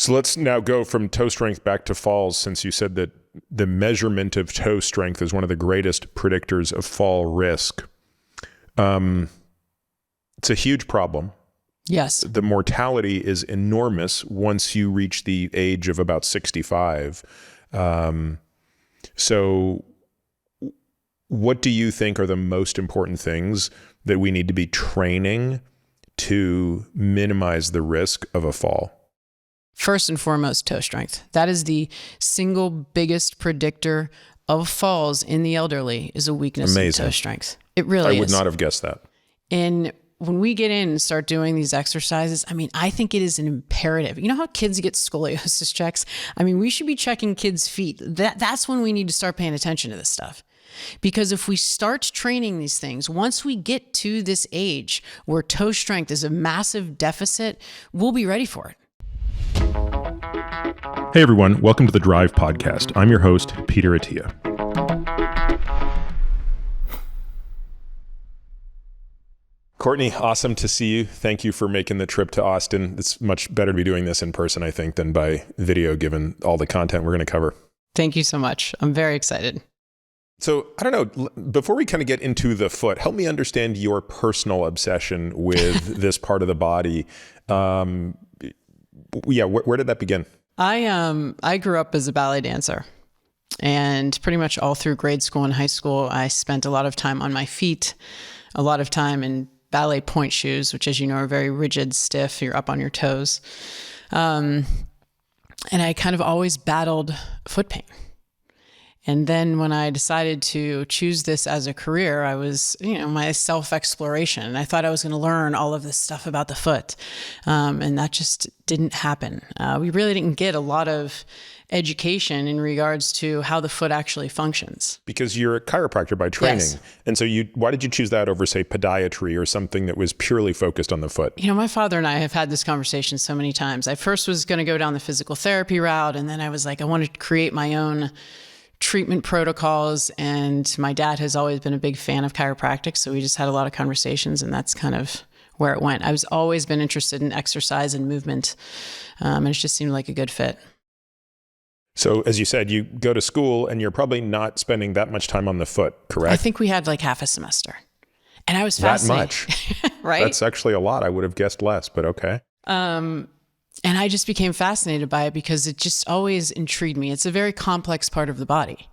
So let's now go from toe strength back to falls, since you said that the measurement of toe strength is one of the greatest predictors of fall risk. It's a huge problem. Yes. The mortality is enormous once you reach the age of about 65. So what do you think are the most important things that we need to be training to minimize the risk of a fall? First and foremost, toe strength. That is the single biggest predictor of falls in the elderly, is a weakness in toe strength. It really is. I would not have guessed that. And when we get in and start doing these exercises, I mean, I think it is an imperative. You know how kids get scoliosis checks? I mean, we should be checking kids' feet. That's when we need to start paying attention to this stuff. Because if we start training these things, once we get to this age where toe strength is a massive deficit, we'll be ready for it. Hey everyone, welcome to the Drive Podcast. I'm your host, Peter Attia. Courtney, awesome to see you. Thank you for making the trip to Austin. It's much better to be doing this in person, I think, than by video, given all the content we're going to cover. Thank you so much. I'm very excited. So, I don't know, before we kind of get into the foot, help me understand your personal obsession with this part of the body. Where did that begin? I grew up as a ballet dancer, and pretty much all through grade school and high school, I spent a lot of time on my feet, a lot of time in ballet point shoes, which, as you know, are very rigid, stiff. You're up on your toes. And I kind of always battled foot pain. And then when I decided to choose this as a career, I was, my self-exploration. I thought I was going to learn all of this stuff about the foot. And that just didn't happen. We really didn't get a lot of education in regards to how the foot actually functions. Because you're a chiropractor by training. Yes. And so why did you choose that over, say, podiatry or something that was purely focused on the foot? My father and I have had this conversation so many times. I first was going to go down the physical therapy route, and then I was like, I wanted to create my own treatment protocols, and my dad has always been a big fan of chiropractic, so we just had a lot of conversations, and that's kind of where it went. I was always been interested in exercise and movement, and it just seemed like a good fit. So as you said, you go to school and you're probably not spending that much time on the foot, correct? I think we had like half a semester, and I was fascinated. That much? Right? That's actually a lot. I would have guessed less, but okay. And I just became fascinated by it because it just always intrigued me. It's a very complex part of the body.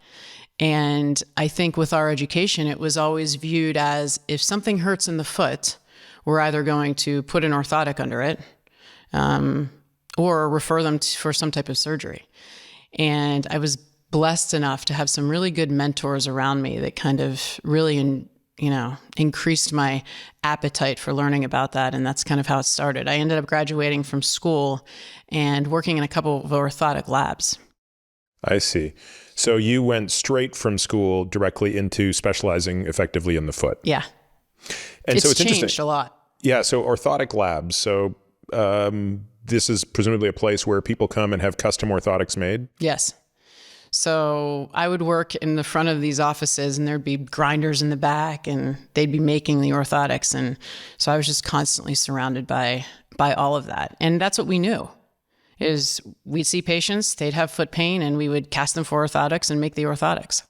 And I think with our education, it was always viewed as if something hurts in the foot, we're either going to put an orthotic under it or refer them for some type of surgery. And I was blessed enough to have some really good mentors around me that kind of really increased my appetite for learning about that. And that's kind of how it started. I ended up graduating from school and working in a couple of orthotic labs. I see. So you went straight from school directly into specializing effectively in the foot. Yeah. And it's so it's changed interesting. A lot. Yeah. So orthotic labs. So this is presumably a place where people come and have custom orthotics made? Yes. So I would work in the front of these offices, and there'd be grinders in the back, and they'd be making the orthotics. And so I was just constantly surrounded by all of that. And that's what we knew is we'd see patients, they'd have foot pain, and we would cast them for orthotics and make the orthotics.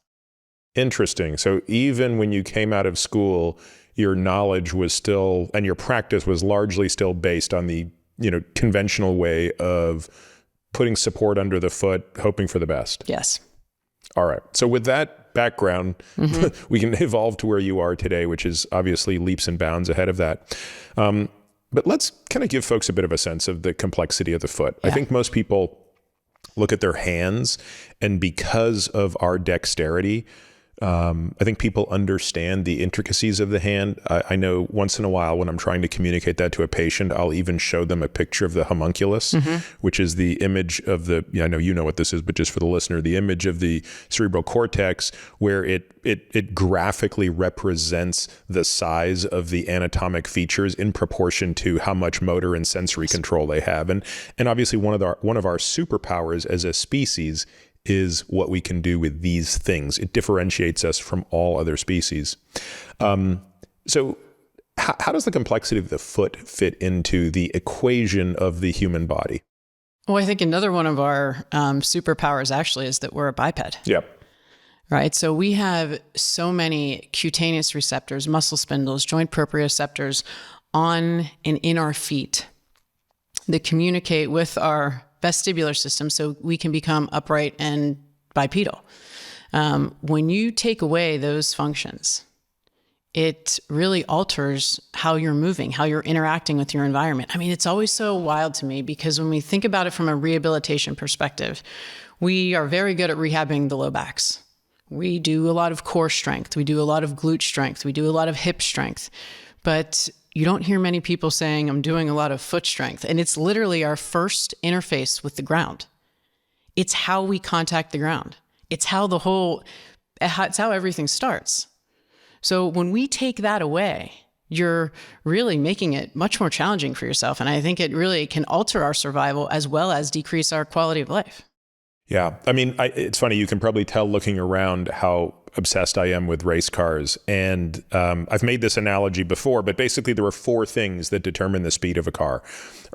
Interesting. So even when you came out of school, your knowledge was still, and your practice was largely still based on the, conventional way of putting support under the foot, hoping for the best. Yes. All right. So with that background, we can evolve to where you are today, which is obviously leaps and bounds ahead of that. But let's kind of give folks a bit of a sense of the complexity of the foot. Yeah. I think most people look at their hands, and because of our dexterity, I think people understand the intricacies of the hand. I know once in a while when I'm trying to communicate that to a patient, I'll even show them a picture of the homunculus, which is the image of I know you know what this is, but just for the listener, the image of the cerebral cortex, where it graphically represents the size of the anatomic features in proportion to how much motor and sensory control they have. And obviously one of our superpowers as a species is what we can do with these things. It differentiates us from all other species. So how does the complexity of the foot fit into the equation of the human body? Well, I think another one of our superpowers actually is that we're a biped. Yep. Right. So we have so many cutaneous receptors, muscle spindles, joint proprioceptors on and in our feet that communicate with our vestibular system so we can become upright and bipedal. When you take away those functions, it really alters how you're moving, how you're interacting with your environment. I mean, it's always so wild to me because when we think about it from a rehabilitation perspective, we are very good at rehabbing the low backs. We do a lot of core strength. We do a lot of glute strength. We do a lot of hip strength. But you don't hear many people saying, I'm doing a lot of foot strength. And it's literally our first interface with the ground. It's how we contact the ground. It's how it's how everything starts. So when we take that away, you're really making it much more challenging for yourself. And I think it really can alter our survival as well as decrease our quality of life. Yeah. I mean, it's funny. You can probably tell looking around how obsessed I am with race cars. And I've made this analogy before, but basically there are four things that determine the speed of a car,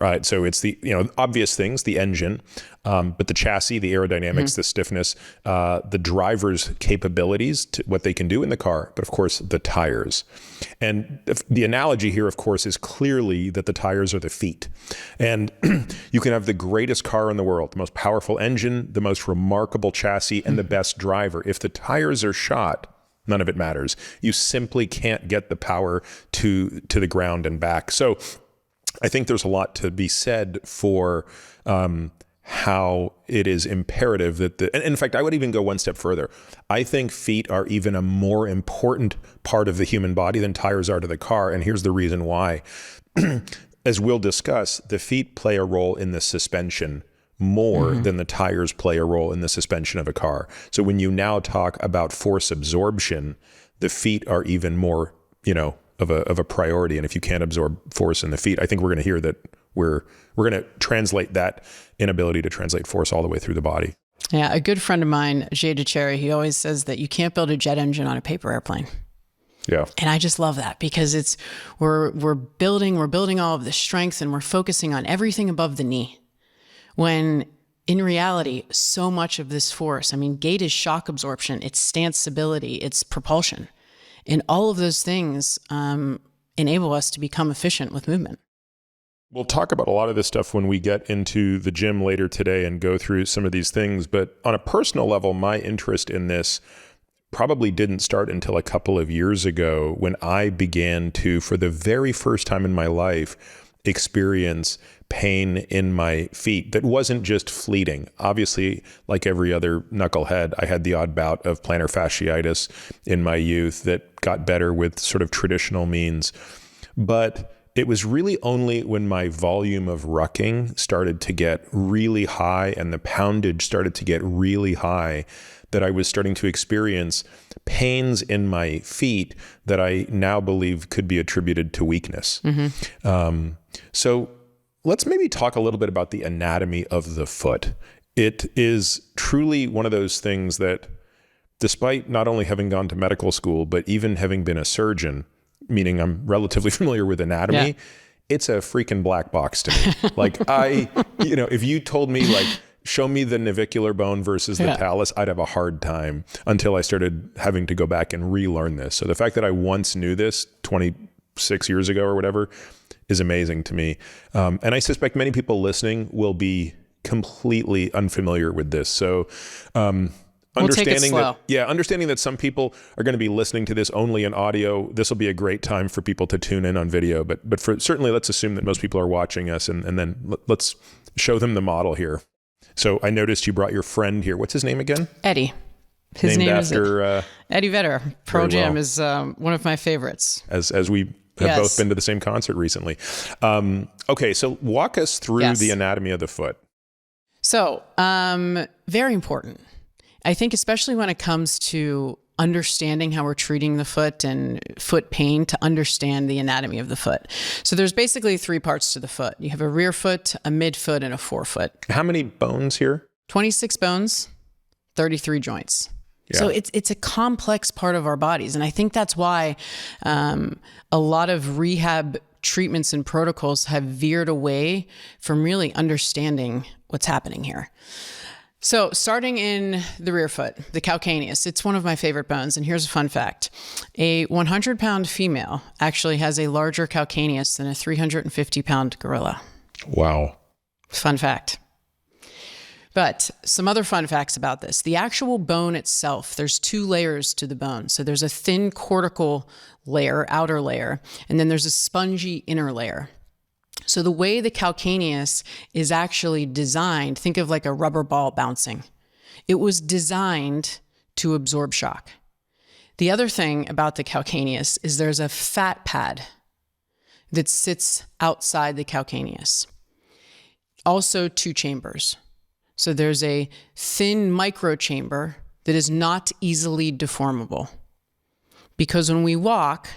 right? So it's the obvious things, the engine, but the chassis, the aerodynamics, the stiffness, the driver's capabilities, to what they can do in the car, but of course the tires. And the analogy here, of course, is clearly that the tires are the feet. And you can have the greatest car in the world, the most powerful engine, the most remarkable chassis, and the best driver. If the tires are shot, none of it matters. You simply can't get the power to the ground and back. So I think there's a lot to be said for how it is imperative that and in fact, I would even go one step further. I think feet are even a more important part of the human body than tires are to the car. And here's the reason why. As we'll discuss, the feet play a role in the suspension more than the tires play a role in the suspension of a car. So when you now talk about force absorption, the feet are even more, of a priority. And if you can't absorb force in the feet, I think we're going to hear that we're going to translate that inability to translate force all the way through the body. Yeah, a good friend of mine, Jay DeCherry, he always says that you can't build a jet engine on a paper airplane. Yeah. And I just love that because we're building all of the strength and we're focusing on everything above the knee. When in reality, so much of this force, gait is shock absorption, it's stance stability, it's propulsion. And all of those things enable us to become efficient with movement. We'll talk about a lot of this stuff when we get into the gym later today and go through some of these things. But on a personal level, my interest in this probably didn't start until a couple of years ago when I began to, for the very first time in my life, experience pain in my feet that wasn't just fleeting. Obviously, like every other knucklehead, I had the odd bout of plantar fasciitis in my youth that got better with sort of traditional means. But it was really only when my volume of rucking started to get really high and the poundage started to get really high that I was starting to experience pains in my feet that I now believe could be attributed to weakness. So let's maybe talk a little bit about the anatomy of the foot. It is truly one of those things that, despite not only having gone to medical school, but even having been a surgeon, meaning I'm relatively familiar with anatomy, it's a freaking black box to me. Like if you told me show me the navicular bone versus the talus, I'd have a hard time until I started having to go back and relearn this. So the fact that I once knew this 26 years ago or whatever is amazing to me. And I suspect many people listening will be completely unfamiliar with this. So understanding that some people are going to be listening to this only in audio, this will be a great time for people to tune in on video. But for certainly, let's assume that most people are watching us, and then let's show them the model here. So I noticed you brought your friend here. What's his name again? Eddie. His name is Eddie Vedder. Pearl Jam is one of my favorites. As we have both been to the same concert recently. Okay, so walk us through the anatomy of the foot. So very important. I think especially when it comes to understanding how we're treating the foot and foot pain, to understand the anatomy of the foot. So there's basically three parts to the foot. You have a rear foot, a midfoot, and a forefoot. How many bones here? 26 bones, 33 joints. Yeah. So it's a complex part of our bodies. And I think that's why a lot of rehab treatments and protocols have veered away from really understanding what's happening here. So starting in the rear foot, the calcaneus, it's one of my favorite bones. And here's a fun fact. A 100-pound female actually has a larger calcaneus than a 350-pound gorilla. Wow. Fun fact. But some other fun facts about this. The actual bone itself, there's 2 layers to the bone. So there's a thin cortical layer, outer layer, and then there's a spongy inner layer. So the way the calcaneus is actually designed, think of like a rubber ball bouncing. It was designed to absorb shock. The other thing about the calcaneus is there's a fat pad that sits outside the calcaneus. Also 2 chambers. So there's a thin microchamber that is not easily deformable. Because when we walk,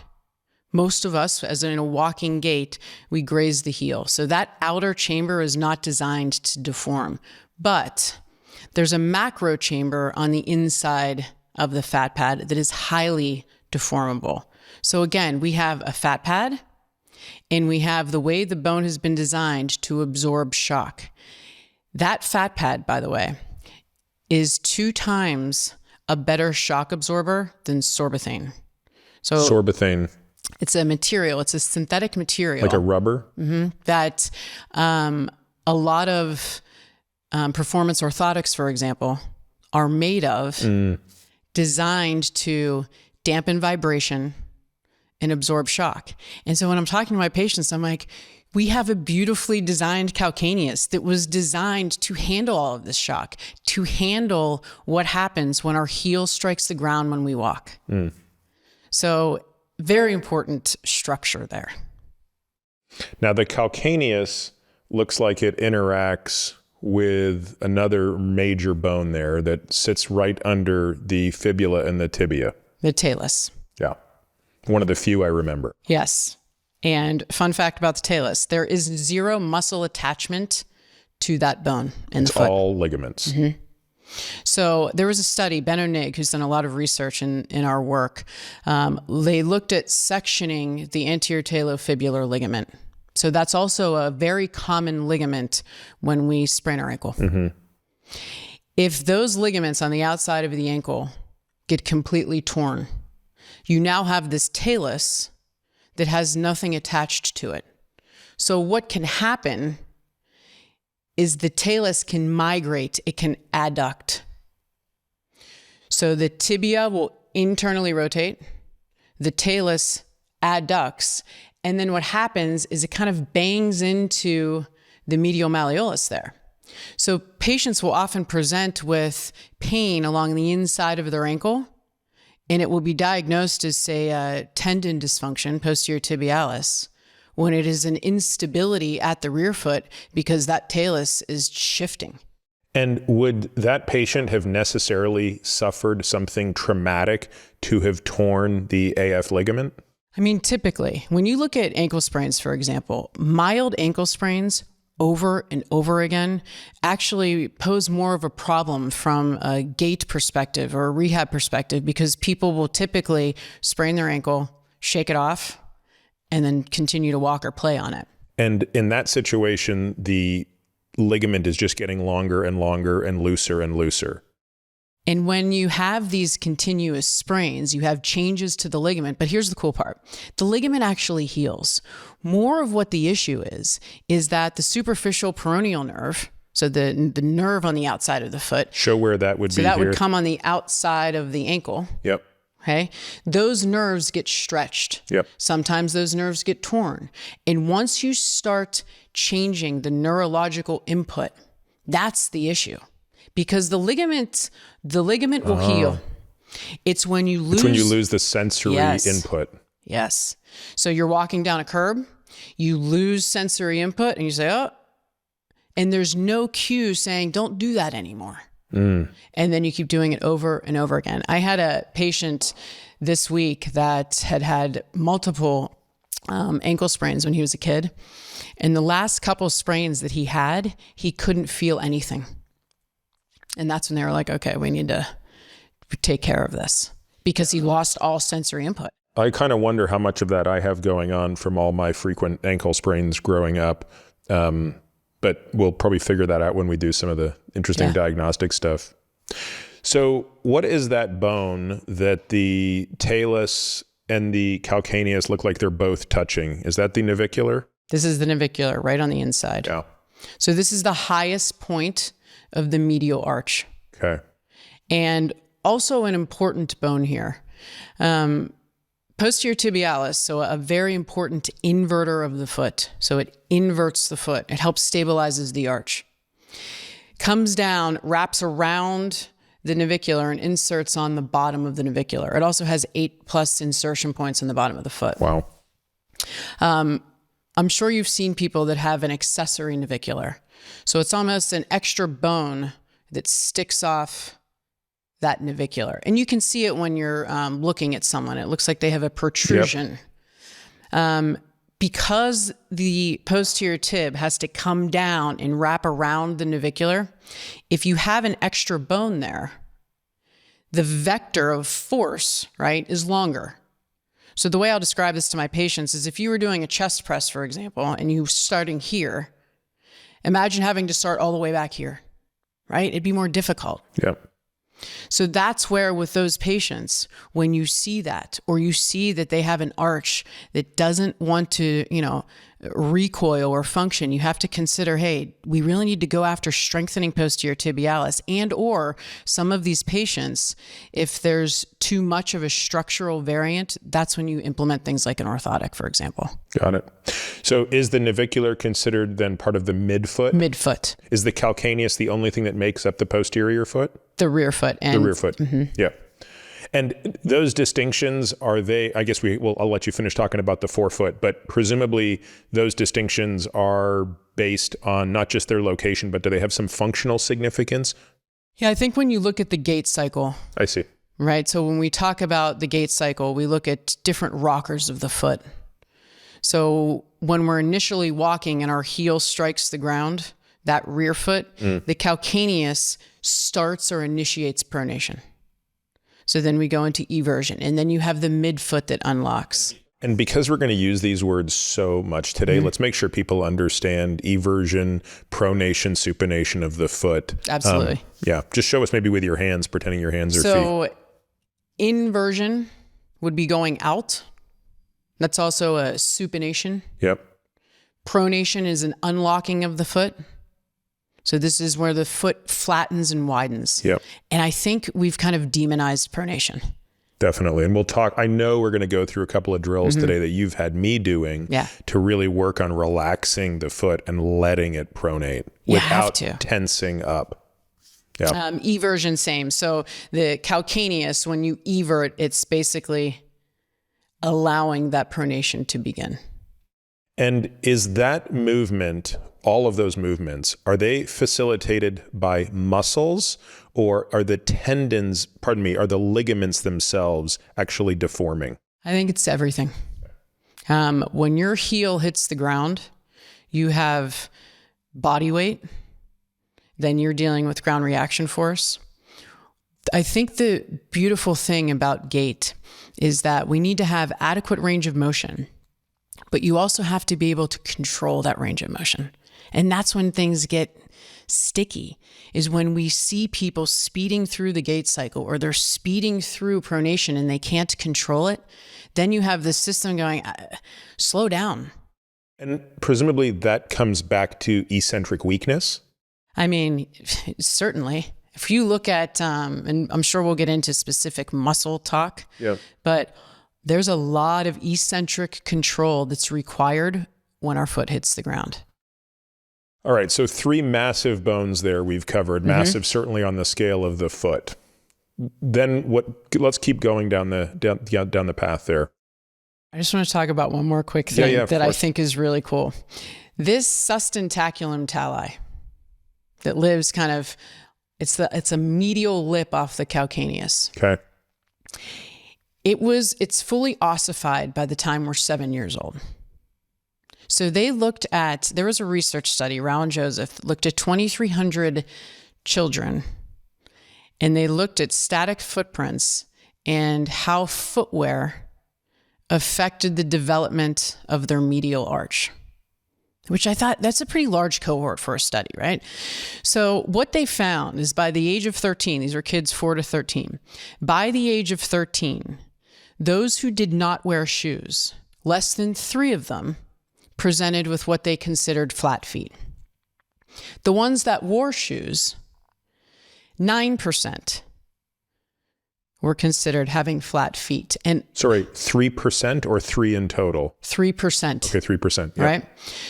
most of us, as in a walking gait, we graze the heel. So that outer chamber is not designed to deform. But there's a macro chamber on the inside of the fat pad that is highly deformable. So again, we have a fat pad, and we have the way the bone has been designed to absorb shock. That fat pad, by the way, is 2 times a better shock absorber than sorbothane. So Sorbothane. It's a material. It's a synthetic material. Like a rubber? That a lot of performance orthotics, for example, are made of, designed to dampen vibration and absorb shock. And so when I'm talking to my patients, I'm like, we have a beautifully designed calcaneus that was designed to handle all of this shock, to handle what happens when our heel strikes the ground when we walk. So very important structure there. Now, the calcaneus looks like it interacts with another major bone there that sits right under the fibula and the tibia. The talus. Yeah. One of the few I remember. Yes. And fun fact about the talus, there is 0 muscle attachment to that bone in the foot. It's all ligaments. So there was a study, Ben O'Nig, who's done a lot of research in our work. They looked at sectioning the anterior talofibular ligament. So that's also a very common ligament when we sprain our ankle. If those ligaments on the outside of the ankle get completely torn, you now have this talus that has nothing attached to it. So what can happen is the talus can migrate, it can adduct. So the tibia will internally rotate, the talus adducts, and then what happens is it kind of bangs into the medial malleolus there. So patients will often present with pain along the inside of their ankle, and it will be diagnosed as, say, a tendon dysfunction, posterior tibialis, when it is an instability at the rear foot because that talus is shifting. And would that patient have necessarily suffered something traumatic to have torn the AF ligament? I mean, typically, when you look at ankle sprains, for example, mild ankle sprains over and over again actually pose more of a problem from a gait perspective or a rehab perspective because people will typically sprain their ankle, shake it off, and then continue to walk or play on it. And in that situation, the ligament is just getting longer and longer and looser and looser. And when you have these continuous sprains, you have changes to the ligament. But here's the cool part. The ligament actually heals. More of what the issue is that the superficial peroneal nerve, so the nerve on the outside of the foot. Show where that would be So that here. would come on the outside of the ankle. Yep. Okay. Those nerves get stretched. Yep. Sometimes those nerves get torn. And once you start changing the neurological input, that's the issue. Because the ligament will heal. It's when you lose the sensory input. Yes. So you're walking down a curb, you lose sensory input, and you say, oh, and there's no cue saying, don't do that anymore. And then you keep doing it over and over again. I had a patient this week that had multiple ankle sprains when he was a kid. And the last couple sprains that he had, he couldn't feel anything. And that's when they were like, okay, we need to take care of this because he lost all sensory input. I kind of wonder how much of that I have going on from all my frequent ankle sprains growing up. but we'll probably figure that out when we do some of the interesting diagnostic stuff. So what is that bone that the talus and the calcaneus look like they're both touching? Is that the navicular? This is the navicular, right on the inside. Yeah. So this is the highest point of the medial arch. Okay. And also an important bone here. Posterior tibialis, so a very important inverter of the foot. So it inverts the foot. It helps stabilizes the arch. Comes down, wraps around the navicular and inserts on the bottom of the navicular. It also has 8+ insertion points in the bottom of the foot. Wow. I'm sure you've seen people that have an accessory navicular. So it's almost an extra bone that sticks off that navicular. And you can see it when you're looking at someone. It looks like they have a protrusion. Because the posterior tib has to come down and wrap around the navicular, if you have an extra bone there, the vector of force, right, is longer. So the way I'll describe this to my patients is if you were doing a chest press, for example, and you were starting here, imagine having to start all the way back here, right? It'd be more difficult. Yep. So that's where with those patients, when you see that, or you see that they have an arch that doesn't want to, recoil or function, you have to consider, hey, we really need to go after strengthening posterior tibialis, and or some of these patients, if there's too much of a structural variant, that's when you implement things like an orthotic, for example. Got it. So is the navicular considered then part of the midfoot? Midfoot. Is the calcaneus the only thing that makes up the posterior foot? The rear foot. The rear foot. Mm-hmm. Yeah. And those distinctions, are they, I guess I'll let you finish talking about the forefoot, but presumably those distinctions are based on not just their location, but do they have some functional significance? Yeah, I think when you look at the gait cycle. I see. Right. So when we talk about the gait cycle, we look at different rockers of the foot. So when we're initially walking and our heel strikes the ground, that rear foot, the calcaneus starts or initiates pronation. So then we go into eversion, and then you have the midfoot that unlocks. And because we're going to use these words so much today, let's make sure people understand eversion, pronation, supination of the foot. Absolutely. Yeah. Just show us maybe with your hands, pretending your hands are feet. So inversion would be going out. That's also a supination. Yep. Pronation is an unlocking of the foot. So this is where the foot flattens and widens. Yep. And I think we've kind of demonized pronation. Definitely. And we'll talk, I know we're going to go through a couple of drills today that you've had me doing to really work on relaxing the foot and letting it pronate without tensing up. Yeah. Eversion, same. So the calcaneus, when you evert, it's basically allowing that pronation to begin. And is that movement, all of those movements, are they facilitated by muscles, or are the tendons, are the ligaments themselves actually deforming? I think it's everything. When your heel hits the ground, you have body weight, then you're dealing with ground reaction force. I think the beautiful thing about gait is that we need to have adequate range of motion, but you also have to be able to control that range of motion. And that's when things get sticky, is when we see people speeding through the gait cycle, or they're speeding through pronation and they can't control it. Then you have the system going, slow down. And presumably that comes back to eccentric weakness? I mean, certainly. If you look at, and I'm sure we'll get into specific muscle talk, but there's a lot of eccentric control that's required when our foot hits the ground. All right, so 3 massive bones there we've covered, massive certainly on the scale of the foot. Then let's keep going down the path there. I just want to talk about one more quick thing that I think is really cool. This sustentaculum tali that lives kind of, it's a medial lip off the calcaneus. Okay. It's fully ossified by the time we're 7 years old. So there was a research study, Rao and Joseph looked at 2,300 children, and they looked at static footprints and how footwear affected the development of their medial arch. which I thought that's a pretty large cohort for a study, right? So what they found is by the age of 13, these are kids 4 to 13. By the age of 13, those who did not wear shoes, less than 3 of them presented with what they considered flat feet. The ones that wore shoes, 9% were considered having flat feet. And sorry, 3% or 3 in total? 3%. Okay, 3%. Yep. Right?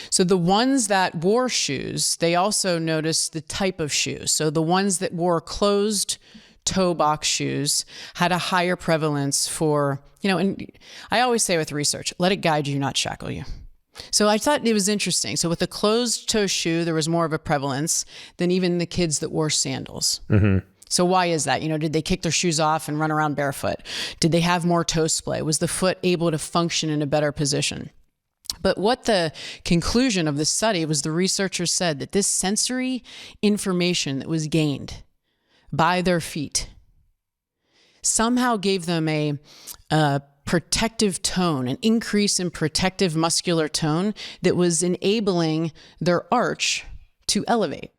So the ones that wore shoes, they also noticed the type of shoes. So the ones that wore closed toe box shoes had a higher prevalence for, and I always say with research, let it guide you, not shackle you. So I thought it was interesting. So with a closed toe shoe, there was more of a prevalence than even the kids that wore sandals. Mm-hmm. So why is that? Did they kick their shoes off and run around barefoot? Did they have more toe splay? Was the foot able to function in a better position? But what the conclusion of the study was, the researchers said that this sensory information that was gained by their feet somehow gave them a protective tone, an increase in protective muscular tone that was enabling their arch to elevate.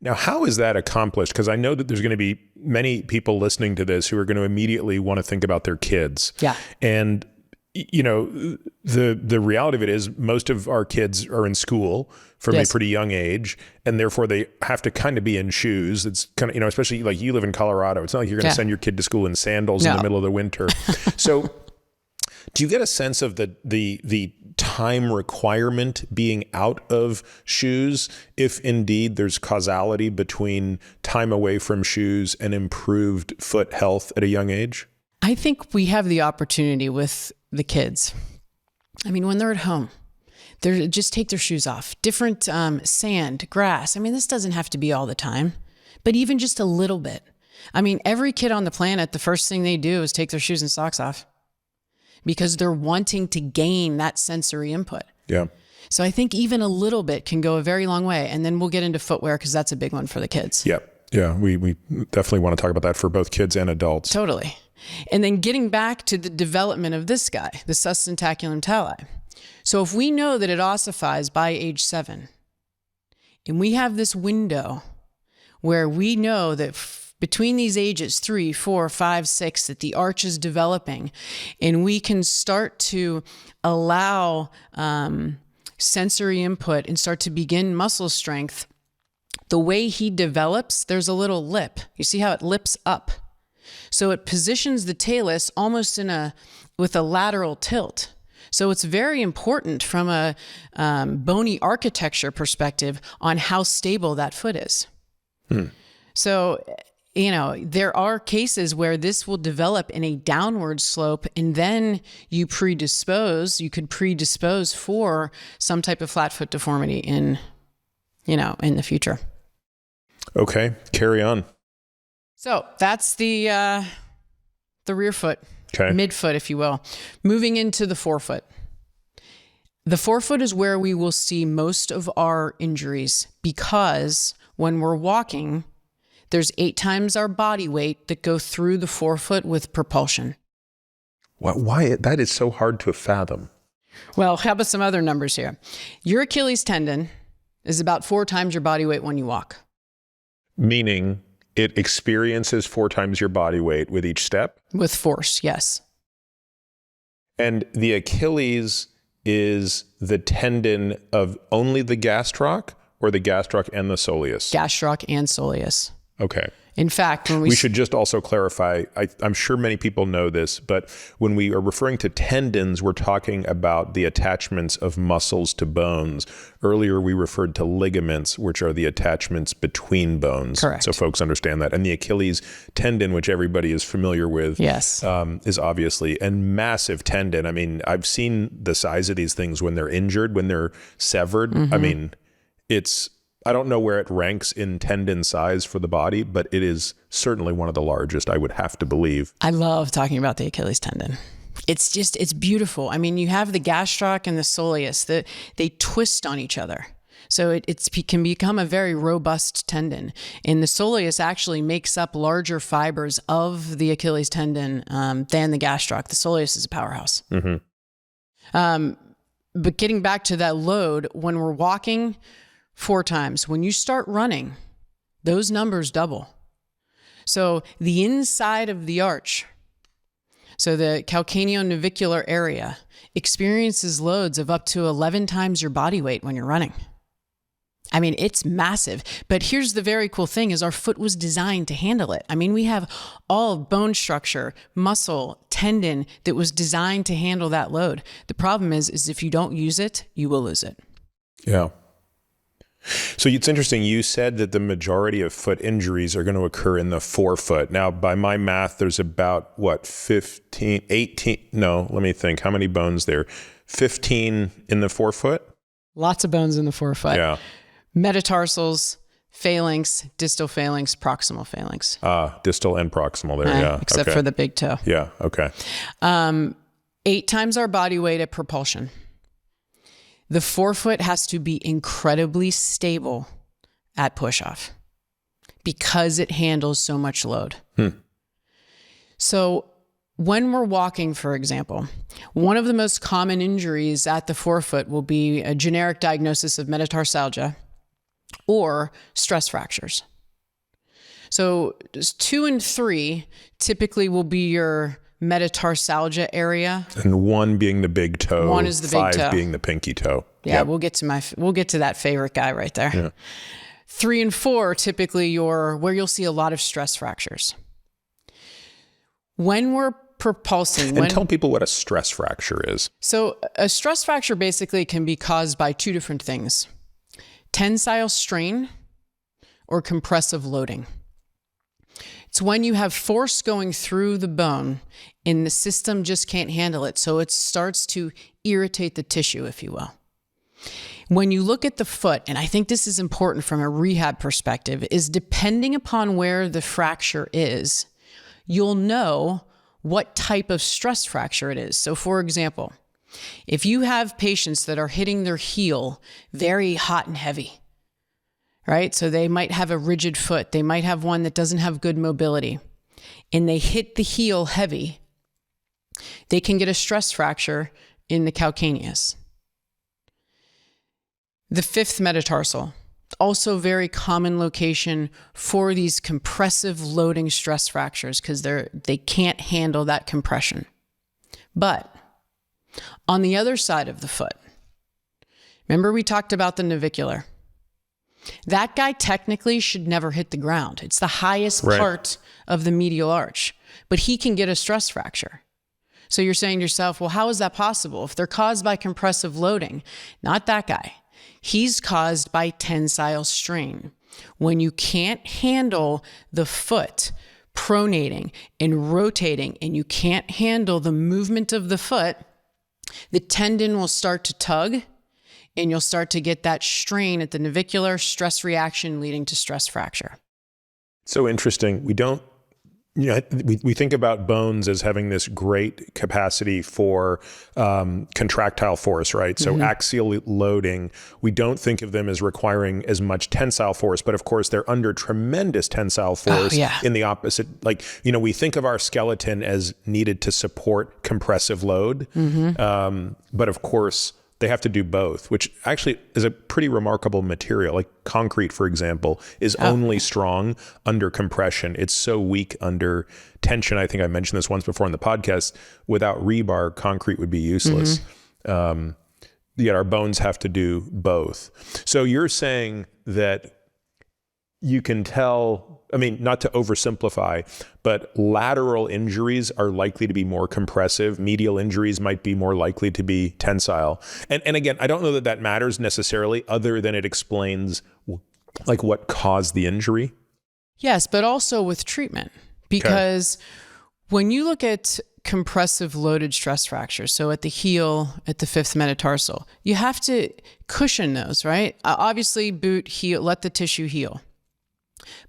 Now, how is that accomplished? Because I know that there's going to be many people listening to this who are going to immediately want to think about their kids. Yeah. And, the reality of it is most of our kids are in school from a pretty young age, and therefore they have to kind of be in shoes. It's kind of, especially like you live in Colorado. It's not like you're going to send your kid to school in sandals in the middle of the winter. So do you get a sense of the time requirement being out of shoes, if indeed there's causality between time away from shoes and improved foot health at a young age? I think we have the opportunity with the kids. When they're at home, they just take their shoes off. Different sand, grass. This doesn't have to be all the time, but even just a little bit. Every kid on the planet, the first thing they do is take their shoes and socks off because they're wanting to gain that sensory input. Yeah. So I think even a little bit can go a very long way. And then we'll get into footwear because that's a big one for the kids. Yep. Yeah. We definitely want to talk about that for both kids and adults. Totally. And then getting back to the development of this guy, the sustentaculum tali. So if we know that it ossifies by age 7, and we have this window where we know that between these ages, 3, 4, 5, 6, that the arch is developing, and we can start to allow sensory input and start to begin muscle strength, the way he develops, there's a little lip. You see how it lips up? So it positions the talus almost with a lateral tilt. So it's very important from a bony architecture perspective on how stable that foot is. So, there are cases where this will develop in a downward slope, and then you could predispose for some type of flat foot deformity in the future. Okay, carry on. So that's the rear foot, midfoot, if you will. Moving into the forefoot. The forefoot is where we will see most of our injuries because when we're walking, there's 8 times our body weight that go through the forefoot with propulsion. Why? That is so hard to fathom. Well, how about some other numbers here? Your Achilles tendon is about 4 times your body weight when you walk. Meaning it experiences 4 times your body weight with each step? With force, yes. And the Achilles is the tendon of only the gastroc or the gastroc and the soleus? Gastroc and soleus. Okay. In fact, when we should just also clarify, I'm sure many people know this, but when we are referring to tendons, we're talking about the attachments of muscles to bones. Earlier, we referred to ligaments, which are the attachments between bones. Correct. So folks understand that. And the Achilles tendon, which everybody is familiar with, yes, is obviously a massive tendon. I've seen the size of these things when they're injured, when they're severed. Mm-hmm. I don't know where it ranks in tendon size for the body, but it is certainly one of the largest, I would have to believe. I love talking about the Achilles tendon. It's beautiful. You have the gastroc and the soleus, they twist on each other. So it can become a very robust tendon. And the soleus actually makes up larger fibers of the Achilles tendon than the gastroc. The soleus is a powerhouse. Mm-hmm. But getting back to that load, when we're walking 4 times, when you start running, those numbers double. So the inside of the arch, so the calcaneonavicular area, experiences loads of up to 11 times your body weight when you're running. I mean, it's massive. But here's the very cool thing is our foot was designed to handle it. I mean, we have all bone structure, muscle, tendon that was designed to handle that load. The problem is if you don't use it, you will lose it. Yeah. So it's interesting. You said that the majority of foot injuries are going to occur in the forefoot. Now, by my math, there's about 18, no, let me think. How many bones there? 15 in the forefoot? Lots of bones in the forefoot. Yeah. Metatarsals, phalanx, distal phalanx, proximal phalanx. Distal and proximal there, yeah. Except for the big toe. Yeah, okay. 8 times our body weight at propulsion. The forefoot has to be incredibly stable at push-off because it handles so much load. So when we're walking, for example, one of the most common injuries at the forefoot will be a generic diagnosis of metatarsalgia or stress fractures. So 2 and 3 typically will be your metatarsalgia area. And 1 being the big toe. 1 is the big toe. 5 being the pinky toe. Yeah, yep. We'll get to that favorite guy right there. Yeah. 3 and 4 typically where you'll see a lot of stress fractures. When we're propulsing. And tell people what a stress fracture is. So a stress fracture basically can be caused by 2 different things: tensile strain or compressive loading. It's when you have force going through the bone and the system just can't handle it. So it starts to irritate the tissue, if you will. When you look at the foot, and I think this is important from a rehab perspective, is depending upon where the fracture is, you'll know what type of stress fracture it is. So for example, if you have patients that are hitting their heel very hot and heavy, right? So they might have a rigid foot. They might have one that doesn't have good mobility, and they hit the heel heavy. They can get a stress fracture in the calcaneus. The 5th metatarsal, also very common location for these compressive loading stress fractures because they can't handle that compression. But on the other side of the foot, remember we talked about the navicular. That guy technically should never hit the ground. It's the highest part of the medial arch, but he can get a stress fracture. So you're saying to yourself, well, how is that possible? If they're caused by compressive loading, not that guy. He's caused by tensile strain. When you can't handle the foot pronating and rotating and you can't handle the movement of the foot, the tendon will start to tug and you'll start to get that strain at the navicular, stress reaction leading to stress fracture. So interesting. We think about bones as having this great capacity for contractile force, right? So axial loading, we don't think of them as requiring as much tensile force, but of course they're under tremendous tensile force in the opposite. We think of our skeleton as needed to support compressive load, but of course they have to do both, which actually is a pretty remarkable material. Like concrete, for example, is only strong under compression. It's so weak under tension. I think I mentioned this once before in the podcast. Without rebar, concrete would be useless. Yet our bones have to do both. So you're saying that you can tell, not to oversimplify, but lateral injuries are likely to be more compressive. Medial injuries might be more likely to be tensile. And again, I don't know that matters necessarily, other than it explains what caused the injury. Yes, but also with treatment, because when you look at compressive loaded stress fractures, so at the heel, at the 5th metatarsal, you have to cushion those, right? Obviously, boot, heel, let the tissue heal.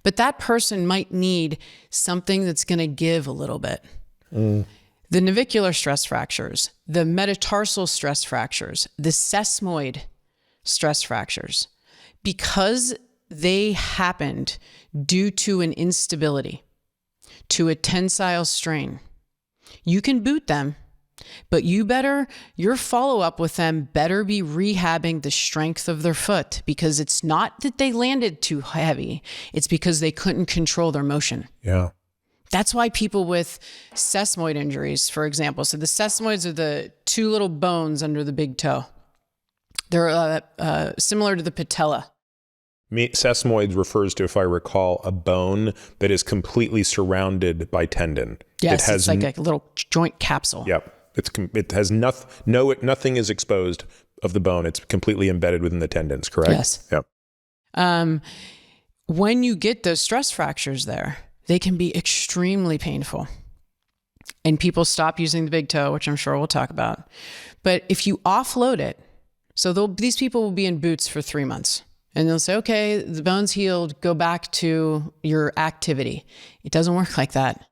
But that person might need something that's going to give a little bit. The navicular stress fractures, the metatarsal stress fractures, the sesamoid stress fractures, because they happened due to an instability, to a tensile strain, you can boot them But your follow-up with them better be rehabbing the strength of their foot, because it's not that they landed too heavy. It's because they couldn't control their motion. Yeah. That's why people with sesamoid injuries, for example, so the sesamoids are the two little bones under the big toe. They're similar to the patella. Sesamoids refers to, if I recall, a bone that is completely surrounded by tendon. Yes, it's like a little joint capsule. Yep. It has nothing is exposed of the bone. It's completely embedded within the tendons, correct? Yes. Yep. When you get those stress fractures there, they can be extremely painful. And people stop using the big toe, which I'm sure we'll talk about. But if you offload it, so these people will be in boots for 3 months. And they'll say, okay, the bone's healed, go back to your activity. It doesn't work like that.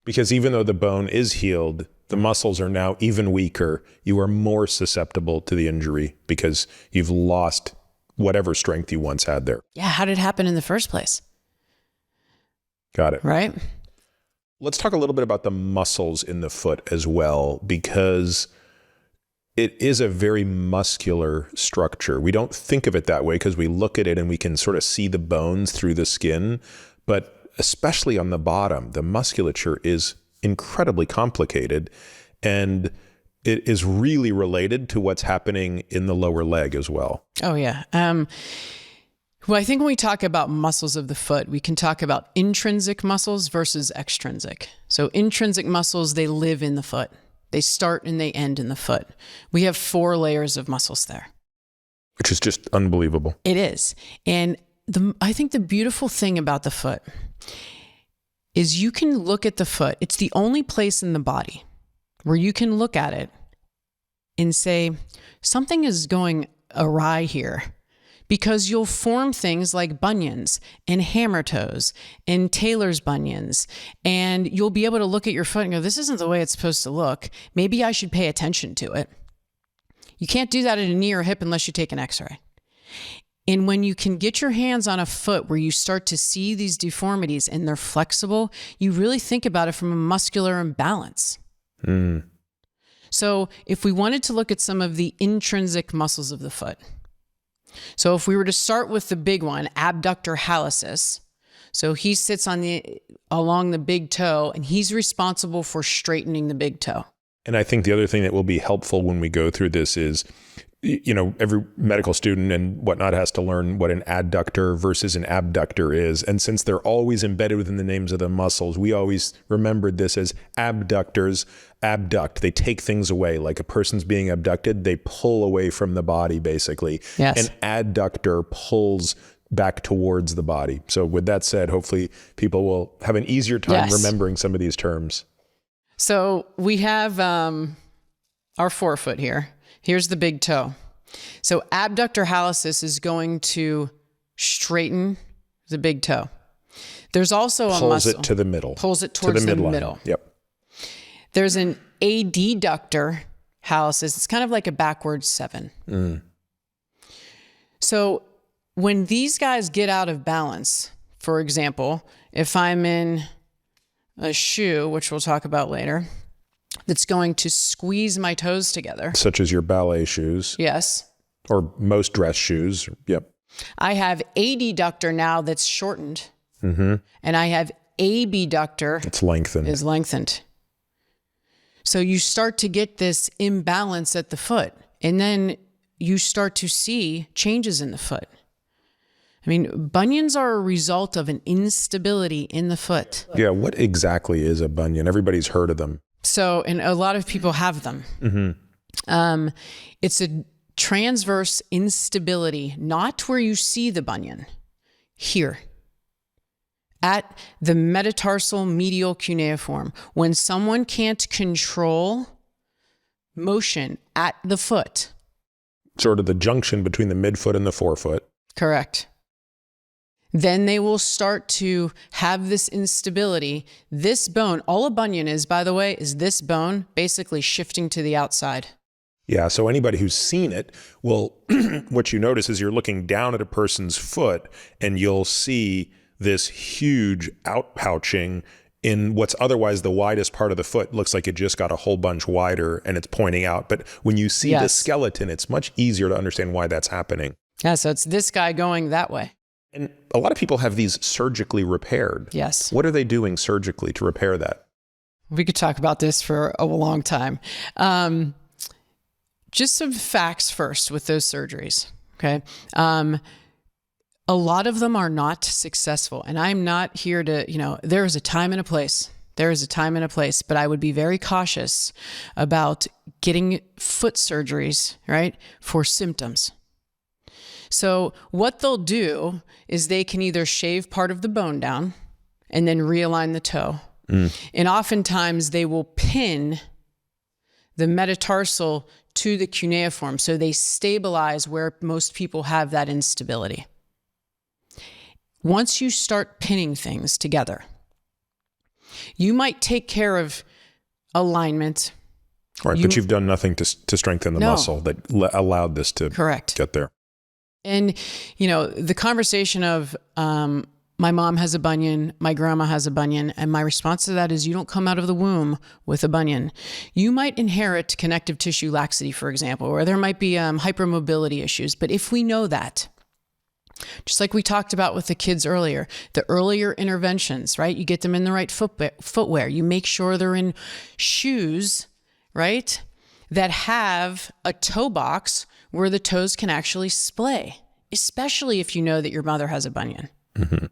Because even though the bone is healed, the muscles are now even weaker. You are more susceptible to the injury because you've lost whatever strength you once had there. Yeah, how did it happen in the first place? Got it. Right? Let's talk a little bit about the muscles in the foot as well, because it is a very muscular structure. We don't think of it that way because we look at it and we can sort of see the bones through the skin. But especially on the bottom, the musculature is incredibly complicated, and it is really related to what's happening in the lower leg as well. Oh, yeah. Well, I think when we talk about muscles of the foot, we can talk about intrinsic muscles versus extrinsic. So intrinsic muscles, they live in the foot. They start and they end in the foot. We have 4 layers of muscles there. Which is just unbelievable. It is. And I think the beautiful thing about the foot is you can look at the foot. It's the only place in the body where you can look at it and say, something is going awry here, because you'll form things like bunions and hammer toes and Taylor's bunions. And you'll be able to look at your foot and go, this isn't the way it's supposed to look. Maybe I should pay attention to it. You can't do that at a knee or hip unless you take an x-ray. And when you can get your hands on a foot where you start to see these deformities and they're flexible, you really think about it from a muscular imbalance. Mm. So if we wanted to look at some of the intrinsic muscles of the foot, so if we were to start with the big one, abductor hallucis, so he sits along the big toe and he's responsible for straightening the big toe. And I think the other thing that will be helpful when we go through this is, you know, every medical student and whatnot has to learn what an adductor versus an abductor is. And since they're always embedded within the names of the muscles, we always remembered this as abductors abduct. They take things away. Like a person's being abducted, they pull away from the body, basically. Yes. An adductor pulls back towards the body. So with that said, hopefully people will have an easier time remembering some of these terms. So we have our forefoot here. Here's the big toe. So abductor hallucis is going to straighten the big toe. There's also a muscle. Pulls it to the middle. Pulls it towards the middle. Yep. There's an adductor hallucis. It's kind of like a backwards 7. Mm. So when these guys get out of balance, for example, if I'm in a shoe, which we'll talk about later, that's going to squeeze my toes together. Such as your ballet shoes. Yes. Or most dress shoes. Yep. I have adductor now that's shortened. Mm-hmm. And I have abductor. It's lengthened. Is lengthened. So you start to get this imbalance at the foot. And then you start to see changes in the foot. I mean, bunions are a result of an instability in the foot. Yeah. What exactly is a bunion? Everybody's heard of them. So, and a lot of people have them. Mm-hmm. It's a transverse instability, not where you see the bunion, here, at the metatarsal medial cuneiform. When someone can't control motion at the foot. Sort of the junction between the midfoot and the forefoot. Correct. Then they will start to have this instability. This bone, all a bunion is, by the way, is this bone basically shifting to the outside. Yeah, so anybody who's seen it will, what you notice is you're looking down at a person's foot and you'll see this huge outpouching in what's otherwise the widest part of the foot looks like it just got a whole bunch wider and it's pointing out. But when you see the skeleton, it's much easier to understand why that's happening. Yeah, so it's this guy going that way. And a lot of people have these surgically repaired. Yes. What are they doing surgically to repair that? We could talk about this for a long time. Just some facts first with those surgeries, okay? A lot of them are not successful. And I'm not here to, there is a time and a place. There is a time and a place, but I would be very cautious about getting foot surgeries, right, for symptoms. So what they'll do is they can either shave part of the bone down and then realign the toe. And oftentimes they will pin the metatarsal to the cuneiform so they stabilize where most people have that instability. Once you start pinning things together, you might take care of alignment. Right, but you've done nothing to strengthen the muscle that allowed this to get there. And, the conversation of my mom has a bunion, my grandma has a bunion, and my response to that is you don't come out of the womb with a bunion. You might inherit connective tissue laxity, for example, or there might be hypermobility issues. But if we know that, just like we talked about with the kids earlier, the earlier interventions, right? You get them in the right footwear. You make sure they're in shoes, right, that have a toe box where the toes can actually splay, especially if you know that your mother has a bunion. Mm-hmm.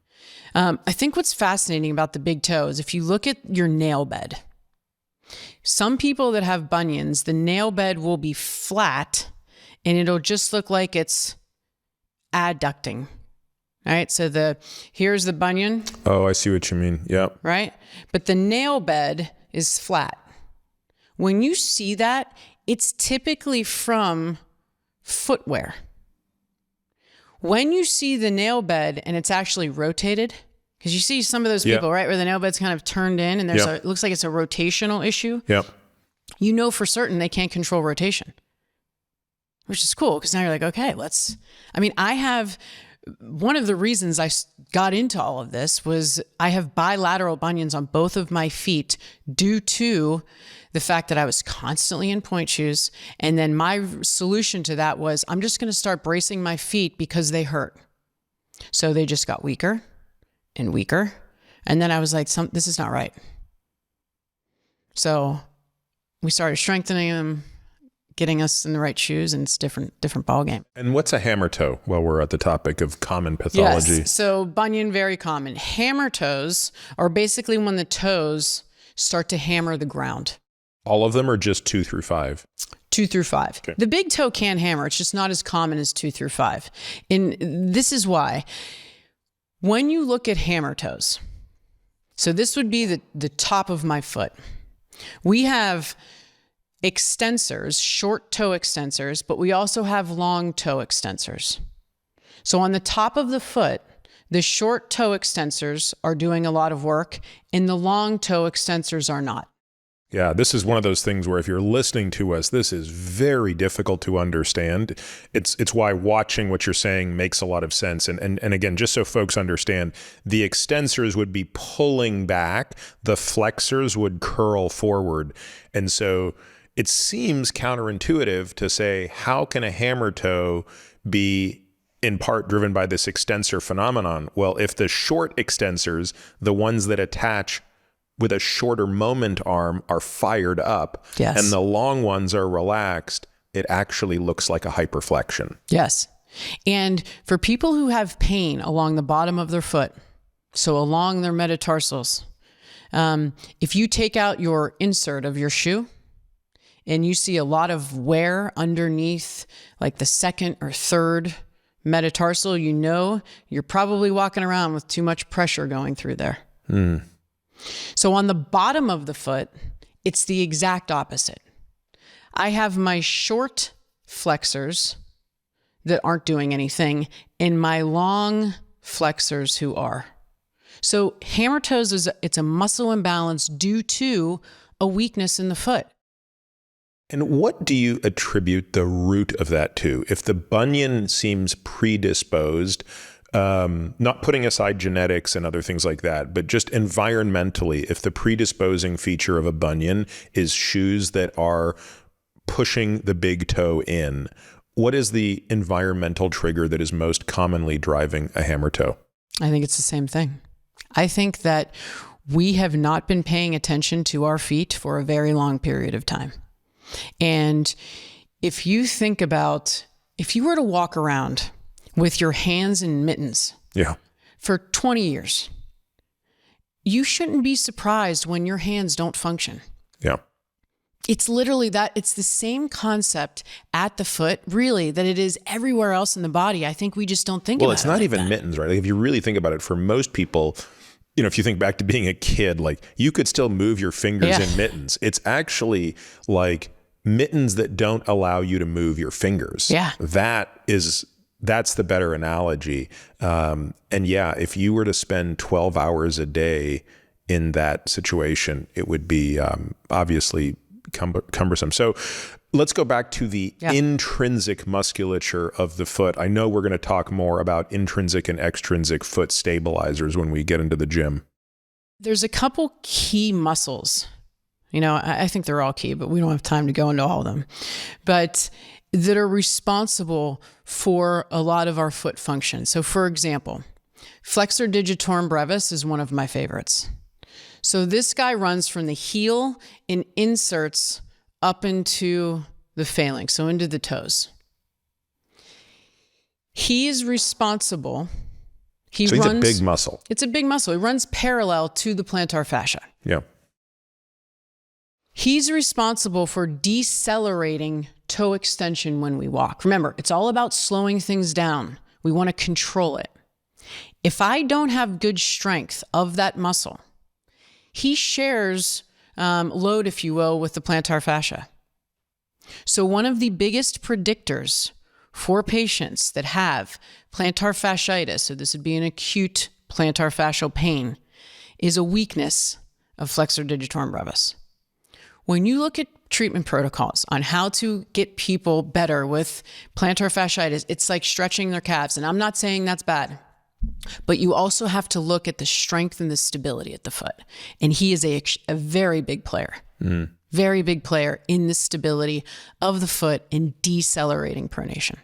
I think what's fascinating about the big toe is if you look at your nail bed, some people that have bunions, the nail bed will be flat and it'll just look like it's adducting. All right. So here's the bunion. Oh, I see what you mean. Yeah. Right. But the nail bed is flat. When you see that, it's typically from footwear. When you see the nail bed and it's actually rotated, because you see some of those people, right, where the nail bed's kind of turned in and it looks like it's a rotational issue. Yeah. You know for certain they can't control rotation, which is cool because now you're like, okay, one of the reasons I got into all of this was I have bilateral bunions on both of my feet due to the fact that I was constantly in point shoes. And then my solution to that was I'm just going to start bracing my feet because they hurt. So they just got weaker and weaker. And then I was like, this is not right. So we started strengthening them, getting us in the right shoes, and it's different ball game. And what's a hammer toe while we're at the topic of common pathology? Yes, so bunion, very common. Hammer toes are basically when the toes start to hammer the ground. All of them are just 2 through 5? 2 through 5. Okay. The big toe can hammer. It's just not as common as 2 through 5. And this is why. When you look at hammer toes, so this would be the top of my foot. We have extensors, short toe extensors, but we also have long toe extensors. So on the top of the foot, the short toe extensors are doing a lot of work and the long toe extensors are not. Yeah, this is one of those things where if you're listening to us, this is very difficult to understand. It's why watching what you're saying makes a lot of sense. And again, just so folks understand, the extensors would be pulling back, the flexors would curl forward. And so it seems counterintuitive to say, how can a hammer toe be in part driven by this extensor phenomenon? Well, if the short extensors, the ones that attach with a shorter moment arm, are fired up, yes, and the long ones are relaxed, it actually looks like a hyperflexion. Yes. And for people who have pain along the bottom of their foot, so along their metatarsals, if you take out your insert of your shoe and you see a lot of wear underneath, like the second or third metatarsal, you know you're probably walking around with too much pressure going through there. Mm. So on the bottom of the foot, it's the exact opposite. I have my short flexors that aren't doing anything and my long flexors who are. So hammer toes it's a muscle imbalance due to a weakness in the foot. And what do you attribute the root of that to? If the bunion seems predisposed, not putting aside genetics and other things like that, but just environmentally, if the predisposing feature of a bunion is shoes that are pushing the big toe in, what is the environmental trigger that is most commonly driving a hammer toe? I think it's the same thing. I think that we have not been paying attention to our feet for a very long period of time. And if you think about, if you were to walk around with your hands in mittens for 20 years, you shouldn't be surprised when your hands don't function. Yeah. It's literally that. It's the same concept at the foot, really, that it is everywhere else in the body. I think we just don't think about it. Well, it's not even mittens, right? Like if you really think about it, for most people, you know, if you think back to being a kid, like you could still move your fingers in mittens. It's actually like mittens that don't allow you to move your fingers. Yeah. That's the better analogy. And yeah, if you were to spend 12 hours a day in that situation, it would be obviously cumbersome. So let's go back to the intrinsic musculature of the foot. I know we're going to talk more about intrinsic and extrinsic foot stabilizers when we get into the gym. There's a couple key muscles. You know, I think they're all key, but we don't have time to go into all of them. But that are responsible for a lot of our foot function. So for example, flexor digitorum brevis is one of my favorites. So this guy runs from the heel and inserts up into the phalanx, so into the toes. He is responsible. He's a big muscle. It's a big muscle. He runs parallel to the plantar fascia. Yeah. He's responsible for decelerating toe extension when we walk. Remember, it's all about slowing things down. We want to control it. If I don't have good strength of that muscle, he shares load, if you will, with the plantar fascia. So one of the biggest predictors for patients that have plantar fasciitis, so this would be an acute plantar fascial pain, is a weakness of flexor digitorum brevis. When you look at treatment protocols on how to get people better with plantar fasciitis, it's like stretching their calves. And I'm not saying that's bad, but you also have to look at the strength and the stability at the foot. And he is a very big player, very big player in the stability of the foot and decelerating pronation.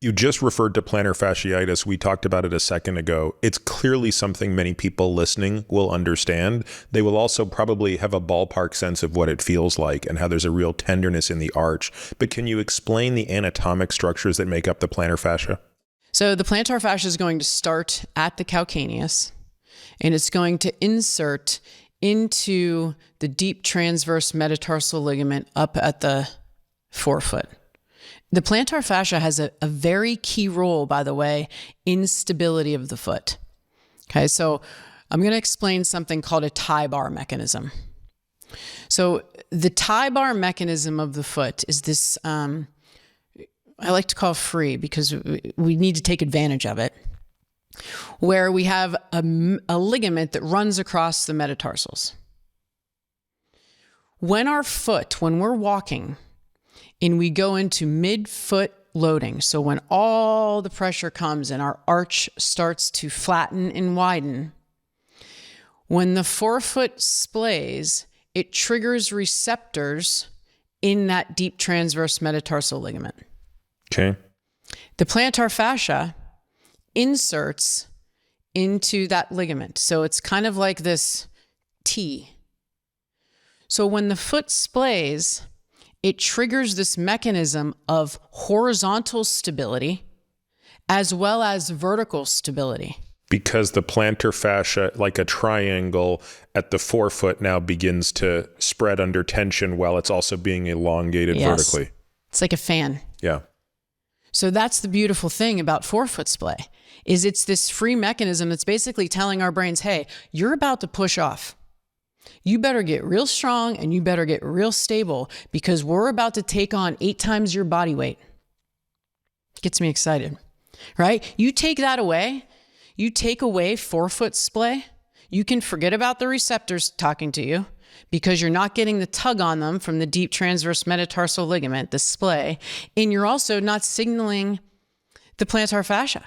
You just referred to plantar fasciitis. We talked about it a second ago. It's clearly something many people listening will understand. They will also probably have a ballpark sense of what it feels like and how there's a real tenderness in the arch. But can you explain the anatomic structures that make up the plantar fascia? So the plantar fascia is going to start at the calcaneus, and it's going to insert into the deep transverse metatarsal ligament up at the forefoot. The plantar fascia has a very key role, by the way, in stability of the foot. Okay, so I'm going to explain something called a tie bar mechanism. So the tie bar mechanism of the foot is this, I like to call free because we need to take advantage of it, where we have a ligament that runs across the metatarsals. When we're walking, and we go into midfoot loading. So when all the pressure comes and our arch starts to flatten and widen, when the forefoot splays, it triggers receptors in that deep transverse metatarsal ligament. Okay. The plantar fascia inserts into that ligament. So it's kind of like this T. So when the foot splays, it triggers this mechanism of horizontal stability as well as vertical stability. Because the plantar fascia, like a triangle at the forefoot, now begins to spread under tension while it's also being elongated vertically. It's like a fan. Yeah. So that's the beautiful thing about forefoot splay, is it's this free mechanism that's basically telling our brains, hey, you're about to push off. You better get real strong and you better get real stable because we're about to take on 8 times your body weight. Gets me excited, right? You take that away, you take away forefoot splay, you can forget about the receptors talking to you because you're not getting the tug on them from the deep transverse metatarsal ligament, the splay, and you're also not signaling the plantar fascia.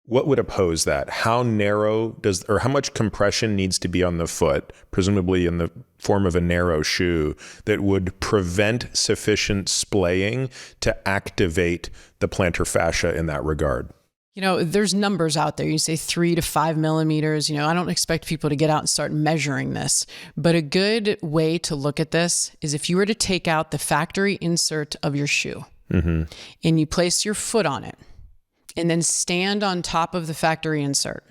What would oppose that? How narrow or how much compression needs to be on the foot, presumably in the form of a narrow shoe, that would prevent sufficient splaying to activate the plantar fascia in that regard? There's numbers out there. You say 3 to 5 millimeters. I don't expect people to get out and start measuring this, but a good way to look at this is if you were to take out the factory insert of your shoe and you place your foot on it, and then stand on top of the factory insert.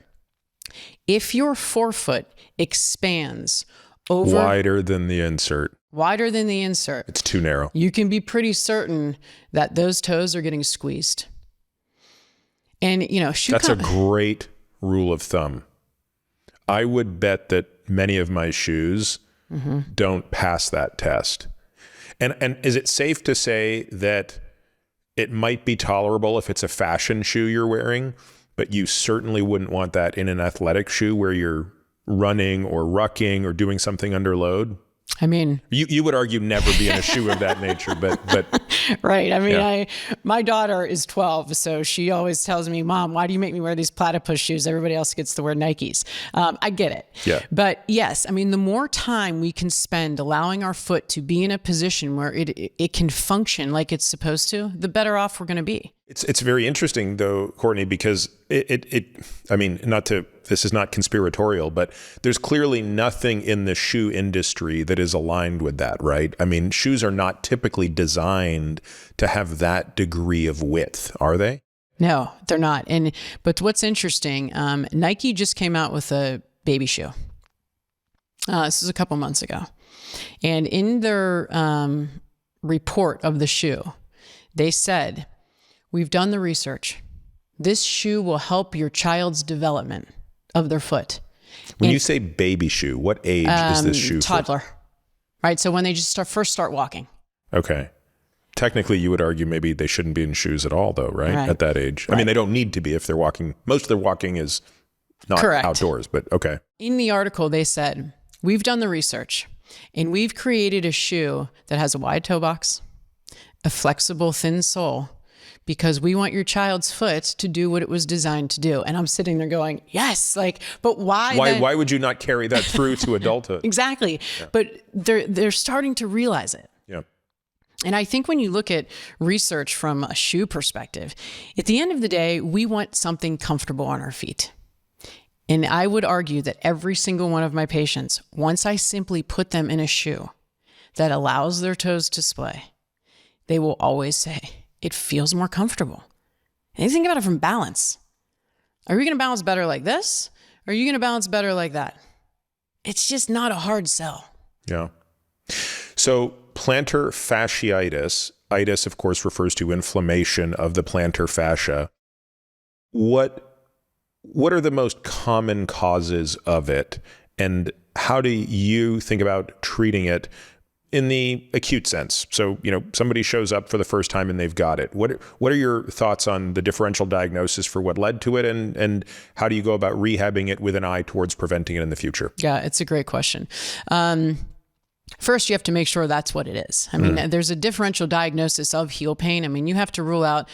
If your forefoot expands wider than the insert, it's too narrow. You can be pretty certain that those toes are getting squeezed. And, that's a great rule of thumb. I would bet that many of my shoes don't pass that test. And is it safe to say that it might be tolerable if it's a fashion shoe you're wearing, but you certainly wouldn't want that in an athletic shoe where you're running or rucking or doing something under load? I mean, you would argue never be in a shoe of that nature, but right. I mean, my daughter is 12, so she always tells me, "Mom, why do you make me wear these platypus shoes? Everybody else gets to wear Nikes." I get it. Yeah. But yes, I mean, the more time we can spend allowing our foot to be in a position where it can function like it's supposed to, the better off we're going to be. It's very interesting though, Courtney, because this is not conspiratorial, but there's clearly nothing in the shoe industry that is aligned with that, right? I mean, shoes are not typically designed to have that degree of width, are they? No, they're not. But what's interesting, Nike just came out with a baby shoe. This was a couple months ago. And in their report of the shoe, they said, "We've done the research. This shoe will help your child's development of their foot." When you say baby shoe, what age is this shoe toddler. Right? So when they just first start walking. Okay. Technically, you would argue maybe they shouldn't be in shoes at all, though, right? At that age. Right. I mean, they don't need to be if they're walking. Most of their walking is not outdoors, but okay. In the article, they said, "We've done the research, and we've created a shoe that has a wide toe box, a flexible, thin sole, because we want your child's foot to do what it was designed to do." And I'm sitting there going, yes, but why? Why would you not carry that through to adulthood? Exactly. Yeah. But they're starting to realize it. Yeah. And I think when you look at research from a shoe perspective, at the end of the day, we want something comfortable on our feet. And I would argue that every single one of my patients, once I simply put them in a shoe that allows their toes to splay, they will always say, it feels more comfortable. And you think about it from balance. Are you going to balance better like this? Or are you going to balance better like that? It's just not a hard sell. Yeah. So plantar fasciitis, itis of course refers to inflammation of the plantar fascia. What are the most common causes of it? And how do you think about treating it in the acute sense? So, somebody shows up for the first time and they've got it. What are your thoughts on the differential diagnosis for what led to it, and how do you go about rehabbing it with an eye towards preventing it in the future? Yeah, it's a great question. First, you have to make sure that's what it is. I mean, there's a differential diagnosis of heel pain. I mean, you have to rule out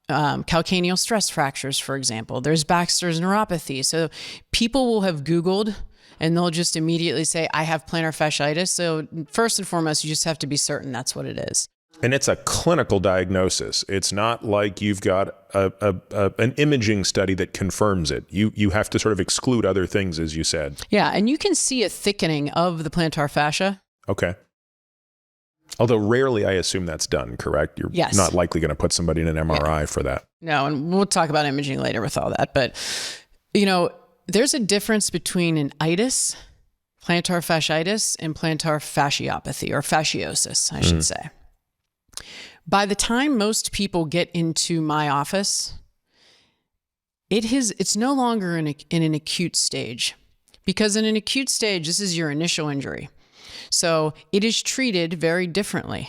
calcaneal stress fractures, for example. There's Baxter's neuropathy. So people will have Googled and they'll just immediately say, I have plantar fasciitis. So first and foremost, you just have to be certain that's what it is. And it's a clinical diagnosis. It's not like you've got an imaging study that confirms it. You have to sort of exclude other things, as you said. Yeah, and you can see a thickening of the plantar fascia. Okay. Although rarely, I assume that's done, correct? You're not likely going to put somebody in an MRI for that. No, and we'll talk about imaging later with all that. But, there's a difference between an itis, plantar fasciitis, and plantar fasciopathy, or fasciosis, I should say. By the time most people get into my office, it's no longer in an acute stage. Because in an acute stage, this is your initial injury. So it is treated very differently.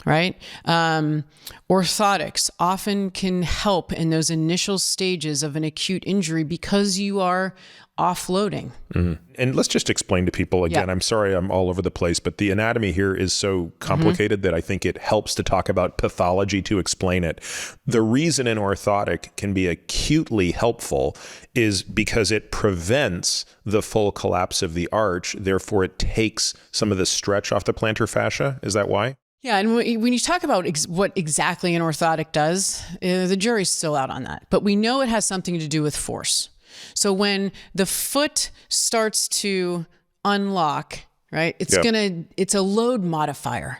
right? Orthotics often can help in those initial stages of an acute injury because you are offloading. And let's just explain to people again, I'm sorry I'm all over the place, but the anatomy here is so complicated that I think it helps to talk about pathology to explain it. The reason an orthotic can be acutely helpful is because it prevents the full collapse of the arch. Therefore, it takes some of the stretch off the plantar fascia. Is that why? Yeah, and when you talk about what exactly an orthotic does, the jury's still out on that. But we know it has something to do with force. So when the foot starts to unlock, right, it's a load modifier.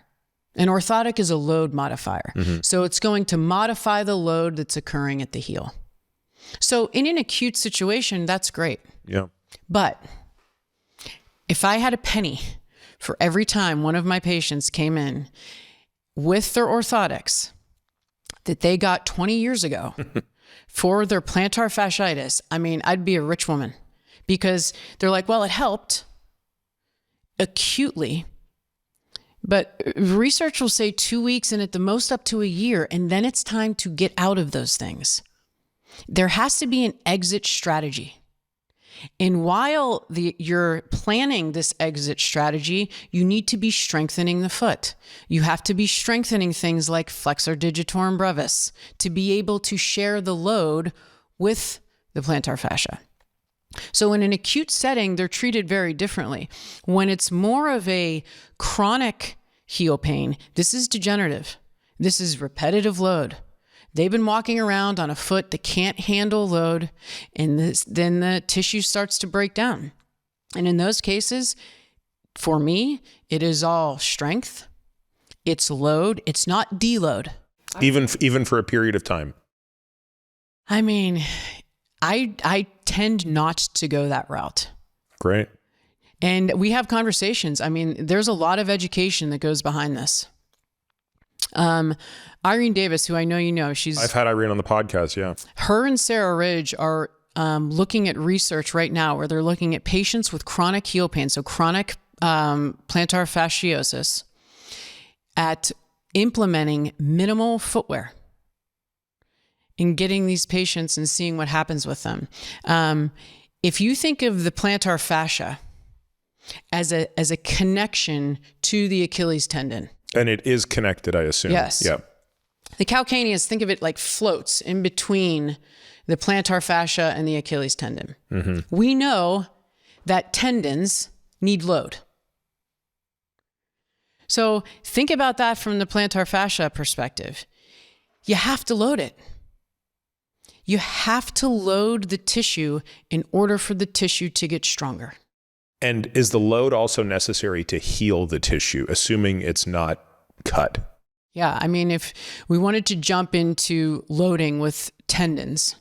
An orthotic is a load modifier. So it's going to modify the load that's occurring at the heel. So in an acute situation, that's great. Yeah. But if I had a penny for every time one of my patients came in with their orthotics that they got 20 years ago for their plantar fasciitis, I mean, I'd be a rich woman, because they're like, well, it helped acutely, but research will say 2 weeks and at the most up to a year, and then it's time to get out of those things. There has to be an exit strategy. And while you're planning this exit strategy, you need to be strengthening the foot. You have to be strengthening things like flexor digitorum brevis to be able to share the load with the plantar fascia. So in an acute setting, they're treated very differently. When it's more of a chronic heel pain, this is degenerative. This is repetitive load. They've been walking around on a foot that can't handle load, and then the tissue starts to break down. And in those cases, for me, it is all strength. It's load. It's not deload. Even for a period of time. I mean, I tend not to go that route. Great. And we have conversations. I mean, there's a lot of education that goes behind this. Irene Davis, who I know you know, I've had Irene on the podcast, yeah. Her and Sarah Ridge are looking at research right now where they're looking at patients with chronic heel pain, so chronic plantar fasciosis, at implementing minimal footwear and getting these patients and seeing what happens with them. If you think of the plantar fascia as a connection to the Achilles tendon. And it is connected, I assume. Yes. Yeah. The calcaneus, think of it like floats in between the plantar fascia and the Achilles tendon. We know that tendons need load. So think about that from the plantar fascia perspective. You have to load it. You have to load the tissue in order for the tissue to get stronger. And is the load also necessary to heal the tissue, assuming it's not cut? Yeah, I mean, if we wanted to jump into loading with tendons,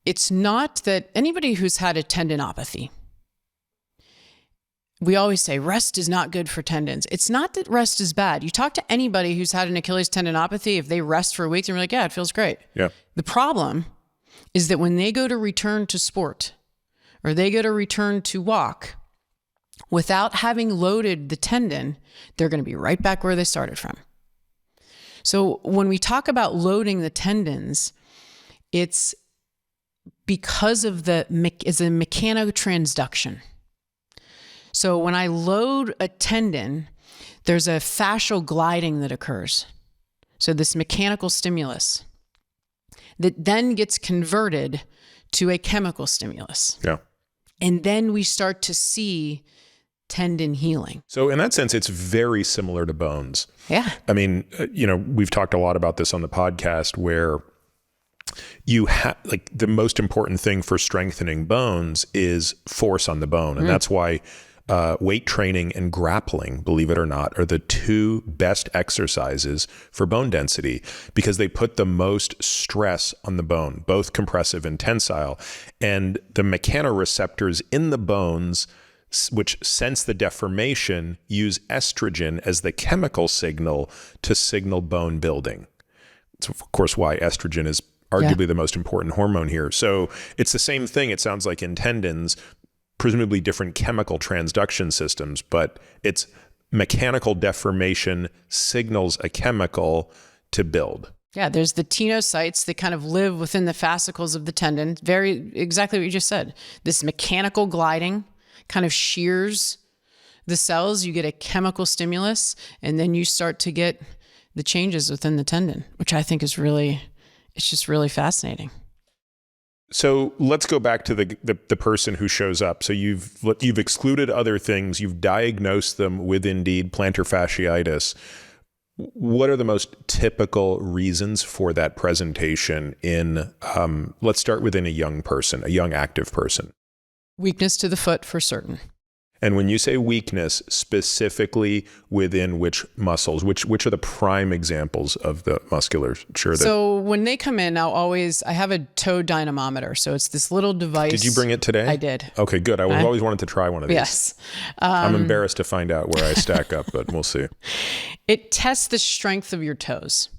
it's not that anybody who's had a tendinopathy, we always say rest is not good for tendons. It's not that rest is bad. You talk to anybody who's had an Achilles tendinopathy, if they rest for a week, they're like, yeah, it feels great. Yeah. The problem is that when they go to return to sport or they go to return to walk, without having loaded the tendon, they're going to be right back where they started from. So when we talk about loading the tendons, it's because of it's a mechanotransduction. So when I load a tendon, there's a fascial gliding that occurs. So this mechanical stimulus that then gets converted to a chemical stimulus. Yeah. And then we start to see tendon healing. So in that sense, it's very similar to bones. Yeah. I mean, we've talked a lot about this on the podcast where you have, like, the most important thing for strengthening bones is force on the bone. And that's why weight training and grappling, believe it or not, are the two best exercises for bone density because they put the most stress on the bone, both compressive and tensile. And the mechanoreceptors in the bones, which sense the deformation, use estrogen as the chemical signal to signal bone building. It's of course why estrogen is arguably the most important hormone here. So it's the same thing, it sounds like, in tendons, presumably different chemical transduction systems, but it's mechanical deformation signals a chemical to build. Yeah, there's the tenocytes that kind of live within the fascicles of the tendon. Exactly what you just said. This mechanical gliding kind of shears the cells. You get a chemical stimulus, and then you start to get the changes within the tendon, which I think is it's just really fascinating. So let's go back to the person who shows up. So you've excluded other things. You've diagnosed them with indeed plantar fasciitis. What are the most typical reasons for that presentation in, let's start within a young person, a young active person? Weakness to the foot for certain. And when you say weakness, specifically within which muscles, which are the prime examples of the musculature? So when they come in, I have a toe dynamometer. So it's this little device. Did you bring it today? I did. Okay, good. I've always wanted to try one of these. Yes. I'm embarrassed to find out where I stack up, but we'll see. It tests the strength of your toes.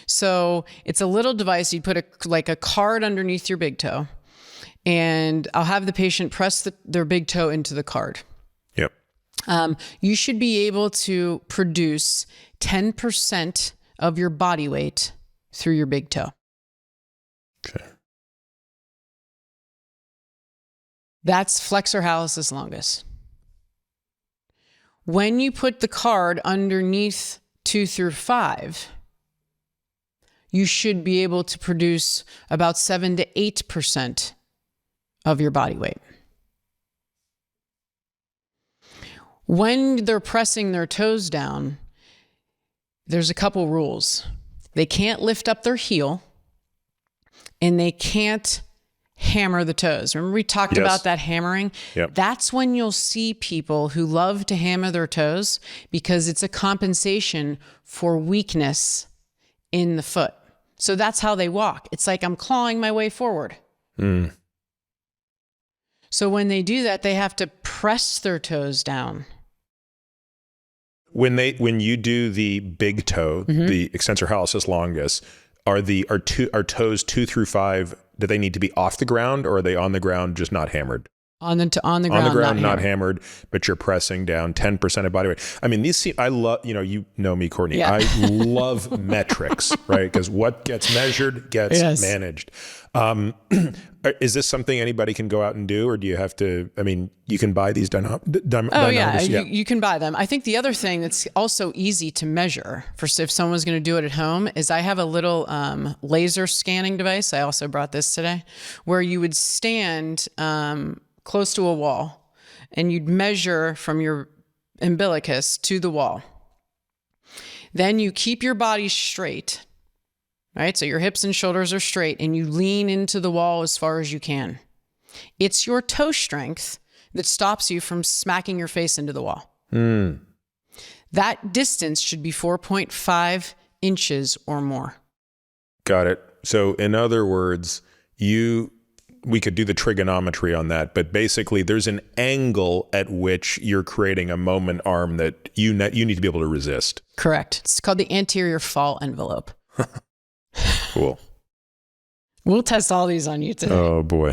So it's a little device. You put a card underneath your big toe. And I'll have the patient press their big toe into the card. Yep. You should be able to produce 10% of your body weight through your big toe. Okay. That's flexor hallucis longus. When you put the card underneath 2 through 5, you should be able to produce about 7 to 8% of your body weight. When they're pressing their toes down, there's a couple rules. They can't lift up their heel, and they can't hammer the toes. Remember we talked about that hammering? Yep. That's when you'll see people who love to hammer their toes because it's a compensation for weakness in the foot. So that's how they walk. It's like I'm clawing my way forward. Mm. So when they do that, they have to press their toes down. When you do the big toe, the extensor hallucis longus, are toes 2 through 5, do they need to be off the ground, or are they on the ground just not hammered? On the ground, not hammered, but you're pressing down 10% of body weight. I mean, I love, you know me, Courtney. Yeah. I love metrics, right? Because what gets measured gets managed. Is this something anybody can go out and do, or do you have to, you can buy these dynamometers? You can buy them. I think the other thing that's also easy to measure if someone's going to do it at home is I have a little laser scanning device. I also brought this today, where you would stand close to a wall and you'd measure from your umbilicus to the wall. Then you keep your body straight, right? So your hips and shoulders are straight, and you lean into the wall as far as you can. It's your toe strength that stops you from smacking your face into the wall. Mm. That distance should be 4.5 inches or more. Got it. So in other words, we could do the trigonometry on that, but basically there's an angle at which you're creating a moment arm that you need to be able to resist. Correct. It's called the anterior fall envelope. Cool. We'll test all these on you today. Oh boy.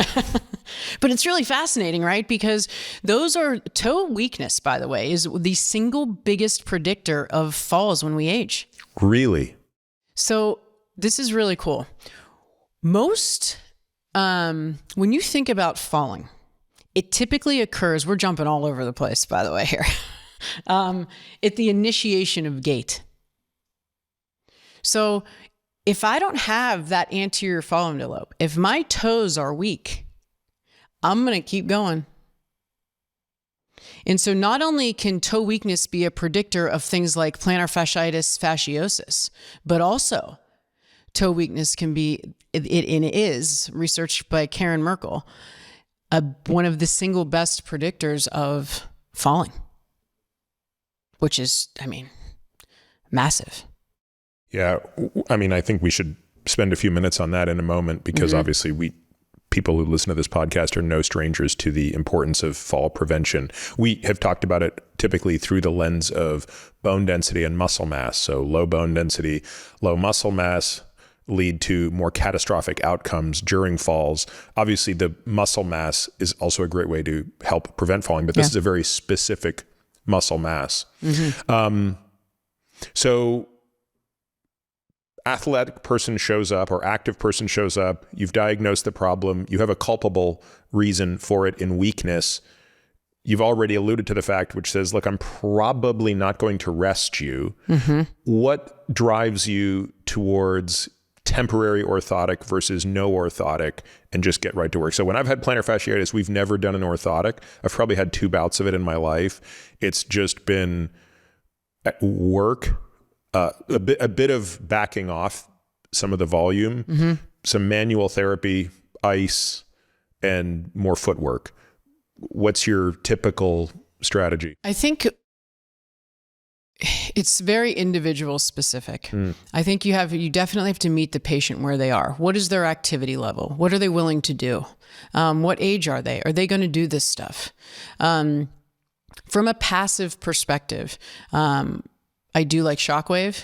But it's really fascinating, right? Because those are toe weakness, by the way, is the single biggest predictor of falls when we age. Really? So this is really cool. When you think about falling, it typically occurs, we're jumping all over the place, by the way, here, at the initiation of gait. So if I don't have that anterior fall envelope, if my toes are weak, I'm going to keep going. And so not only can toe weakness be a predictor of things like plantar fasciitis, fasciosis, but also toe weakness can be, it is researched by Karen Merkel, one of the single best predictors of falling, which is, massive. Yeah. I think we should spend a few minutes on that in a moment, because obviously people who listen to this podcast are no strangers to the importance of fall prevention. We have talked about it typically through the lens of bone density and muscle mass. So low bone density, low muscle mass lead to more catastrophic outcomes during falls. Obviously, the muscle mass is also a great way to help prevent falling, but this is a very specific muscle mass. So athletic person shows up or active person shows up, you've diagnosed the problem, you have a culpable reason for it in weakness. You've already alluded to the fact which says, look, I'm probably not going to rest you. What drives you towards temporary orthotic versus no orthotic and just get right to work? So when I've had plantar fasciitis, we've never done an orthotic. I've probably had 2 bouts of it in my life. It's just been work, a bit of backing off some of the volume, some manual therapy, ice, and more footwork. What's your typical strategy? I think it's very individual specific. I think you definitely have to meet the patient where they are. What is their activity level? What are they willing to do? What age are they? Are they going to do this stuff? From a passive perspective, I do like shockwave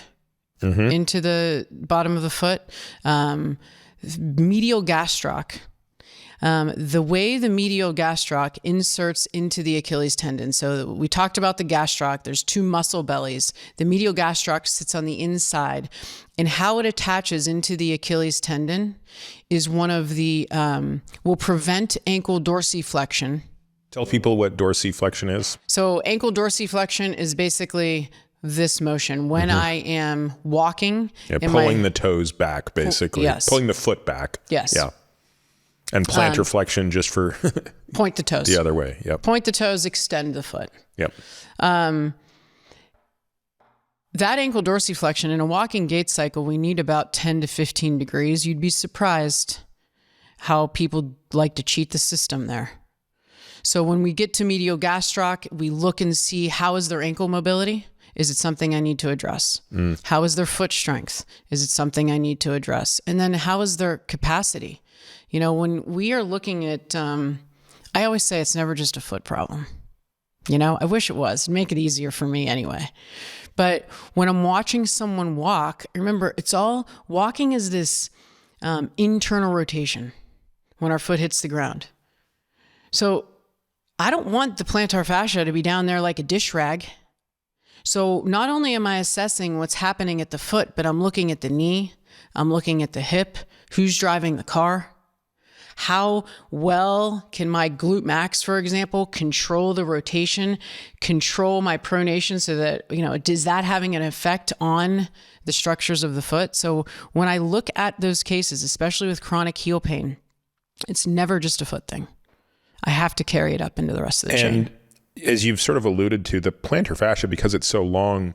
into the bottom of the foot. Medial gastroc. The way the medial gastroc inserts into the Achilles tendon. So we talked about the gastroc. There's 2 muscle bellies. The medial gastroc sits on the inside, and how it attaches into the Achilles tendon is one of the, will prevent ankle dorsiflexion. Tell people what dorsiflexion is. So ankle dorsiflexion is basically this motion when I am walking. Yeah, pulling the toes back, basically. Yes. Pulling the foot back. Yes. Yeah. And plantar flexion just for point the toes. The other way. Yep. Point the toes, extend the foot. Yep. That ankle dorsiflexion in a walking gait cycle, we need about 10 to 15 degrees. You'd be surprised how people like to cheat the system there. So when we get to medial gastroc, we look and see how is their ankle mobility? Is it something I need to address? How is their foot strength? Is it something I need to address? And then how is their capacity? You know, when we are looking at, I always say it's never just a foot problem. You know, I wish it was. It'd make it easier for me anyway. But when I'm watching someone walk, remember, walking is this internal rotation when our foot hits the ground. So I don't want the plantar fascia to be down there like a dish rag. So not only am I assessing what's happening at the foot, but I'm looking at the knee, I'm looking at the hip, who's driving the car, how well can my glute max, for example, control the rotation, control my pronation so that, you know, is that having an effect on the structures of the foot? So when I look at those cases, especially with chronic heel pain, it's never just a foot thing. I have to carry it up into the rest of the chain. As you've sort of alluded to, the plantar fascia, because it's so long,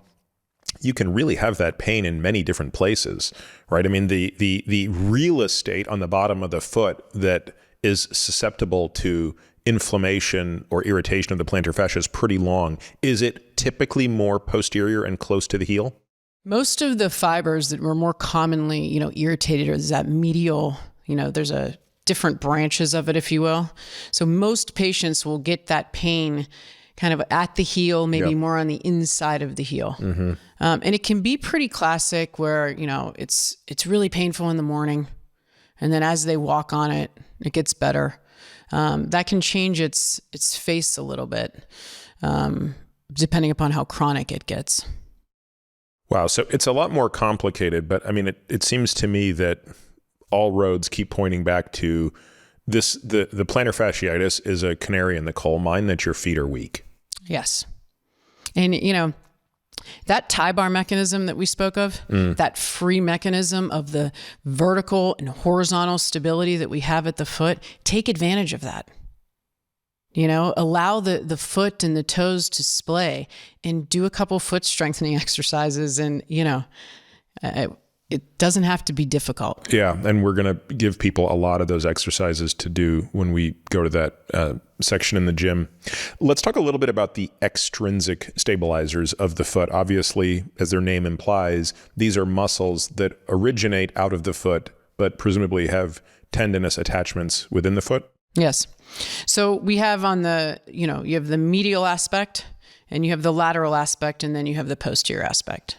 you can really have that pain in many different places, right? I mean, the real estate on the bottom of the foot that is susceptible to inflammation or irritation of the plantar fascia is pretty long. Is it typically more posterior and close to the heel? Most of the fibers that were more commonly, you know, irritated is that medial, you know, there's a different branches of it, if you will. So most patients will get that pain kind of at the heel, maybe more on the inside of the heel. And it can be pretty classic where, you know, it's really painful in the morning. And then as they walk on it, it gets better. That can change its face a little bit, depending upon how chronic it gets. Wow. So it's a lot more complicated, but I mean, it seems to me that all roads keep pointing back to this. The plantar fasciitis is a canary in the coal mine that your feet are weak. Yes. And, you know, that tie bar mechanism that we spoke of, that free mechanism of the vertical and horizontal stability that we have at the foot, take advantage of that. You know, allow the foot and the toes to splay and do a couple foot strengthening exercises. And, you know, it doesn't have to be difficult. Yeah. And we're going to give people a lot of those exercises to do when we go to that section in the gym. Let's talk a little bit about the extrinsic stabilizers of the foot. Obviously, as their name implies, these are muscles that originate out of the foot, but presumably have tendinous attachments within the foot. Yes. So we have on the, you know, you have the medial aspect and you have the lateral aspect, and then you have the posterior aspect.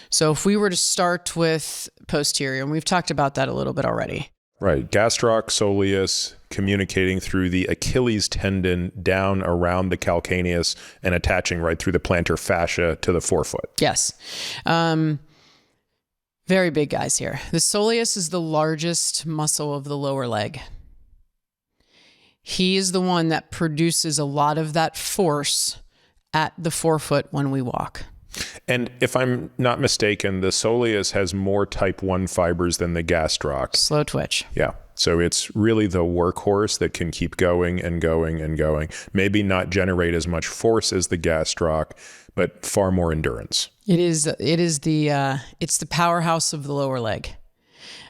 So if we were to start with posterior, and we've talked about that a little bit already. Right. Gastroc soleus communicating through the Achilles tendon down around the calcaneus and attaching right through the plantar fascia to the forefoot. Yes. Very big guys here. The soleus is the largest muscle of the lower leg. He is the one that produces a lot of that force at the forefoot when we walk. And if I'm not mistaken, the soleus has more type 1 fibers than the gastroc. Slow twitch. Yeah. So it's really the workhorse that can keep going and going and going. Maybe not generate as much force as the gastroc, but far more endurance. It's the powerhouse of the lower leg.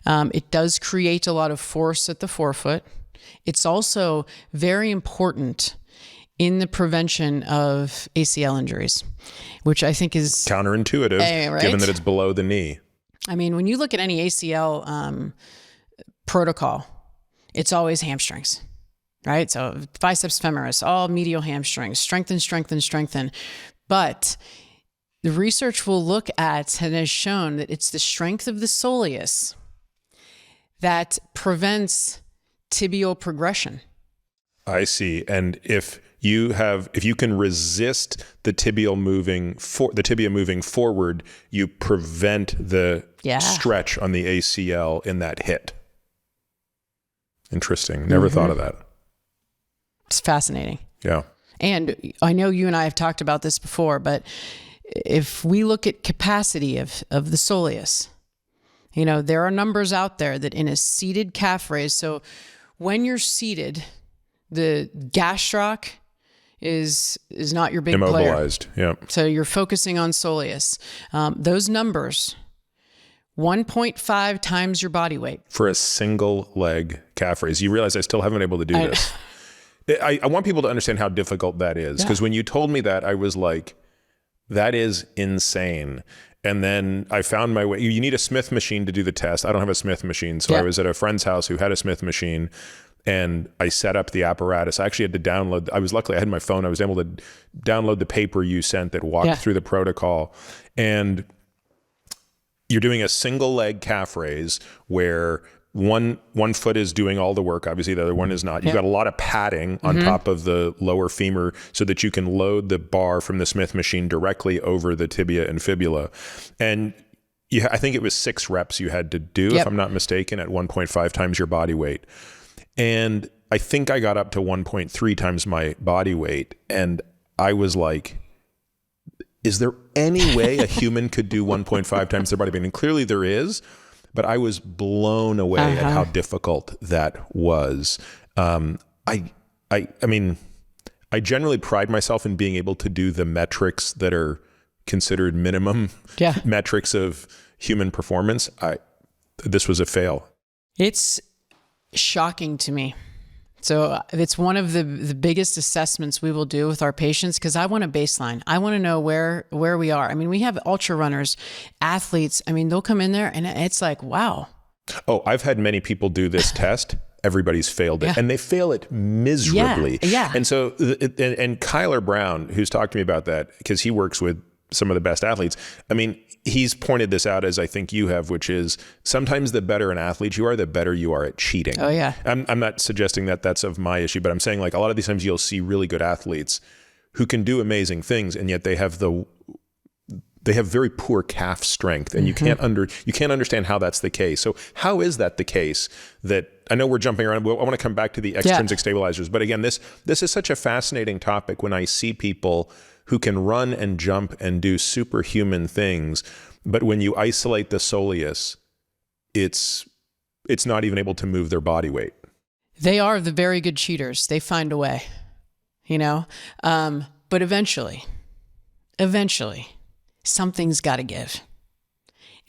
It does create a lot of force at the forefoot. It's also very important in the prevention of ACL injuries, which I think is counterintuitive, right? Given that it's below the knee. I mean, when you look at any ACL protocol, it's always hamstrings, right? So biceps femoris, all medial hamstrings, strengthen, strengthen, strengthen. But the research will look at and has shown that it's the strength of the soleus that prevents tibial progression. I see. And if you can resist the tibia moving forward, you prevent the stretch on the ACL in that hit. Interesting. Never thought of that. It's fascinating. Yeah. And I know you and I have talked about this before, but if we look at capacity of the soleus, there are numbers out there that in a seated calf raise, so when you're seated, the gastroc is not your big immobilized player. Yeah. So you're focusing on soleus. Those numbers, 1.5 times your body weight. For a single leg calf raise. You realize I still haven't been able to do this. I want people to understand how difficult that is. Because when you told me that, I was like, that is insane. And then I found my way. You need a Smith machine to do the test. I don't have a Smith machine. So I was at a friend's house who had a Smith machine. And I set up the apparatus. I actually had to download. I had my phone. I was able to download the paper you sent that walked through the protocol. And you're doing a single leg calf raise where one foot is doing all the work. Obviously, the other one is not. You've got a lot of padding on top of the lower femur so that you can load the bar from the Smith machine directly over the tibia and fibula. And I think it was 6 reps you had to do, if I'm not mistaken, at 1.5 times your body weight. And I think I got up to 1.3 times my body weight. And I was like, is there any way a human could do 1.5 times their body weight? And clearly there is, but I was blown away at how difficult that was. I mean, I generally pride myself in being able to do the metrics that are considered minimum metrics of human performance. This was a fail. It's shocking to me. So it's one of the biggest assessments we will do with our patients because I want a baseline. I want to know where we are. I mean, we have ultra runners, athletes. I mean, they'll come in there and it's like, wow. Oh, I've had many people do this test. Everybody's failed it and they fail it miserably. Yeah. And so, and Kyler Brown, who's talked to me about that because he works with some of the best athletes. I mean, he's pointed this out as I think you have, which is sometimes the better an athlete you are, the better you are at cheating. Oh yeah. I'm not suggesting that that's of my issue, but I'm saying like a lot of these times you'll see really good athletes who can do amazing things, and yet they have very poor calf strength, and you can't understand how that's the case. So how is that the case? That I know we're jumping around. I want to come back to the extrinsic stabilizers, but again, this is such a fascinating topic when I see people who can run and jump and do superhuman things, but when you isolate the soleus, it's not even able to move their body weight. They are the very good cheaters. They find a way, but eventually, something's got to give.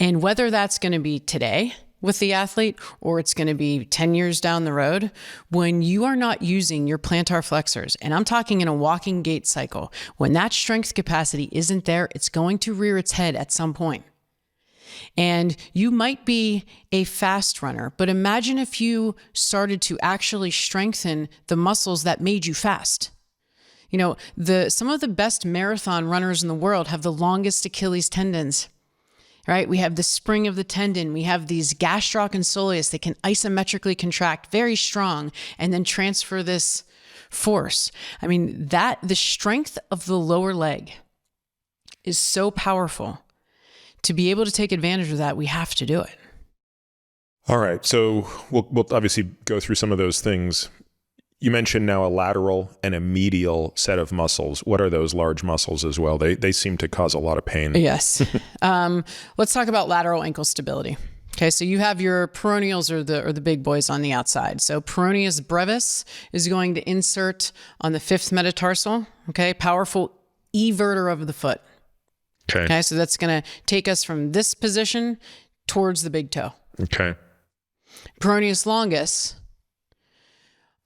And whether that's going to be today with the athlete or it's going to be 10 years down the road, when you are not using your plantar flexors, and I'm talking in a walking gait cycle, when that strength capacity isn't there, it's going to rear its head at some point. And you might be a fast runner, but imagine if you started to actually strengthen the muscles that made you fast. Some of the best marathon runners in the world have the longest Achilles tendons. right? We have the spring of the tendon. We have these gastroc and soleus that can isometrically contract, very strong, and then transfer this force. I mean, the strength of the lower leg is so powerful. To be able to take advantage of that, we have to do it. All right. So we'll obviously go through some of those things. You mentioned now a lateral and a medial set of muscles. What are those large muscles as well? They seem to cause a lot of pain. Yes. Let's talk about lateral ankle stability. Okay, so you have your peroneals or the big boys on the outside. So peroneus brevis is going to insert on the fifth metatarsal. Okay, powerful everter of the foot. Okay, so that's going to take us from this position towards the big toe. Okay. Peroneus longus,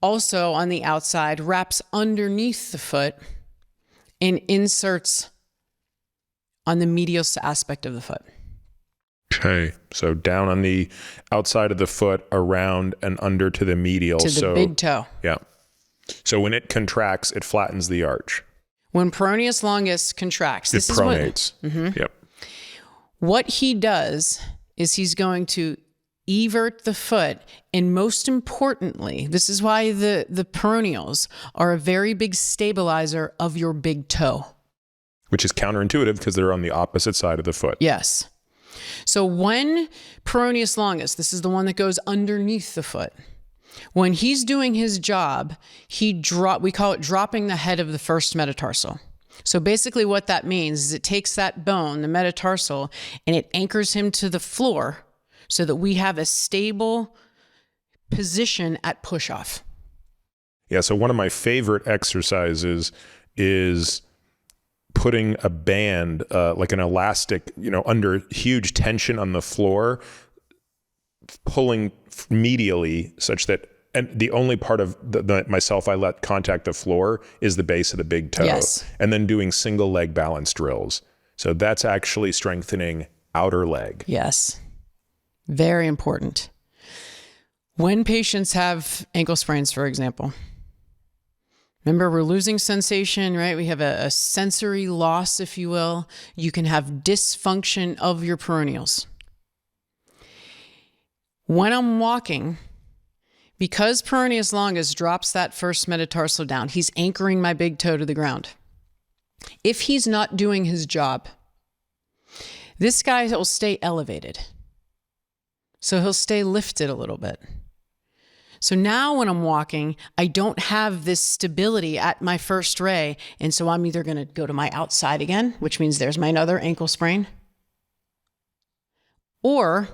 also on the outside, wraps underneath the foot and inserts on the medial aspect of the foot. Okay. So down on the outside of the foot, around and under to the medial. To the big toe. Yeah. So when it contracts, it flattens the arch. When peroneus longus contracts, It pronates. Yep. What he does is he's going to evert the foot, and most importantly, this is why the peroneals are a very big stabilizer of your big toe. Which is counterintuitive because they're on the opposite side of the foot. Yes. So when peroneus longus, this is the one that goes underneath the foot, when he's doing his job, we call it dropping the head of the first metatarsal. So basically what that means is it takes that bone, the metatarsal, and it anchors him to the floor so that we have a stable position at push-off. Yeah, so one of my favorite exercises is putting a band, like an elastic, under huge tension on the floor, pulling medially such that, and the only part of myself I let contact the floor is the base of the big toe. Yes. And then doing single leg balance drills. So that's actually strengthening outer leg. Yes. Very important. When patients have ankle sprains, for example, remember we're losing sensation, right? We have a sensory loss, if you will. You can have dysfunction of your peroneals. When I'm walking, because peroneus longus drops that first metatarsal down, he's anchoring my big toe to the ground. If he's not doing his job, this guy will stay elevated. So he'll stay lifted a little bit. So now when I'm walking, I don't have this stability at my first ray. And so I'm either going to go to my outside again, which means there's my other ankle sprain, or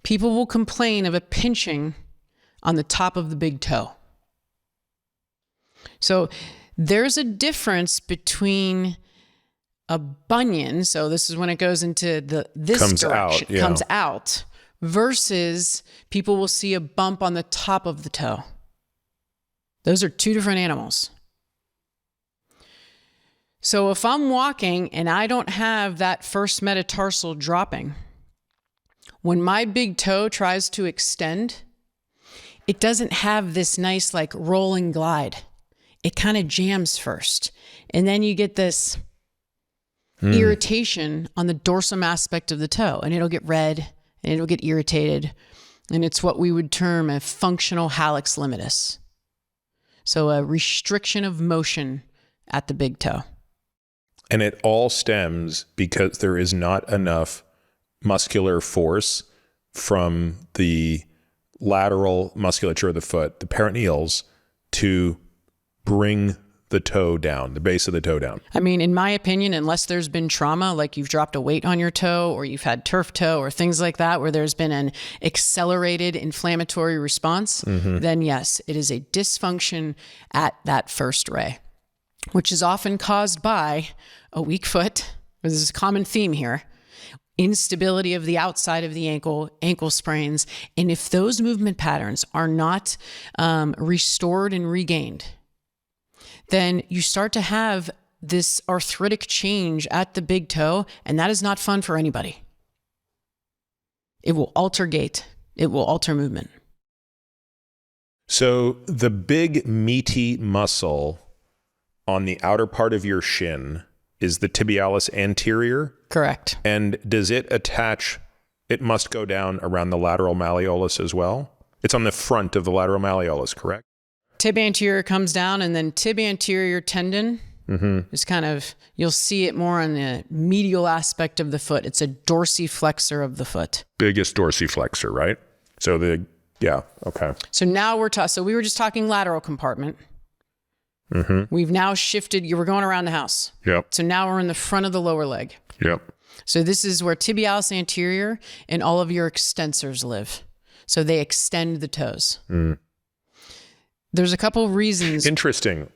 people will complain of a pinching on the top of the big toe. So there's a difference between a bunion, so this is when it goes into this comes direction, out, yeah. comes out, versus people will see a bump on the top of the toe. Those are two different animals. So if I'm walking and I don't have that first metatarsal dropping, when my big toe tries to extend, it doesn't have this nice like rolling glide. It kind of jams first. And then you get this irritation on the dorsum aspect of the toe, and it'll get red and it'll get irritated. And it's what we would term a functional hallux limitus. So a restriction of motion at the big toe. And it all stems because there is not enough muscular force from the lateral musculature of the foot, the peroneals, to bring the toe down, the base of the toe down. I mean, in my opinion, unless there's been trauma, like you've dropped a weight on your toe or you've had turf toe or things like that, where there's been an accelerated inflammatory response, then yes, it is a dysfunction at that first ray, which is often caused by a weak foot. This is a common theme here. Instability of the outside of the ankle sprains. And if those movement patterns are not restored and regained, then you start to have this arthritic change at the big toe, and that is not fun for anybody. It will alter gait. It will alter movement. So the big meaty muscle on the outer part of your shin is the tibialis anterior. Correct. And does it attach, it must go down around the lateral malleolus as well? It's on the front of the lateral malleolus, correct? Tibia anterior comes down, and then tibia anterior tendon is kind of, you'll see it more on the medial aspect of the foot. It's a dorsiflexor of the foot. Biggest dorsiflexor, right? So okay. So now so we were just talking lateral compartment. We've now shifted, you were going around the house. Yep. So now we're in the front of the lower leg. Yep. So this is where tibialis anterior and all of your extensors live. So they extend the toes. There's a couple reasons. Interesting.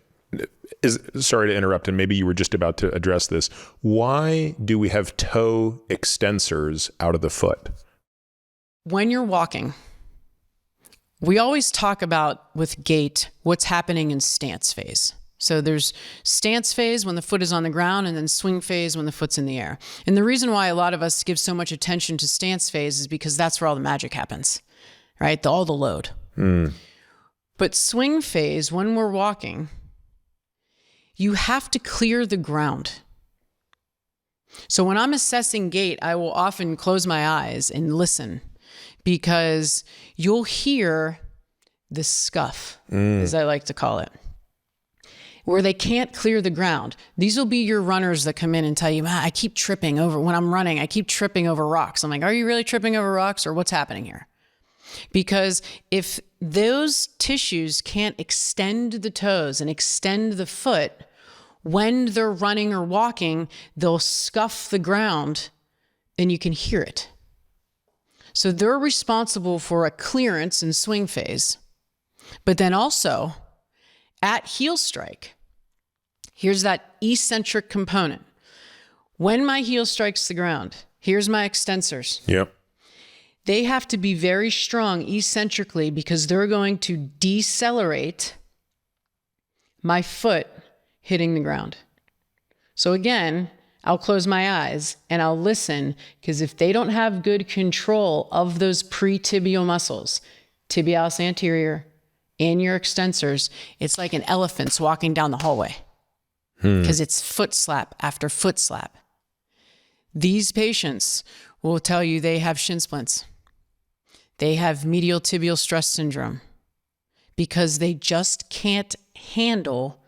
Sorry to interrupt, and maybe you were just about to address this. Why do we have toe extensors out of the foot? When you're walking, we always talk about with gait what's happening in stance phase. So there's stance phase when the foot is on the ground, and then swing phase when the foot's in the air. And the reason why a lot of us give so much attention to stance phase is because that's where all the magic happens, right? All the load. But swing phase, when we're walking, you have to clear the ground. So when I'm assessing gait, I will often close my eyes and listen, because you'll hear the scuff, as I like to call it, where they can't clear the ground. These will be your runners that come in and tell you, I keep tripping over, when I'm running, I keep tripping over rocks. I'm like, are you really tripping over rocks, or what's happening here? Because if those tissues can't extend the toes and extend the foot, when they're running or walking, they'll scuff the ground and you can hear it. So they're responsible for a clearance in swing phase. But then also at heel strike, here's that eccentric component. When my heel strikes the ground, here's my extensors. Yep. They have to be very strong eccentrically, because they're going to decelerate my foot hitting the ground. So again, I'll close my eyes and I'll listen, because if they don't have good control of those pre-tibial muscles, tibialis anterior and your extensors, it's like an elephant's walking down the hallway, because it's foot slap after foot slap. These patients will tell you they have shin splints. They have medial tibial stress syndrome, because they just can't handle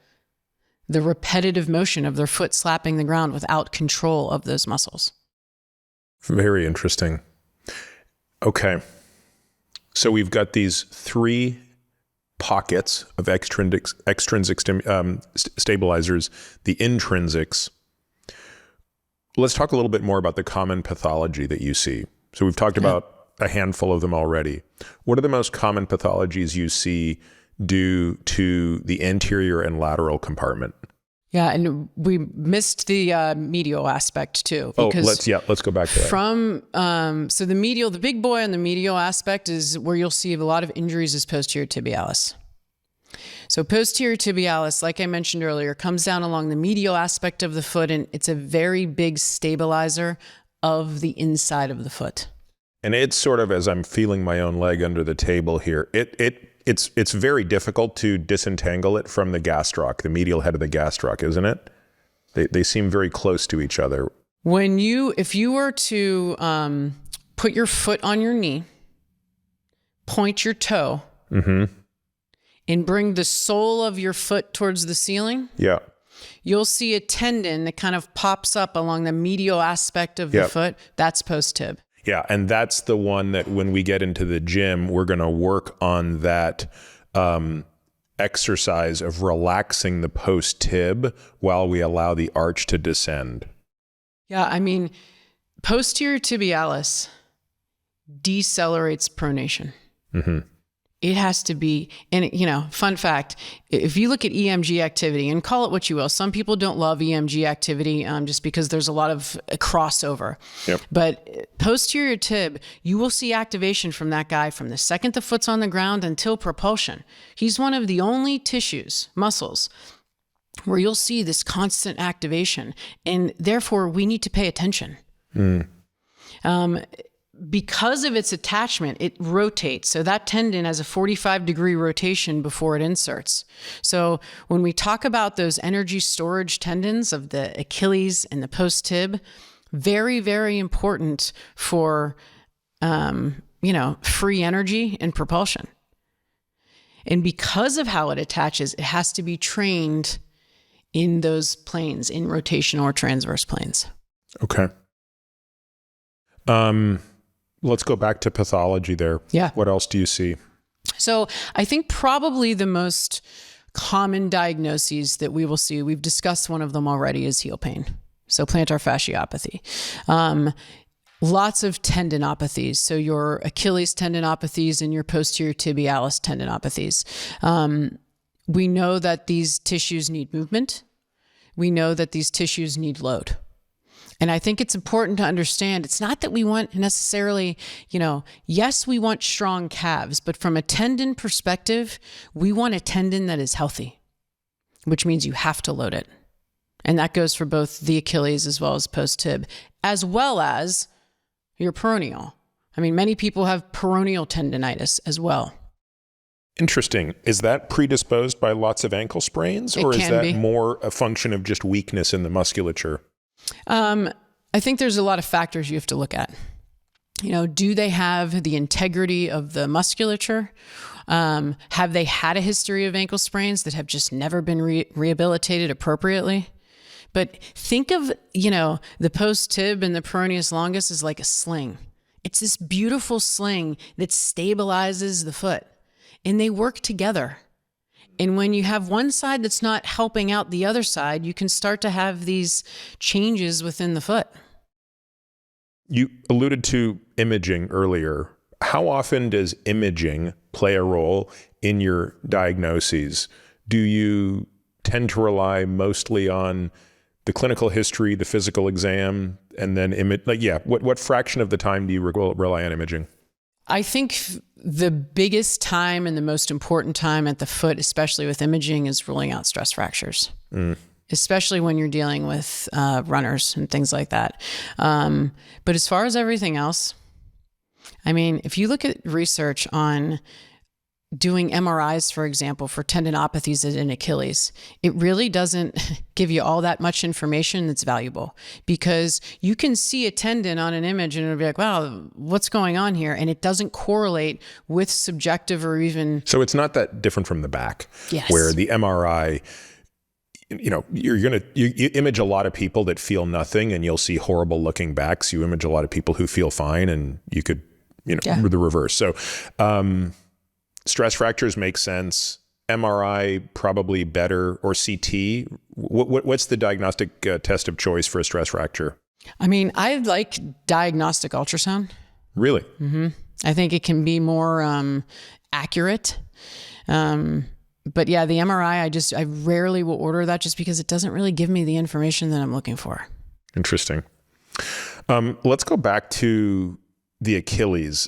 the repetitive motion of their foot slapping the ground without control of those muscles. Very interesting. Okay. So we've got these three pockets of extrinsic stabilizers, the intrinsics. Let's talk a little bit more about the common pathology that you see. So we've talked about a handful of them already. What are the most common pathologies you see due to the anterior and lateral compartment? Yeah, and we missed the medial aspect too. Let's go back to that. So the big boy on the medial aspect is where you'll see a lot of injuries is posterior tibialis. So posterior tibialis, like I mentioned earlier, comes down along the medial aspect of the foot, and it's a very big stabilizer of the inside of the foot. And it's sort of, as I'm feeling my own leg under the table here, it's very difficult to disentangle it from the gastroc, the medial head of the gastroc, isn't it? They seem very close to each other. If you were to put your foot on your knee, point your toe, and bring the sole of your foot towards the ceiling, you'll see a tendon that kind of pops up along the medial aspect of the foot. That's post-tib. Yeah, and that's the one that when we get into the gym, we're going to work on that exercise of relaxing the post-tib while we allow the arch to descend. Yeah, I mean, posterior tibialis decelerates pronation. It has to be, and fun fact, if you look at EMG activity, and call it what you will, some people don't love EMG activity just because there's a lot of crossover. But posterior tib, you will see activation from that guy from the second the foot's on the ground until propulsion. He's one of the only muscles, where you'll see this constant activation, and therefore we need to pay attention. because of its attachment, it rotates. So that tendon has a 45-degree rotation before it inserts. So when we talk about those energy storage tendons of the Achilles and the post-tib, very, very important for, free energy and propulsion. And because of how it attaches, it has to be trained in those planes, in rotational or transverse planes. Okay. Let's go back to pathology there. Yeah. What else do you see? So I think probably the most common diagnoses that we will see, we've discussed one of them already, is heel pain. So plantar fasciopathy. Lots of tendinopathies. So your Achilles tendinopathies and your posterior tibialis tendinopathies. We know that these tissues need movement. We know that these tissues need load. And I think it's important to understand, it's not that we want necessarily, yes, we want strong calves, but from a tendon perspective, we want a tendon that is healthy, which means you have to load it. And that goes for both the Achilles as well as post-tib, as well as your peroneal. I mean, many people have peroneal tendinitis as well. Interesting. Is that predisposed by lots of ankle sprains, or is that more a function of just weakness in the musculature? I think there's a lot of factors you have to look at. Do they have the integrity of the musculature? Have they had a history of ankle sprains that have just never been rehabilitated appropriately? But think of, the post-tib and the peroneus longus as like a sling. It's this beautiful sling that stabilizes the foot, and they work together. And when you have one side that's not helping out the other side, you can start to have these changes within the foot. You alluded to imaging earlier. How often does imaging play a role in your diagnoses? Do you tend to rely mostly on the clinical history, the physical exam, and then what fraction of the time do you rely on imaging? I think the biggest time and the most important time at the foot, especially with imaging, is ruling out stress fractures, especially when you're dealing with runners and things like that. But as far as everything else, I mean, if you look at research on doing MRIs, for example, for tendinopathies in Achilles, it really doesn't give you all that much information that's valuable, because you can see a tendon on an image and it'll be like, wow, what's going on here? And it doesn't correlate with subjective or even... So it's not that different from the back, yes, where the MRI, you image a lot of people that feel nothing and you'll see horrible looking backs. You image a lot of people who feel fine and you could, the reverse. So, stress fractures make sense. MRI probably better, or CT. What's the diagnostic test of choice for a stress fracture? I mean, I like diagnostic ultrasound. Really? Mm-hmm. I think it can be more accurate. But yeah, the MRI, I rarely will order that just because it doesn't really give me the information that I'm looking for. Interesting. Let's go back to the Achilles.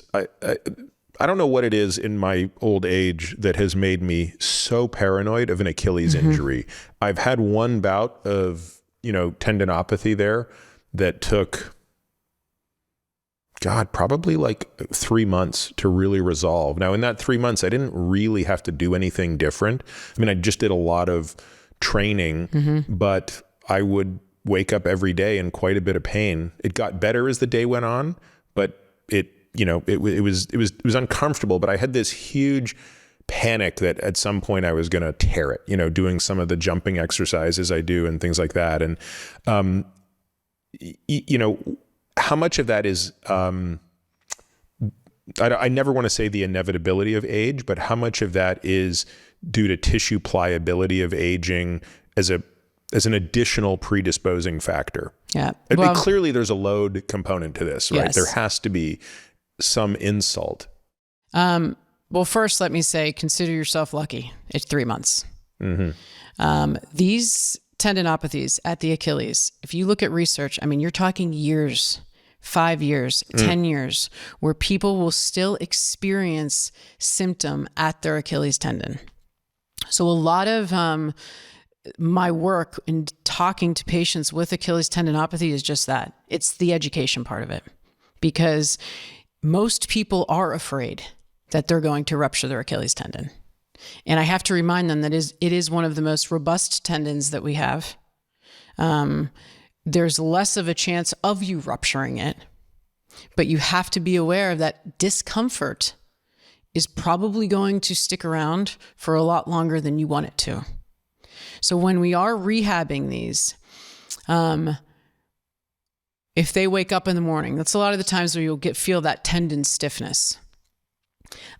I don't know what it is in my old age that has made me so paranoid of an Achilles injury. I've had one bout of, tendinopathy there that took, probably like 3 months to really resolve. Now, in that 3 months, I didn't really have to do anything different. I mean, I just did a lot of training, but I would wake up every day in quite a bit of pain. It got better as the day went on, but it was uncomfortable, but I had this huge panic that at some point I was going to tear it, doing some of the jumping exercises I do and things like that. And, how much of that is, I never want to say the inevitability of age, but how much of that is due to tissue pliability of aging as an additional predisposing factor? Yeah. Clearly there's a load component to this, right? Yes. There has to be some insult. Well, first, let me say, consider yourself lucky. It's 3 months. These tendinopathies at the Achilles, if you look at research, I mean, you're talking years, 5 years, 10 years, where people will still experience symptom at their Achilles tendon. So a lot of my work in talking to patients with Achilles tendinopathy is just that. It's the education part of it. Because most people are afraid that they're going to rupture their Achilles tendon. And I have to remind them that it is one of the most robust tendons that we have. There's less of a chance of you rupturing it, but you have to be aware that discomfort is probably going to stick around for a lot longer than you want it to. So when we are rehabbing these, if they wake up in the morning, that's a lot of the times where you'll feel that tendon stiffness.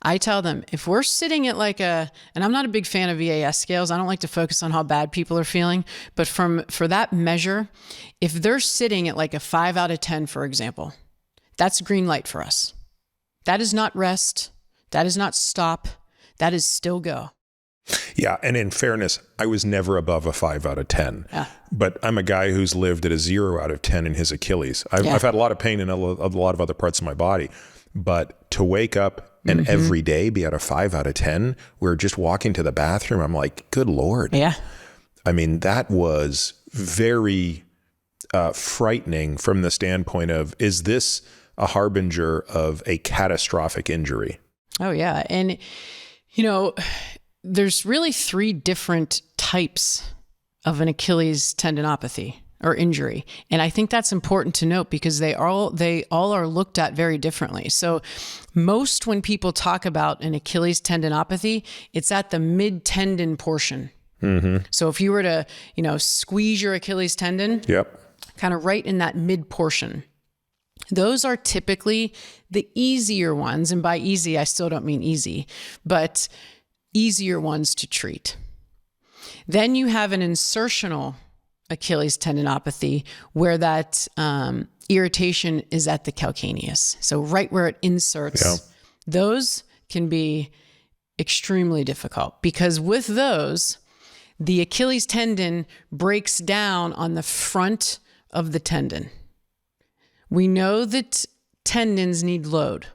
I tell them, if we're sitting at and I'm not a big fan of VAS scales. I don't like to focus on how bad people are feeling, but for that measure, if they're sitting at a 5 out of 10, for example, that's green light for us. That is not rest. That is not stop. That is still go. Yeah. And in fairness, I was never above a 5 out of 10, but I'm a guy who's lived at a 0 out of 10 in his Achilles. I've had a lot of pain in a lot of other parts of my body, but to wake up and every day be at a 5 out of 10, we're just walking to the bathroom. I'm like, good Lord. Yeah. I mean, that was very frightening from the standpoint of, is this a harbinger of a catastrophic injury? Oh, yeah. And, there's really 3 different types of an Achilles tendinopathy or injury. And I think that's important to note because they all are looked at very differently. So most when people talk about an Achilles tendinopathy, it's at the mid-tendon portion. Mm-hmm. So if you were to, squeeze your Achilles tendon, kind of right in that mid portion, those are typically the easier ones. And by easy, I still don't mean easy, but easier ones to treat. Then you have an insertional Achilles tendinopathy where that irritation is at the calcaneus. So right where it inserts, those can be extremely difficult because with those, the Achilles tendon breaks down on the front of the tendon. We know that tendons need load.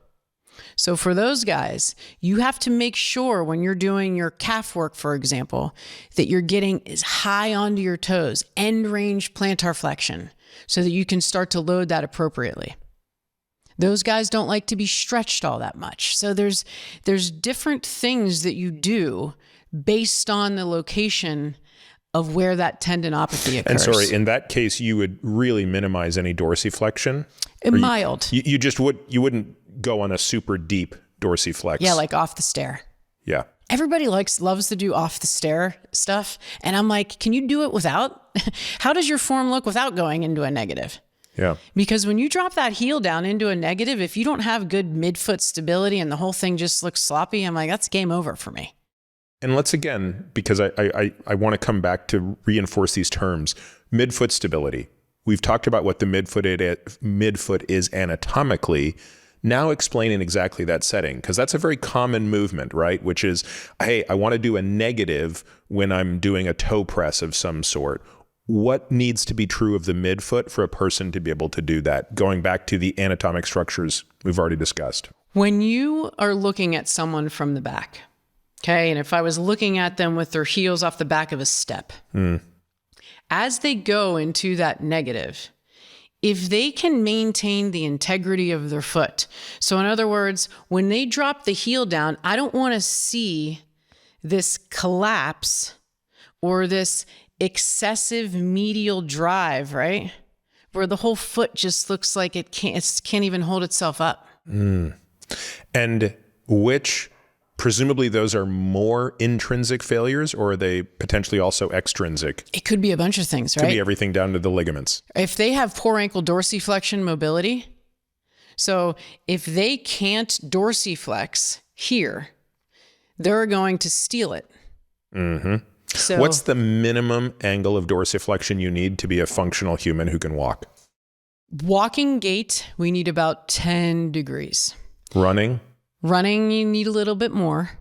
So for those guys, you have to make sure when you're doing your calf work, for example, that you're getting as high onto your toes, end range plantar flexion, so that you can start to load that appropriately. Those guys don't like to be stretched all that much. So there's different things that you do based on the location of where that tendinopathy occurs. And sorry, in that case, you would really minimize any dorsiflexion? Mild. You just wouldn't go on a super deep dorsiflex. Yeah, like off the stair. Yeah. Everybody loves to do off the stair stuff. And I'm like, can you do it without? How does your form look without going into a negative? Yeah. Because when you drop that heel down into a negative, if you don't have good midfoot stability and the whole thing just looks sloppy, I'm like, that's game over for me. And let's again, because I want to come back to reinforce these terms, midfoot stability. We've talked about what the midfoot is anatomically. Now explaining exactly that setting, because that's a very common movement, right? Which is, hey, I want to do a negative when I'm doing a toe press of some sort. What needs to be true of the midfoot for a person to be able to do that? Going back to the anatomic structures we've already discussed. When you are looking at someone from the back, okay, and if I was looking at them with their heels off the back of a step, as they go into that negative, if they can maintain the integrity of their foot. So in other words, when they drop the heel down, I don't want to see this collapse or this excessive medial drive, right? Where the whole foot just looks like it can't even hold itself up. And which, presumably those are more intrinsic failures, or are they potentially also extrinsic? It could be a bunch of things, right? Could be everything down to the ligaments. If they have poor ankle dorsiflexion mobility, so if they can't dorsiflex here, they're going to steal it. Mm-hmm. So what's the minimum angle of dorsiflexion you need to be a functional human who can walk? Walking gait, we need about 10 degrees. Running, you need a little bit more.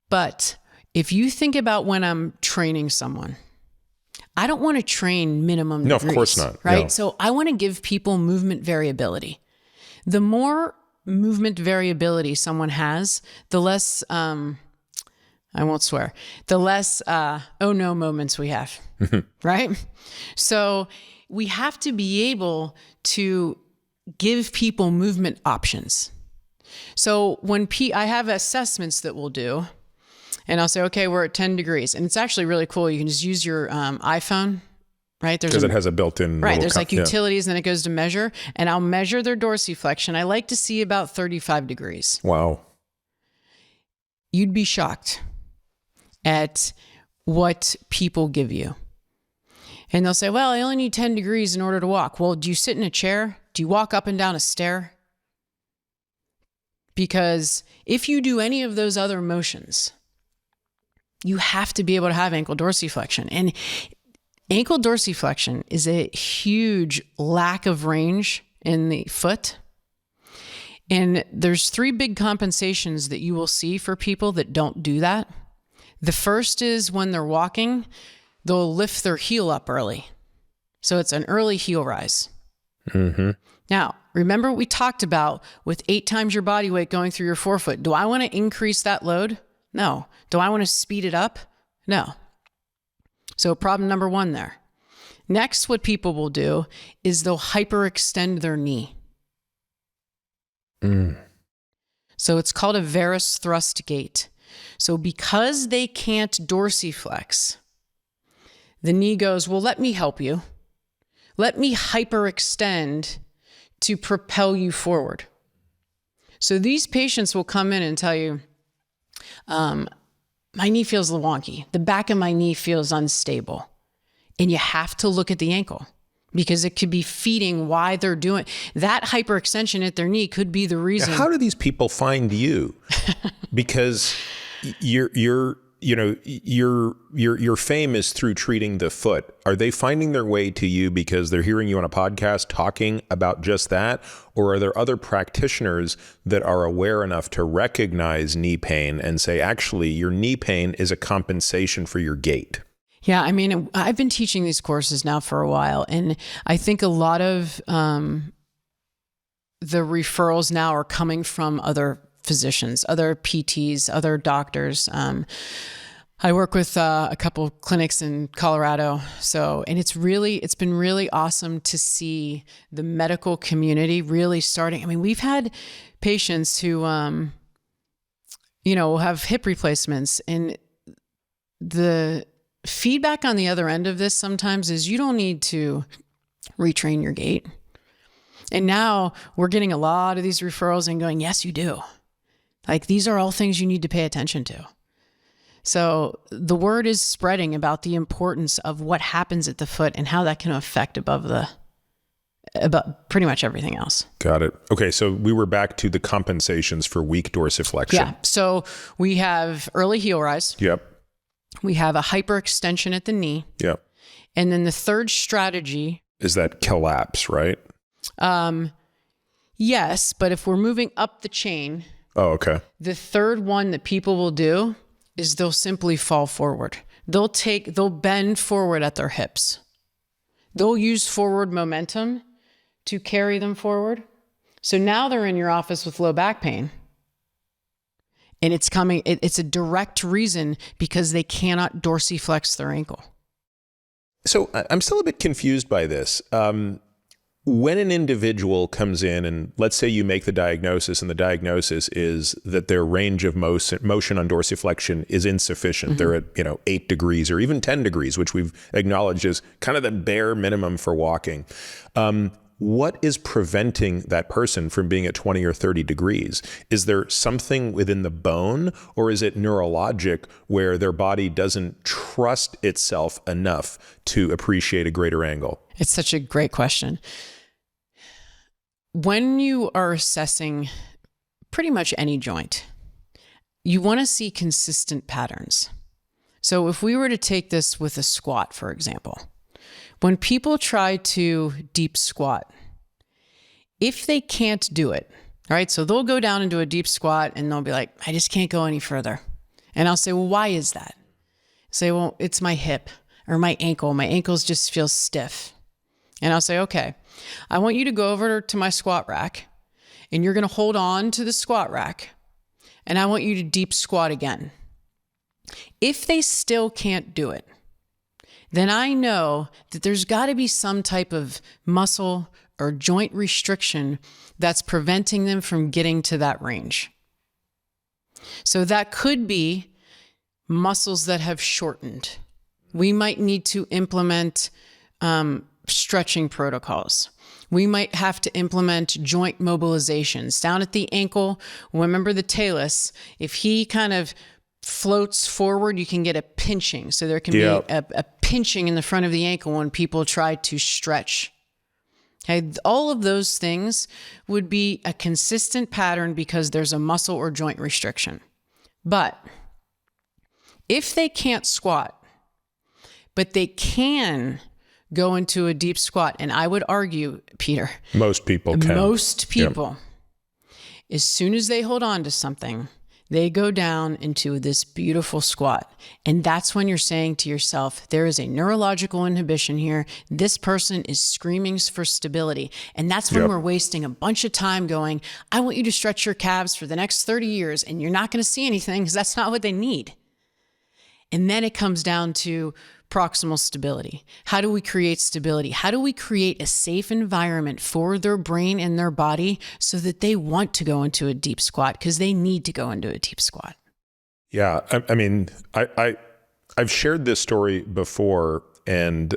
But if you think about when I'm training someone, I don't want to train minimum degrees. No, of course not. Right? No. So I want to give people movement variability. The more movement variability someone has, the less, I won't swear, the less, oh no moments we have, right? So we have to be able to give people movement options. So when I have assessments that we'll do, and I'll say, okay, we're at 10 degrees. And it's actually really cool. You can just use your iPhone, right? Because it has a built-in right. There's like utilities, and then it goes to measure. And I'll measure their dorsiflexion. I like to see about 35 degrees. Wow. You'd be shocked at what people give you. And they'll say, well, I only need 10 degrees in order to walk. Well, do you sit in a chair? Do you walk up and down a stair? Because if you do any of those other motions, you have to be able to have ankle dorsiflexion. And ankle dorsiflexion is a huge lack of range in the foot. And there's 3 big compensations that you will see for people that don't do that. The first is when they're walking, they'll lift their heel up early. So it's an early heel rise. Mm-hmm. Now, remember what we talked about with 8 times your body weight going through your forefoot. Do I want to increase that load? No. Do I want to speed it up? No. So problem number 1 there. Next, what people will do is they'll hyperextend their knee. So it's called a varus thrust gait. So because they can't dorsiflex, the knee goes, well, let me help you. Let me hyperextend to propel you forward. So these patients will come in and tell you, my knee feels a little wonky. The back of my knee feels unstable. And you have to look at the ankle because it could be feeding why they're doing that. Hyperextension at their knee could be the reason. How do these people find you? Because your fame is through treating the foot. Are they finding their way to you because they're hearing you on a podcast talking about just that? Or are there other practitioners that are aware enough to recognize knee pain and say, actually, your knee pain is a compensation for your gait? Yeah, I mean, I've been teaching these courses now for a while, and I think a lot of the referrals now are coming from other physicians, other PTs, other doctors. I work with a couple clinics in Colorado. And it's been really awesome to see the medical community really starting. I mean, we've had patients who, have hip replacements, and the feedback on the other end of this sometimes is you don't need to retrain your gait. And now we're getting a lot of these referrals and going, yes, you do. Like, these are all things you need to pay attention to. So the word is spreading about the importance of what happens at the foot and how that can affect about pretty much everything else. Got it. Okay. So we were back to the compensations for weak dorsiflexion. Yeah. So we have early heel rise. Yep. We have a hyperextension at the knee. Yep. And then the third strategy is that collapse, right? Yes. But if we're moving up the chain, oh, okay. The third one that people will do is they'll simply fall forward. They'll bend forward at their hips. They'll use forward momentum to carry them forward. So now they're in your office with low back pain. And it's a direct reason because they cannot dorsiflex their ankle. So I'm still a bit confused by this. When an individual comes in and let's say you make the diagnosis and the diagnosis is that their range of motion on dorsiflexion is insufficient. Mm-hmm. They're at 8 degrees or even 10 degrees, which we've acknowledged is kind of the bare minimum for walking. What is preventing that person from being at 20 or 30 degrees? Is there something within the bone, or is it neurologic where their body doesn't trust itself enough to appreciate a greater angle? It's such a great question. When you are assessing pretty much any joint, you want to see consistent patterns. So if we were to take this with a squat, for example, when people try to deep squat, if they can't do it, all right, so they'll go down into a deep squat and they'll be like, I just can't go any further. And I'll say, well, why is that? Say, well, it's my hip or my ankle. My ankles just feel stiff. And I'll say, okay, I want you to go over to my squat rack and you're going to hold on to the squat rack and I want you to deep squat again. If they still can't do it, then I know that there's got to be some type of muscle or joint restriction that's preventing them from getting to that range. So that could be muscles that have shortened. We might need to implement stretching protocols. We might have to implement joint mobilizations. Down at the ankle, remember the talus, if he kind of floats forward, you can get a pinching. So there can be a pinching in the front of the ankle when people try to stretch. Okay, all of those things would be a consistent pattern because there's a muscle or joint restriction. But if they can't squat, but they can go into a deep squat, and I would argue, Peter, most people can. Most people, as soon as they hold on to something, they go down into this beautiful squat. And that's when you're saying to yourself, there is a neurological inhibition here. This person is screaming for stability. And that's when we're wasting a bunch of time going, I want you to stretch your calves for the next 30 years. And you're not going to see anything because that's not what they need. And then it comes down to proximal stability. How do we create stability? How do we create a safe environment for their brain and their body so that they want to go into a deep squat because they need to go into a deep squat? Yeah. I mean, I've shared this story before, and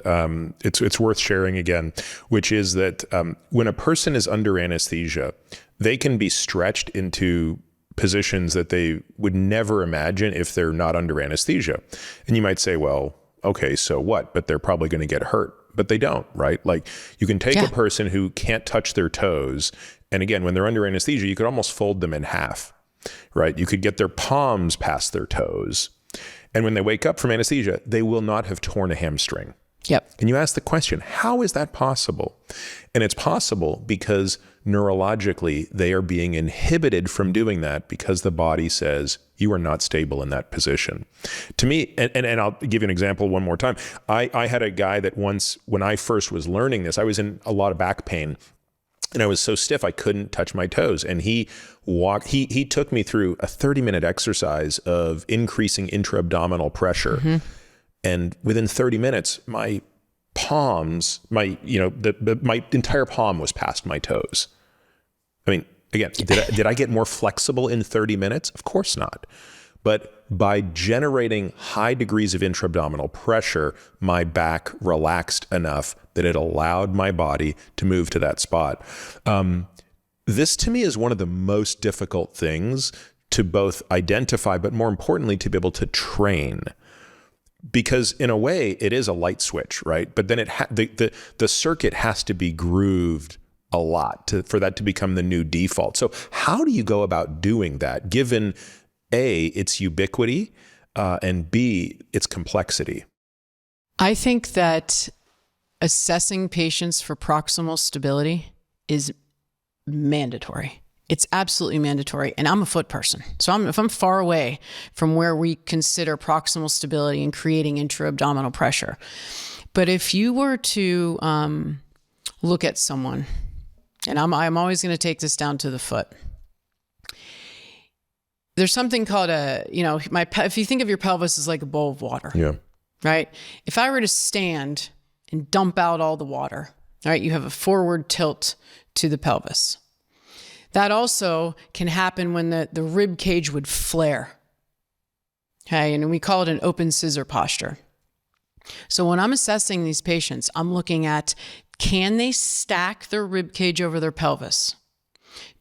it's worth sharing again, which is that when a person is under anesthesia, they can be stretched into positions that they would never imagine if they're not under anesthesia. And you might say, well, okay, so what? But they're probably going to get hurt. But they don't, right? Like you can take a person who can't touch their toes. And again, when they're under anesthesia, you could almost fold them in half, right? You could get their palms past their toes. And when they wake up from anesthesia, they will not have torn a hamstring. Yep. And you ask the question, how is that possible? And it's possible because neurologically they are being inhibited from doing that because the body says you are not stable in that position. To me, and I'll give you an example one more time. I had a guy that once, when I first was learning this, I was in a lot of back pain and I was so stiff I couldn't touch my toes. And he took me through a 30-minute exercise of increasing intra-abdominal pressure. Mm-hmm. And within 30 minutes, my palms, my entire palm was past my toes. I mean, again, did I get more flexible in 30 minutes? Of course not. But by generating high degrees of intra-abdominal pressure, my back relaxed enough that it allowed my body to move to that spot. This to me is one of the most difficult things to both identify, but more importantly, to be able to train. Because in a way, it is a light switch, right? But then the circuit has to be grooved a lot for that to become the new default. So how do you go about doing that, given A, its ubiquity, and B, its complexity? I think that assessing patients for proximal stability is mandatory. It's absolutely mandatory. And I'm a foot person. So if I'm far away from where we consider proximal stability and creating intra-abdominal pressure. But if you were to look at someone, and I'm always going to take this down to the foot. There's something called if you think of your pelvis as like a bowl of water. Yeah. Right? If I were to stand and dump out all the water, all right, you have a forward tilt to the pelvis. That also can happen when the rib cage would flare. Okay, and we call it an open scissor posture. So when I'm assessing these patients, I'm looking at, can they stack their rib cage over their pelvis?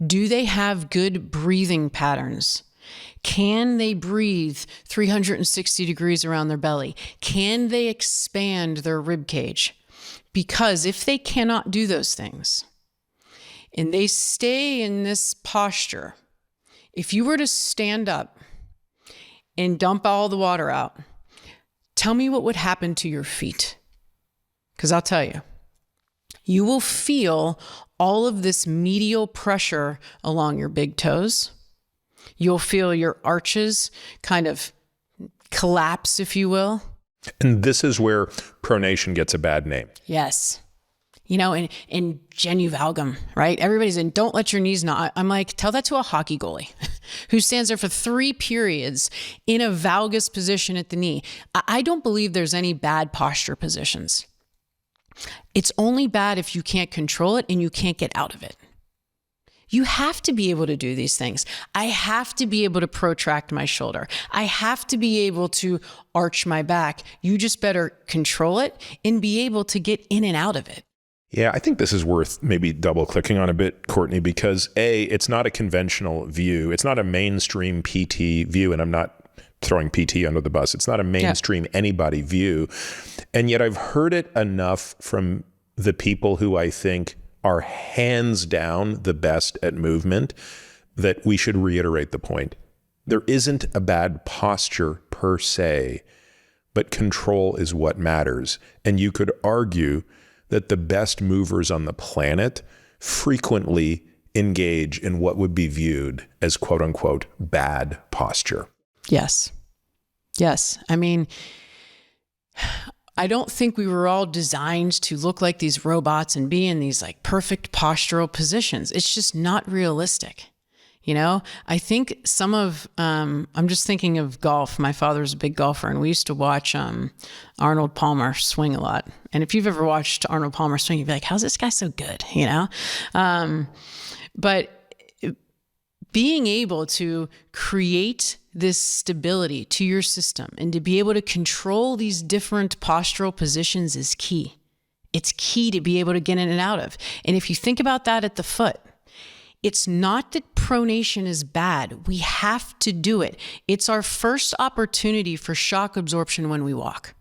Do they have good breathing patterns? Can they breathe 360 degrees around their belly? Can they expand their rib cage? Because if they cannot do those things, and they stay in this posture, if you were to stand up and dump all the water out, tell me what would happen to your feet. Because I'll tell you, you will feel all of this medial pressure along your big toes. You'll feel your arches kind of collapse, if you will. And this is where pronation gets a bad name. Yes. In genu valgum, right? Everybody's in, don't let your knees knot. I'm like, tell that to a hockey goalie who stands there for 3 periods in a valgus position at the knee. I don't believe there's any bad posture positions. It's only bad if you can't control it and you can't get out of it. You have to be able to do these things. I have to be able to protract my shoulder. I have to be able to arch my back. You just better control it and be able to get in and out of it. Yeah, I think this is worth maybe double clicking on a bit, Courtney, because it's not a conventional view. It's not a mainstream PT view, and I'm not throwing PT under the bus. It's not a mainstream anybody view. And yet I've heard it enough from the people who I think are hands down the best at movement that we should reiterate the point. There isn't a bad posture per se, but control is what matters. And you could argue that the best movers on the planet frequently engage in what would be viewed as quote unquote bad posture. Yes. Yes. I mean, I don't think we were all designed to look like these robots and be in these like perfect postural positions. It's just not realistic. You know, I think some of, I'm just thinking of golf. My father's a big golfer, and we used to watch Arnold Palmer swing a lot. And if you've ever watched Arnold Palmer swing, you'd be like, how's this guy so good? You know? But being able to create this stability to your system and to be able to control these different postural positions is key. It's key to be able to get in and out of. And if you think about that at the foot, it's not that pronation is bad. We have to do it. It's our first opportunity for shock absorption when we walk.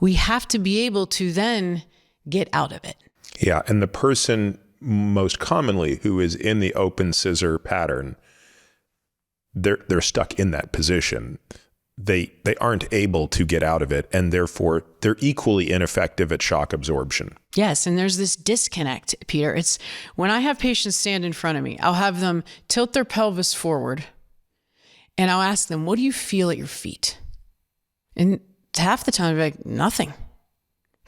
We have to be able to then get out of it. Yeah, and the person most commonly who is in the open scissor pattern, they're stuck in that position. They aren't able to get out of it, and therefore they're equally ineffective at shock absorption. Yes, and there's this disconnect, Peter. It's when I have patients stand in front of me, I'll have them tilt their pelvis forward, and I'll ask them, what do you feel at your feet? And half the time, they're like, nothing.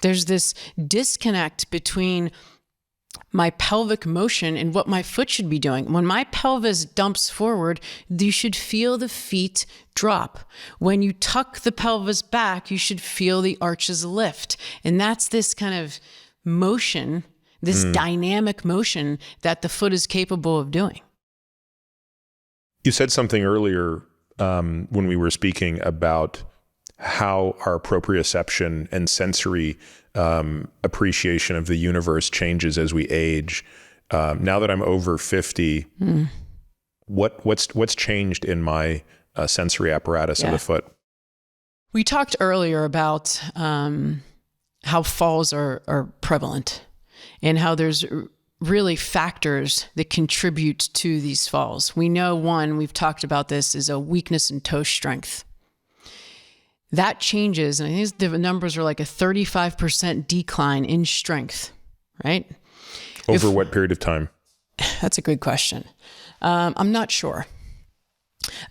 There's this disconnect between my pelvic motion and what my foot should be doing. When my pelvis dumps forward, you should feel the feet drop. When you tuck the pelvis back, you should feel the arches lift. And that's this kind of motion, this dynamic motion that the foot is capable of doing. You said something earlier when we were speaking about how our proprioception and sensory appreciation of the universe changes as we age. Now that I'm over 50, what's changed in my sensory apparatus of the foot? We talked earlier about how falls are prevalent and how there's really factors that contribute to these falls. We know one, we've talked about this, is a weakness in toe strength. That changes, and I think the numbers are like a 35% decline in strength, right? Over what period of time? That's a good question. I'm not sure.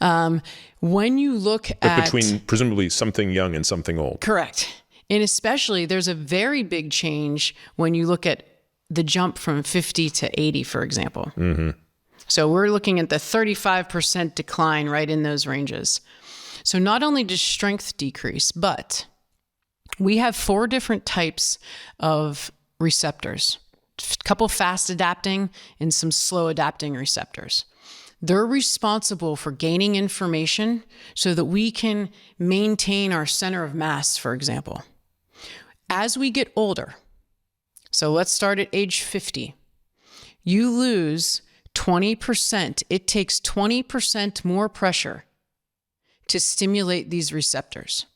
When you look at... between presumably something young and something old. Correct. And especially there's a very big change when you look at the jump from 50 to 80, for example. Mm-hmm. So we're looking at the 35% decline right in those ranges. So not only does strength decrease, but we have 4 different types of receptors, a couple fast adapting and some slow adapting receptors. They're responsible for gaining information so that we can maintain our center of mass, for example. As we get older, so let's start at age 50, you lose 20%. It takes 20% more pressure to stimulate these receptors.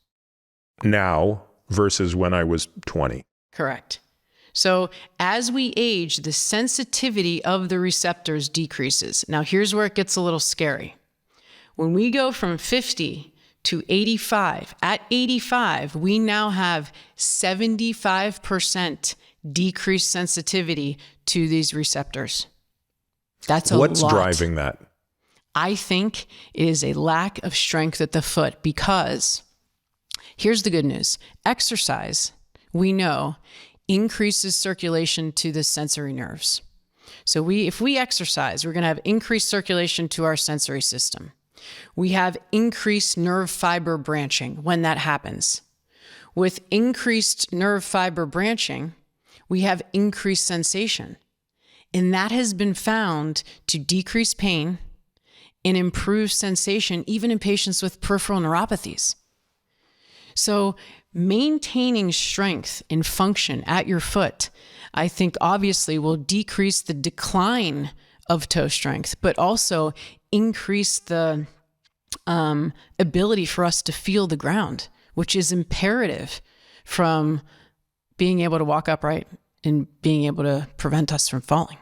Now versus when I was 20. Correct. So as we age, the sensitivity of the receptors decreases. Now here's where it gets a little scary. When we go from 50 to 85, at 85, we now have 75% decreased sensitivity to these receptors. That's a lot. What's driving that? I think it is a lack of strength at the foot because here's the good news. Exercise, we know, increases circulation to the sensory nerves. So if we exercise, we're going to have increased circulation to our sensory system. We have increased nerve fiber branching when that happens. with increased nerve fiber branching, we have increased sensation. And that has been found to decrease pain and improve sensation, even in patients with peripheral neuropathies. So maintaining strength and function at your foot, I think obviously will decrease the decline of toe strength, but also increase the ability for us to feel the ground, which is imperative from being able to walk upright and being able to prevent us from falling.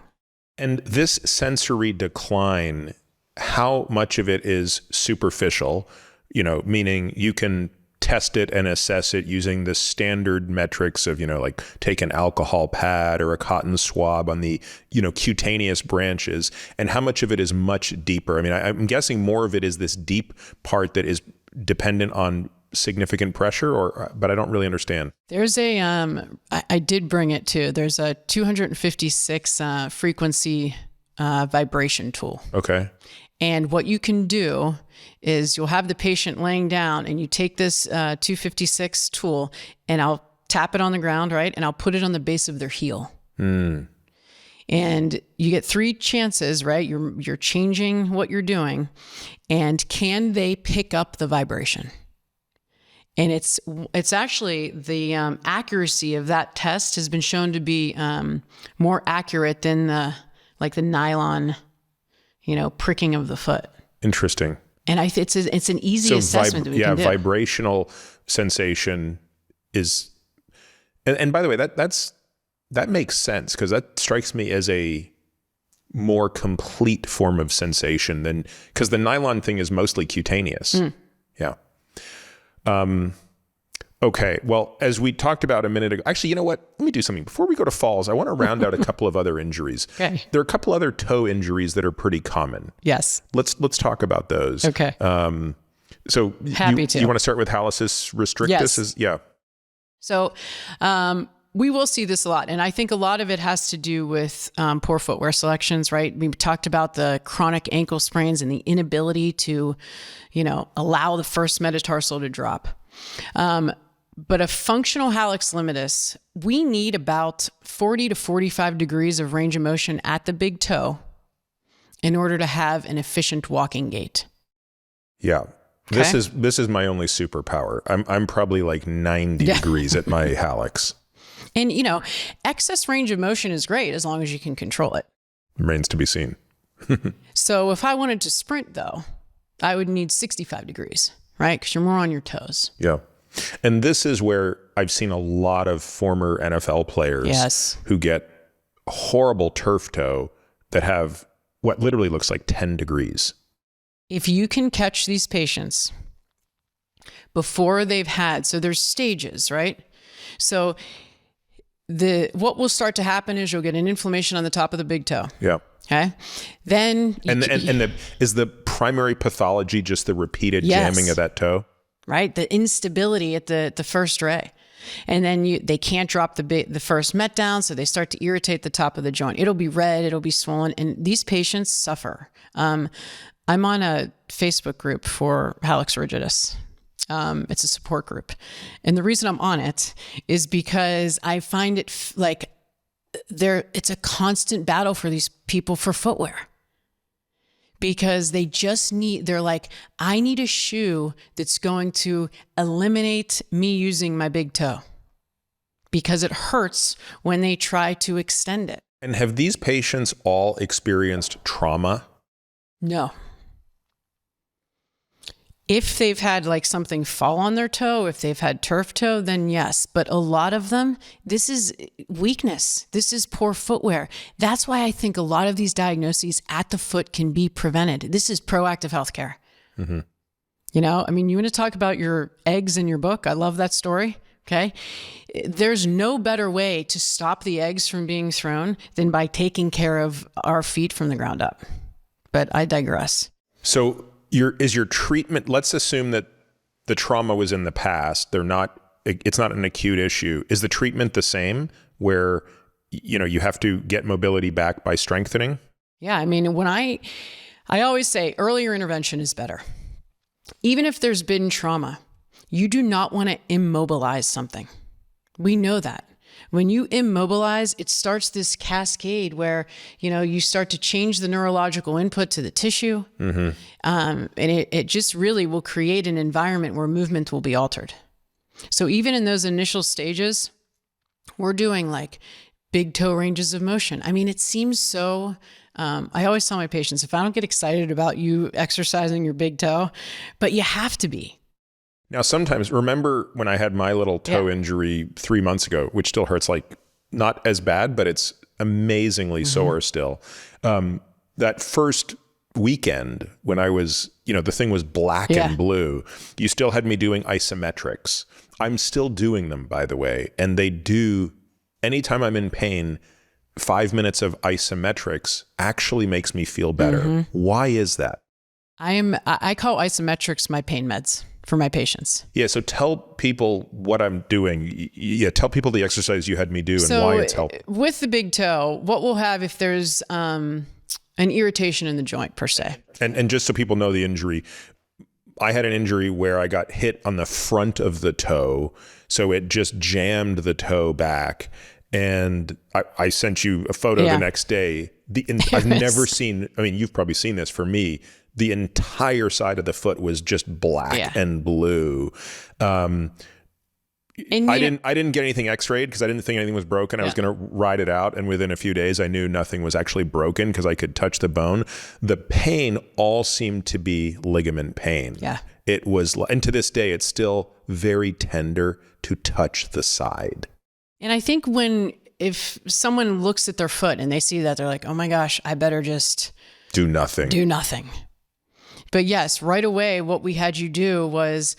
And this sensory decline, how much of it is superficial, meaning you can test it and assess it using the standard metrics of, like take an alcohol pad or a cotton swab on the, cutaneous branches, and how much of it is much deeper? I mean, I'm guessing more of it is this deep part that is dependent on significant pressure, but I don't really understand. There's I did bring it too. There's a 256 frequency vibration tool. Okay. And what you can do is you'll have the patient laying down and you take this 256 tool and I'll tap it on the ground, right? And I'll put it on the base of their heel. And you get 3 chances, right? You're changing what you're doing. And can they pick up the vibration? And it's actually the accuracy of that test has been shown to be more accurate than the nylon, pricking of the foot. Interesting. And it's an easy assessment that we can do. Vibrational sensation is, and by the way, that makes sense, because that strikes me as a more complete form of sensation than, because the nylon thing is mostly cutaneous. Yeah. Okay. Well, as we talked about a minute ago, actually, you know what? Let me do something. Before we go to falls, I want to round out a couple of other injuries. Okay. There are a couple other toe injuries that are pretty common. Yes. Let's talk about those. Okay. So Happy to. You want to start with hallucis restrictus? Yes. So, we will see this a lot. And I think a lot of it has to do with poor footwear selections, right? We talked about the chronic ankle sprains and the inability to, allow the first metatarsal to drop. But a functional hallux limitus, we need about 40 to 45 degrees of range of motion at the big toe in order to have an efficient walking gait. Yeah. Okay? This is my only superpower. I'm probably like 90 degrees at my hallux. And, excess range of motion is great as long as you can control it. Remains to be seen. So if I wanted to sprint, though, I would need 65 degrees, right? Because you're more on your toes. Yeah. And this is where I've seen a lot of former NFL players who get horrible turf toe that have what literally looks like 10 degrees. If you can catch these patients before they've had, so there's stages, right? So what will start to happen is you'll get an inflammation on the top of the big toe. Yeah. Okay. Then is the primary pathology just the repeated jamming of that toe? Right. The instability at the first ray. And then they can't drop the first met down, so they start to irritate the top of the joint. It'll be red, it'll be swollen, and these patients suffer. I'm on a Facebook group for hallux rigidus. It's a support group. And the reason I'm on it is because I find it it's a constant battle for these people for footwear. Because they're like, I need a shoe that's going to eliminate me using my big toe because it hurts when they try to extend it. And have these patients all experienced trauma? No. If they've had something fall on their toe, if they've had turf toe, then yes. But a lot of them, this is weakness. This is poor footwear. That's why I think a lot of these diagnoses at the foot can be prevented. This is proactive healthcare. Mm-hmm. You want to talk about your eggs in your book? I love that story. Okay. There's no better way to stop the eggs from being thrown than by taking care of our feet from the ground up. But I digress. So is your treatment, let's assume that the trauma was in the past, it's not an acute issue. Is the treatment the same where, you have to get mobility back by strengthening? Yeah. When I always say earlier intervention is better. Even if there's been trauma, You do not want to immobilize something. We know that. When you immobilize, it starts this cascade where, you start to change the neurological input to the tissue. And it just really will create an environment where movement will be altered. So even in those initial stages, we're doing like big toe ranges of motion. I mean, it seems so, I always tell my patients, if I don't get excited about you exercising your big toe, but you have to be. Now, sometimes, remember when I had my little toe injury 3 months ago, which still hurts, like not as bad, but it's amazingly sore still. That first weekend when I was, the thing was black and blue, you still had me doing isometrics. I'm still doing them, by the way. And they do, anytime I'm in pain, 5 minutes of isometrics actually makes me feel better. Why is that? I call isometrics my pain meds for my patients. Yeah. So tell people what I'm doing. Yeah. Tell people the exercise you had me do and why it's helpful. With the big toe, what we'll have if there's an irritation in the joint per se. And just so people know the injury, I had an injury where I got hit on the front of the toe. So it just jammed the toe back. And I sent you a photo the next day. I've never seen, I mean, you've probably seen this. For me, the entire side of the foot was just black and blue. I didn't get anything x-rayed because I didn't think anything was broken. I was going to ride it out. And within a few days, I knew nothing was actually broken because I could touch the bone. The pain all seemed to be ligament pain. Yeah. It was, and to this day, it's still very tender to touch the side. And I think if someone looks at their foot and they see that, they're like, oh my gosh, I better just do nothing. But yes, right away, what we had you do was,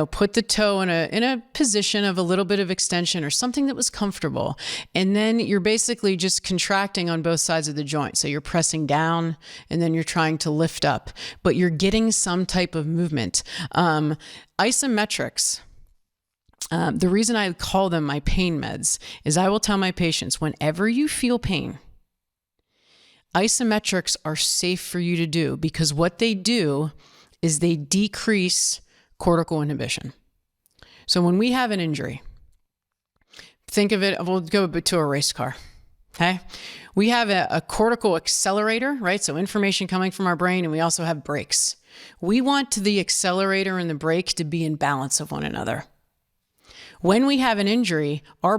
put the toe in a position of a little bit of extension or something that was comfortable. And then you're basically just contracting on both sides of the joint. So you're pressing down and then you're trying to lift up, but you're getting some type of movement. Isometrics. The reason I call them my pain meds is I will tell my patients, whenever you feel pain, isometrics are safe for you to do because what they do is they decrease cortical inhibition. So when we have an injury, think of it, we'll go to a race car, okay? We have a cortical accelerator, right? So information coming from our brain, and we also have brakes. We want the accelerator and the brake to be in balance of one another. When we have an injury, our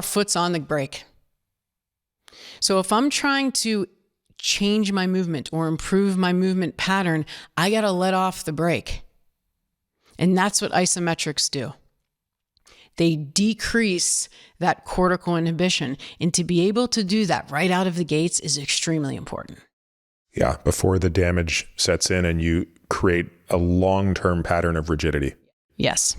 foot's on the brake. So if I'm trying to change my movement or improve my movement pattern, I got to let off the brake. And that's what isometrics do. They decrease that cortical inhibition. And to be able to do that right out of the gates is extremely important. Yeah, before the damage sets in and you create a long-term pattern of rigidity. Yes.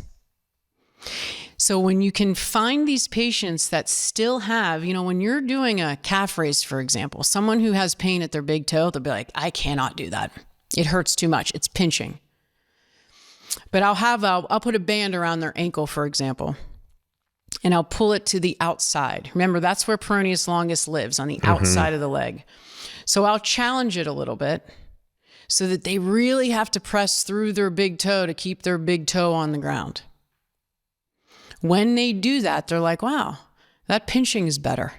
So when you can find these patients that still have, when you're doing a calf raise, for example, someone who has pain at their big toe, they'll be like, I cannot do that. It hurts too much. It's pinching. But I'll put a band around their ankle, for example, and I'll pull it to the outside. Remember, that's where peroneus longus lives, on the outside of the leg. So I'll challenge it a little bit so that they really have to press through their big toe to keep their big toe on the ground. When they do that, they're like, wow, that pinching is better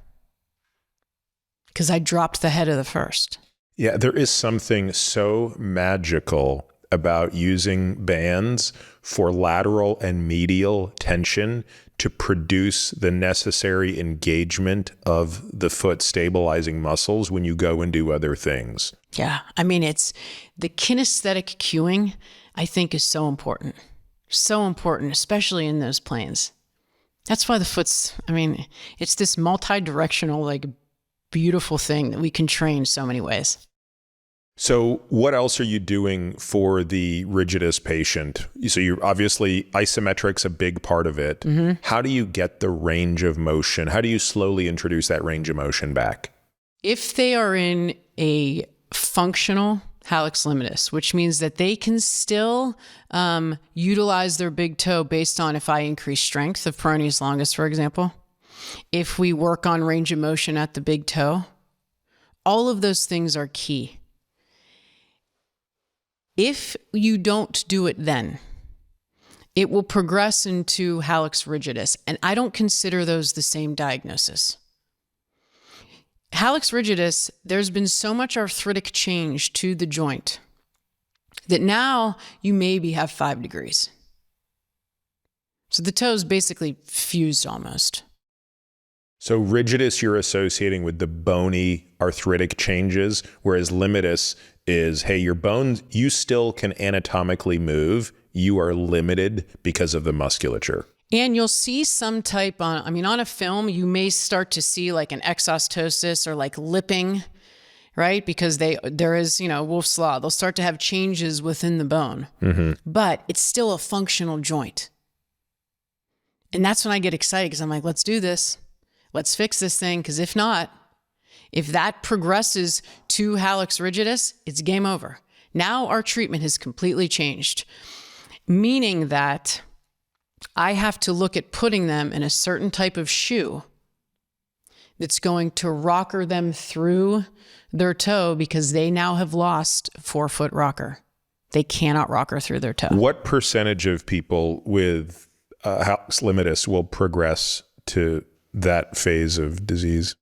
because I dropped the head of the first. Yeah, there is something so magical about using bands for lateral and medial tension to produce the necessary engagement of the foot stabilizing muscles when you go and do other things. Yeah, I mean, it's the kinesthetic cueing, I think, is so important. So important, especially in those planes. That's why the foot's, it's this multi-directional, beautiful thing that we can train so many ways. So what else are you doing for the rigidus patient? So you're obviously, isometrics a big part of it. Mm-hmm. How do you get the range of motion? How do you slowly introduce that range of motion back? If they are in a functional hallux limitus, which means that they can still utilize their big toe based on if I increase strength of peroneus longus, for example. If we work on range of motion at the big toe, all of those things are key. If you don't do it then, it will progress into hallux rigidus. And I don't consider those the same diagnosis. Hallux rigidus, there's been so much arthritic change to the joint that now you maybe have 5 degrees. So the toe's basically fused almost. So rigidus you're associating with the bony arthritic changes, whereas limitus is, hey, your bones, you still can anatomically move. You are limited because of the musculature. And you'll see some type on a film, you may start to see like an exostosis or like lipping, right? Because there is, Wolff's Law. They'll start to have changes within the bone, but it's still a functional joint. And that's when I get excited because I'm like, let's do this. Let's fix this thing. Because if not, if that progresses to hallux rigidus, it's game over. Now our treatment has completely changed, meaning that I have to look at putting them in a certain type of shoe that's going to rocker them through their toe because they now have lost forefoot rocker. They cannot rocker through their toe. What percentage of people with hallux limitus will progress to that phase of disease?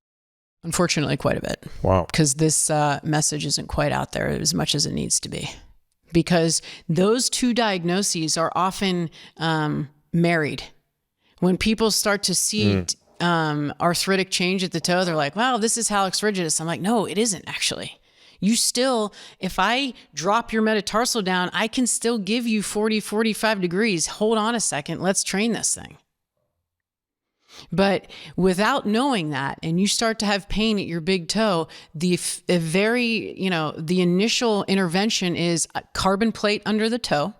Unfortunately, quite a bit. Wow. Because this message isn't quite out there as much as it needs to be. Because those two diagnoses are often married. When people start to see arthritic change at the toe, they're like, wow, this is hallux rigidus. I'm like, no, it isn't actually. You still, if I drop your metatarsal down, I can still give you 40, 45 degrees. Hold on a second. Let's train this thing. But without knowing that, and you start to have pain at your big toe, the initial intervention is a carbon plate under the toe.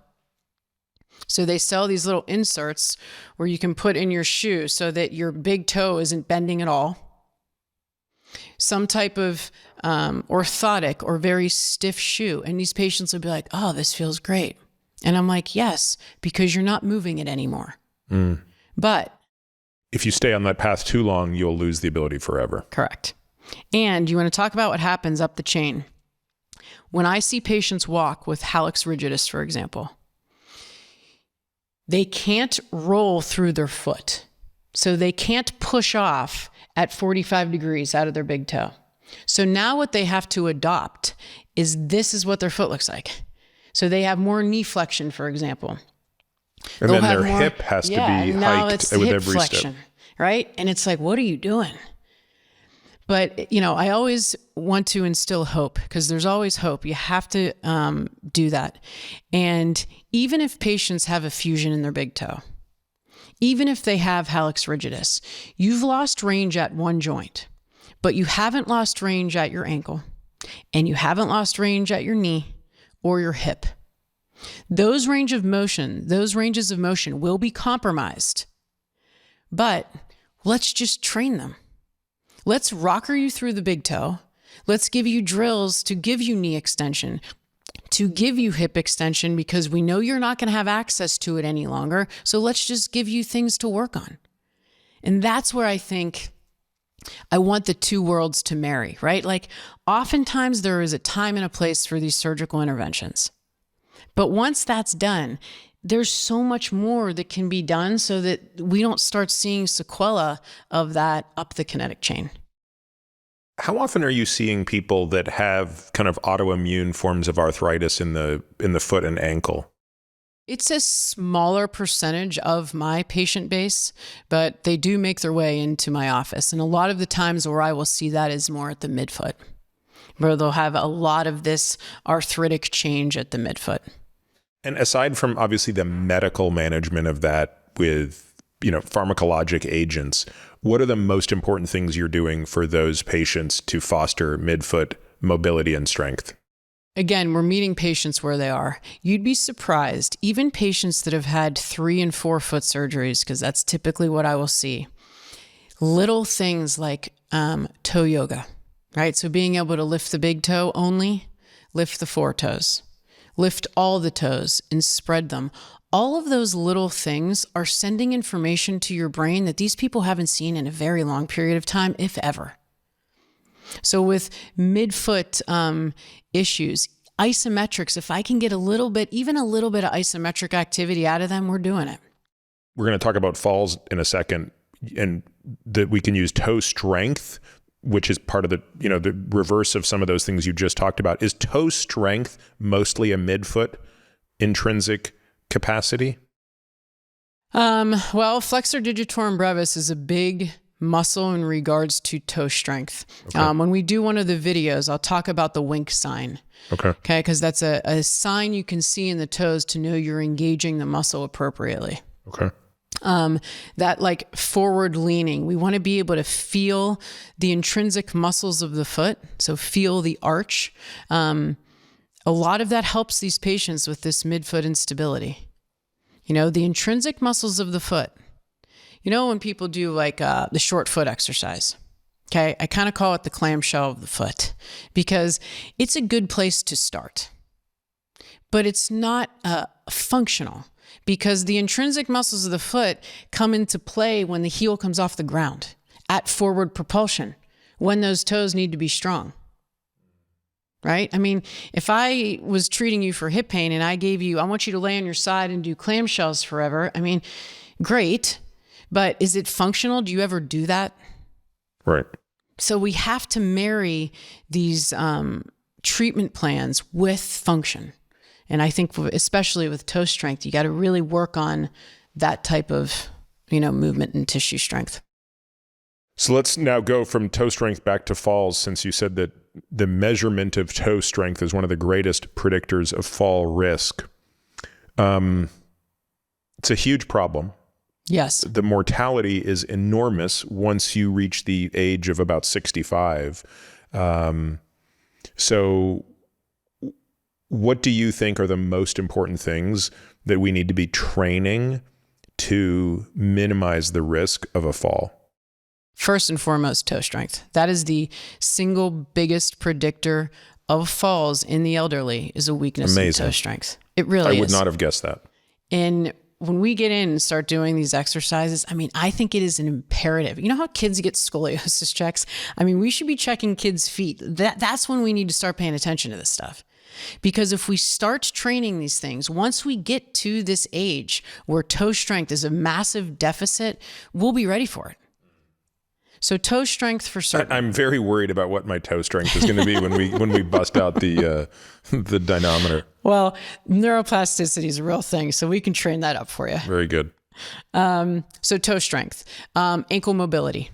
So they sell these little inserts where you can put in your shoe so that your big toe isn't bending at all. Some type of orthotic or very stiff shoe. And these patients will be like, oh, this feels great. And I'm like, yes, because you're not moving it anymore. But if you stay on that path too long, you'll lose the ability forever. Correct. And you want to talk about what happens up the chain. When I see patients walk with hallux rigidus, for example, they can't roll through their foot. So they can't push off at 45 degrees out of their big toe. So now what they have to adopt is this is what their foot looks like. So they have more knee flexion, for example. And then their hip has to be hiked with every step. Right? And it's like, what are you doing? But, I always want to instill hope because there's always hope. You have to do that. And even if patients have a fusion in their big toe, even if they have hallux rigidus, you've lost range at one joint, but you haven't lost range at your ankle and you haven't lost range at your knee or your hip. Those ranges of motion will be compromised, but let's just train them. Let's rocker you through the big toe. Let's give you drills to give you knee extension, to give you hip extension, because we know you're not going to have access to it any longer. So let's just give you things to work on. And that's where I think I want the two worlds to marry, right? Like oftentimes there is a time and a place for these surgical interventions. But once that's done, there's so much more that can be done so that we don't start seeing sequela of that up the kinetic chain. How often are you seeing people that have kind of autoimmune forms of arthritis in the foot and ankle? It's a smaller percentage of my patient base, but they do make their way into my office. And a lot of the times where I will see that is more at the midfoot, where they'll have a lot of this arthritic change at the midfoot. And aside from obviously the medical management of that with, pharmacologic agents, what are the most important things you're doing for those patients to foster midfoot mobility and strength? Again, we're meeting patients where they are. You'd be surprised, even patients that have had 3 and 4 foot surgeries, because that's typically what I will see. Little things like toe yoga, right? So being able to lift the big toe only, lift the 4 toes. Lift all the toes and spread them. All of those little things are sending information to your brain that these people haven't seen in a very long period of time, if ever. So with midfoot issues, Isometrics, if I can get even a little bit of isometric activity out of them, we're doing it. We're going to talk about falls in a second, and that we can use toe strength, which is part of the reverse of some of those things you just talked about. Is toe strength mostly a midfoot intrinsic capacity? Well, flexor digitorum brevis is a big muscle in regards to toe strength. Okay. When we do one of the videos, I'll talk about the wink sign. Okay. Because that's a sign you can see in the toes to know you're engaging the muscle appropriately. Okay. That like forward leaning, we want to be able to feel the intrinsic muscles of the foot. So feel the arch. A lot of that helps these patients with this midfoot instability. The intrinsic muscles of the foot. When people do like the short foot exercise, okay, I kind of call it the clamshell of the foot because it's a good place to start, but it's not functional because the intrinsic muscles of the foot come into play when the heel comes off the ground at forward propulsion, when those toes need to be strong. Right? I mean, if I was treating you for hip pain and I want you to lay on your side and do clamshells forever, I mean, great, but is it functional? Do you ever do that? Right. So we have to marry these treatment plans with function. And I think especially with toe strength, you got to really work on that type of, movement and tissue strength. So let's now go from toe strength back to falls, since you said that the measurement of toe strength is one of the greatest predictors of fall risk. It's a huge problem. Yes. The mortality is enormous once you reach the age of about 65. So what do you think are the most important things that we need to be training to minimize the risk of a fall? First and foremost, toe strength. That is the single biggest predictor of falls in the elderly, is a weakness in toe strength. It really is. I would not have guessed that. And when we get in and start doing these exercises, I mean, I think it is an imperative. You know how kids get scoliosis checks? I mean, we should be checking kids' feet. That's when we need to start paying attention to this stuff. Because if we start training these things, once we get to this age where toe strength is a massive deficit, we'll be ready for it. So toe strength for certain. I'm very worried about what my toe strength is going to be when we bust out the dynamometer. Well, neuroplasticity is a real thing, so we can train that up for you. Very good. So toe strength, ankle mobility.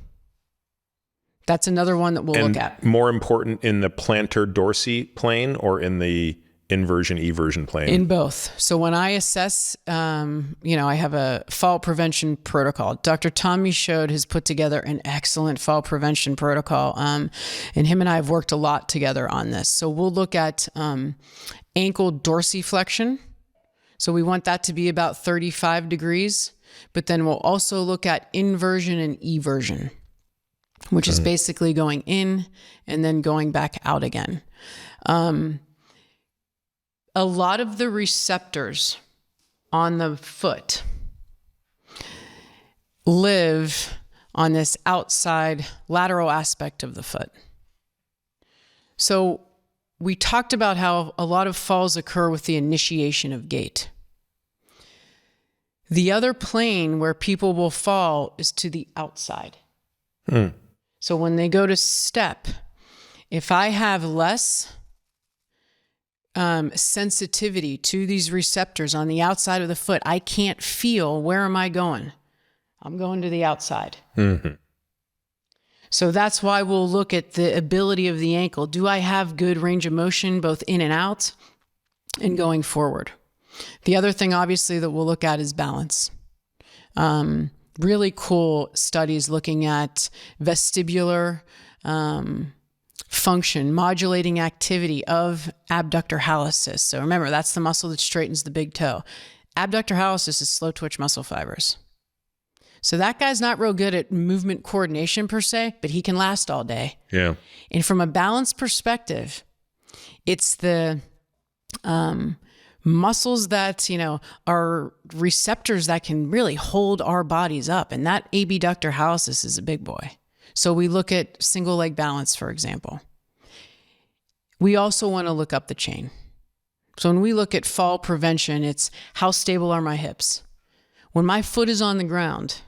That's another one that we'll look at. More important in the plantar dorsi plane or in the inversion eversion plane? In both. So when I assess, I have a fall prevention protocol. Dr. Tommy Shode has put together an excellent fall prevention protocol. And him and I have worked a lot together on this. So we'll look at ankle dorsiflexion. So we want that to be about 35 degrees. But then we'll also look at inversion and eversion, which is basically going in and then going back out again. A lot of the receptors on the foot live on this outside lateral aspect of the foot. So we talked about how a lot of falls occur with the initiation of gait. The other plane where people will fall is to the outside. So when they go to step, if I have less sensitivity to these receptors on the outside of the foot, I can't feel, where am I going? I'm going to the outside. Mm-hmm. So that's why we'll look at the ability of the ankle. Do I have good range of motion, both in and out and going forward? The other thing, obviously, that we'll look at is balance. Really cool studies looking at vestibular function, modulating activity of abductor hallucis. So remember, that's the muscle that straightens the big toe. Abductor hallucis is slow twitch muscle fibers. So that guy's not real good at movement coordination per se, but he can last all day. Yeah. And from a balance perspective, it's the muscles that, are receptors that can really hold our bodies up. And that abductor hallucis is a big boy. So we look at single leg balance, for example. We also want to look up the chain. So when we look at fall prevention, it's how stable are my hips? When my foot is on the ground,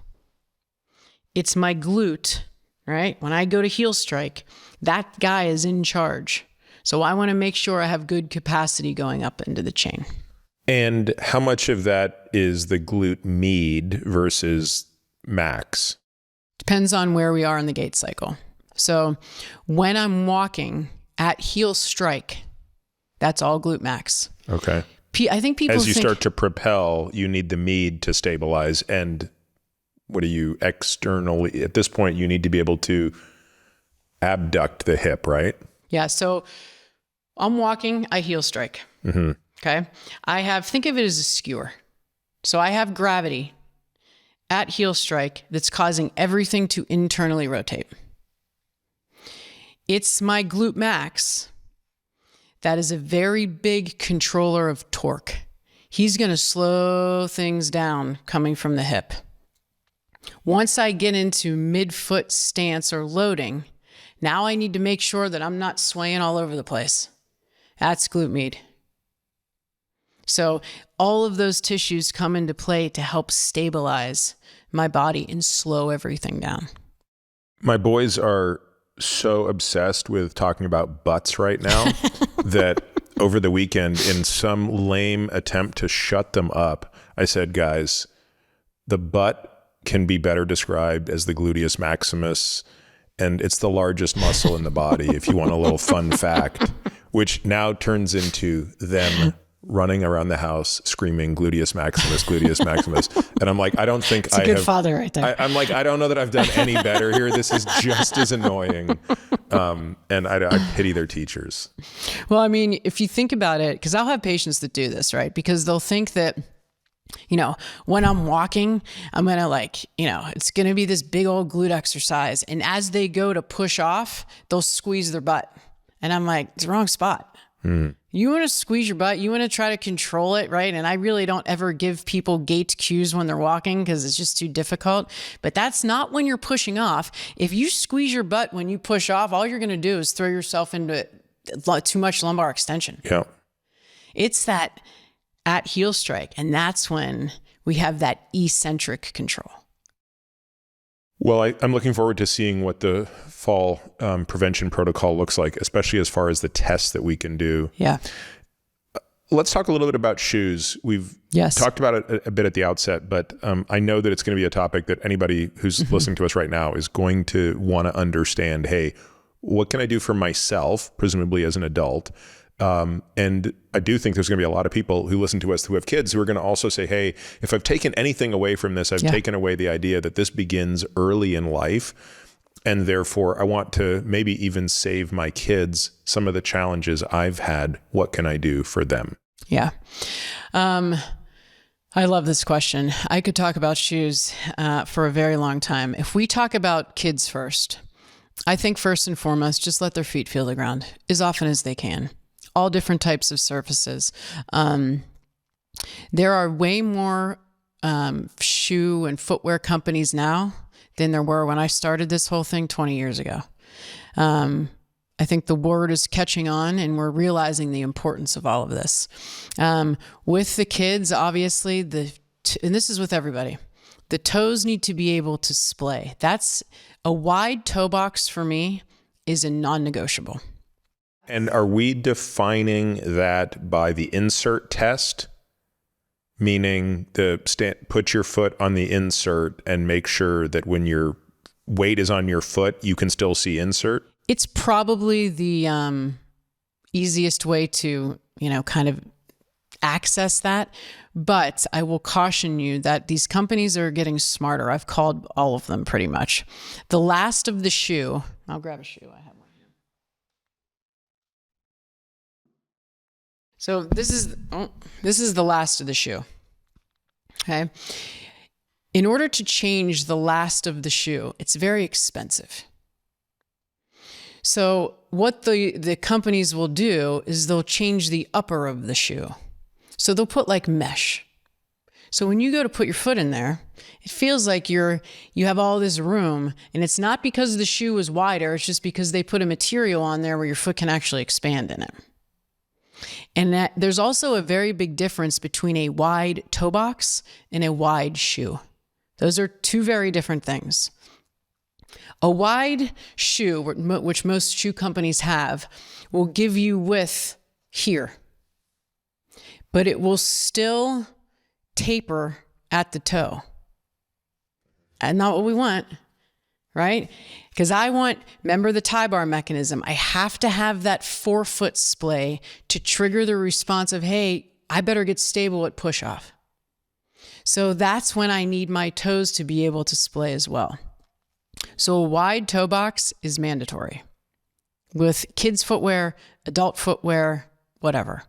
it's my glute, right? When I go to heel strike, that guy is in charge. So I want to make sure I have good capacity going up into the chain. And how much of that is the glute med versus max? Depends on where we are in the gait cycle. So when I'm walking at heel strike, that's all glute max. Okay. I think people As you think, start to propel, you need the med to stabilize. And what do you externally, at this point, you need to be able to abduct the hip, right? yeah. So I'm walking, I heel strike. Mm-hmm. Okay. Think of it as a skewer. So I have gravity at heel strike that's causing everything to internally rotate. It's my glute max that is a very big controller of torque. He's going to slow things down coming from the hip. Once I get into midfoot stance or loading, now I need to make sure that I'm not swaying all over the place. That's glute med. So all of those tissues come into play to help stabilize my body and slow everything down. My boys are so obsessed with talking about butts right now that over the weekend, in some lame attempt to shut them up, I said, guys, the butt can be better described as the gluteus maximus, and it's the largest muscle in the body, if you want a little fun fact, which now turns into them running around the house screaming gluteus maximus, gluteus maximus. And I'm like, I don't think it's a good father right there. I'm like, I don't know that I've done any better here. This is just as annoying. And I pity their teachers. Well, I mean, if you think about it, because I'll have patients that do this, right? Because they'll think that, when I'm walking, I'm going to it's going to be this big old glute exercise. And as they go to push off, they'll squeeze their butt. And I'm like, it's the wrong spot. You want to squeeze your butt. You want to try to control it, right? And I really don't ever give people gait cues when they're walking because it's just too difficult. But that's not when you're pushing off. If you squeeze your butt when you push off, all you're going to do is throw yourself into too much lumbar extension. Yeah. It's that at heel strike. And that's when we have that eccentric control. Well, I'm looking forward to seeing what the fall prevention protocol looks like, especially as far as the tests that we can do. Yeah. Let's talk a little bit about shoes. We've talked about it a bit at the outset, but I know that it's going to be a topic that anybody who's listening to us right now is going to want to understand, hey, what can I do for myself, presumably as an adult? And I do think there's going to be a lot of people who listen to us who have kids who are going to also say, hey, if I've taken anything away from this, I've taken away the idea that this begins early in life. And therefore, I want to maybe even save my kids some of the challenges I've had. What can I do for them? Yeah. I love this question. I could talk about shoes for a very long time. If we talk about kids first, I think first and foremost, just let their feet feel the ground as often as they can. All different types of surfaces. There are way more shoe and footwear companies now than there were when I started this whole thing 20 years ago. I think the word is catching on and we're realizing the importance of all of this. With the kids, obviously, and this is with everybody, the toes need to be able to splay. That's a wide toe box for me is a non-negotiable. And are we defining that by the insert test? Meaning put your foot on the insert and make sure that when your weight is on your foot, you can still see insert? It's probably the easiest way to, kind of access that. But I will caution you that these companies are getting smarter. I've called all of them pretty much. The last of the shoe, I'll grab a shoe. I have one here. So this is the last of the shoe. Okay. In order to change the last of the shoe, it's very expensive. So what the companies will do is they'll change the upper of the shoe. So they'll put like mesh. So when you go to put your foot in there, it feels like you have all this room, and it's not because the shoe is wider, it's just because they put a material on there where your foot can actually expand in it. And that there's also a very big difference between a wide toe box and a wide shoe. Those are two very different things. A wide shoe, which most shoe companies have, will give you width here, but it will still taper at the toe. And not what we want, right? Because remember the tie bar mechanism. I have to have that forefoot splay to trigger the response of, hey, I better get stable at push off. So that's when I need my toes to be able to splay as well. So a wide toe box is mandatory with kids footwear, adult footwear, whatever.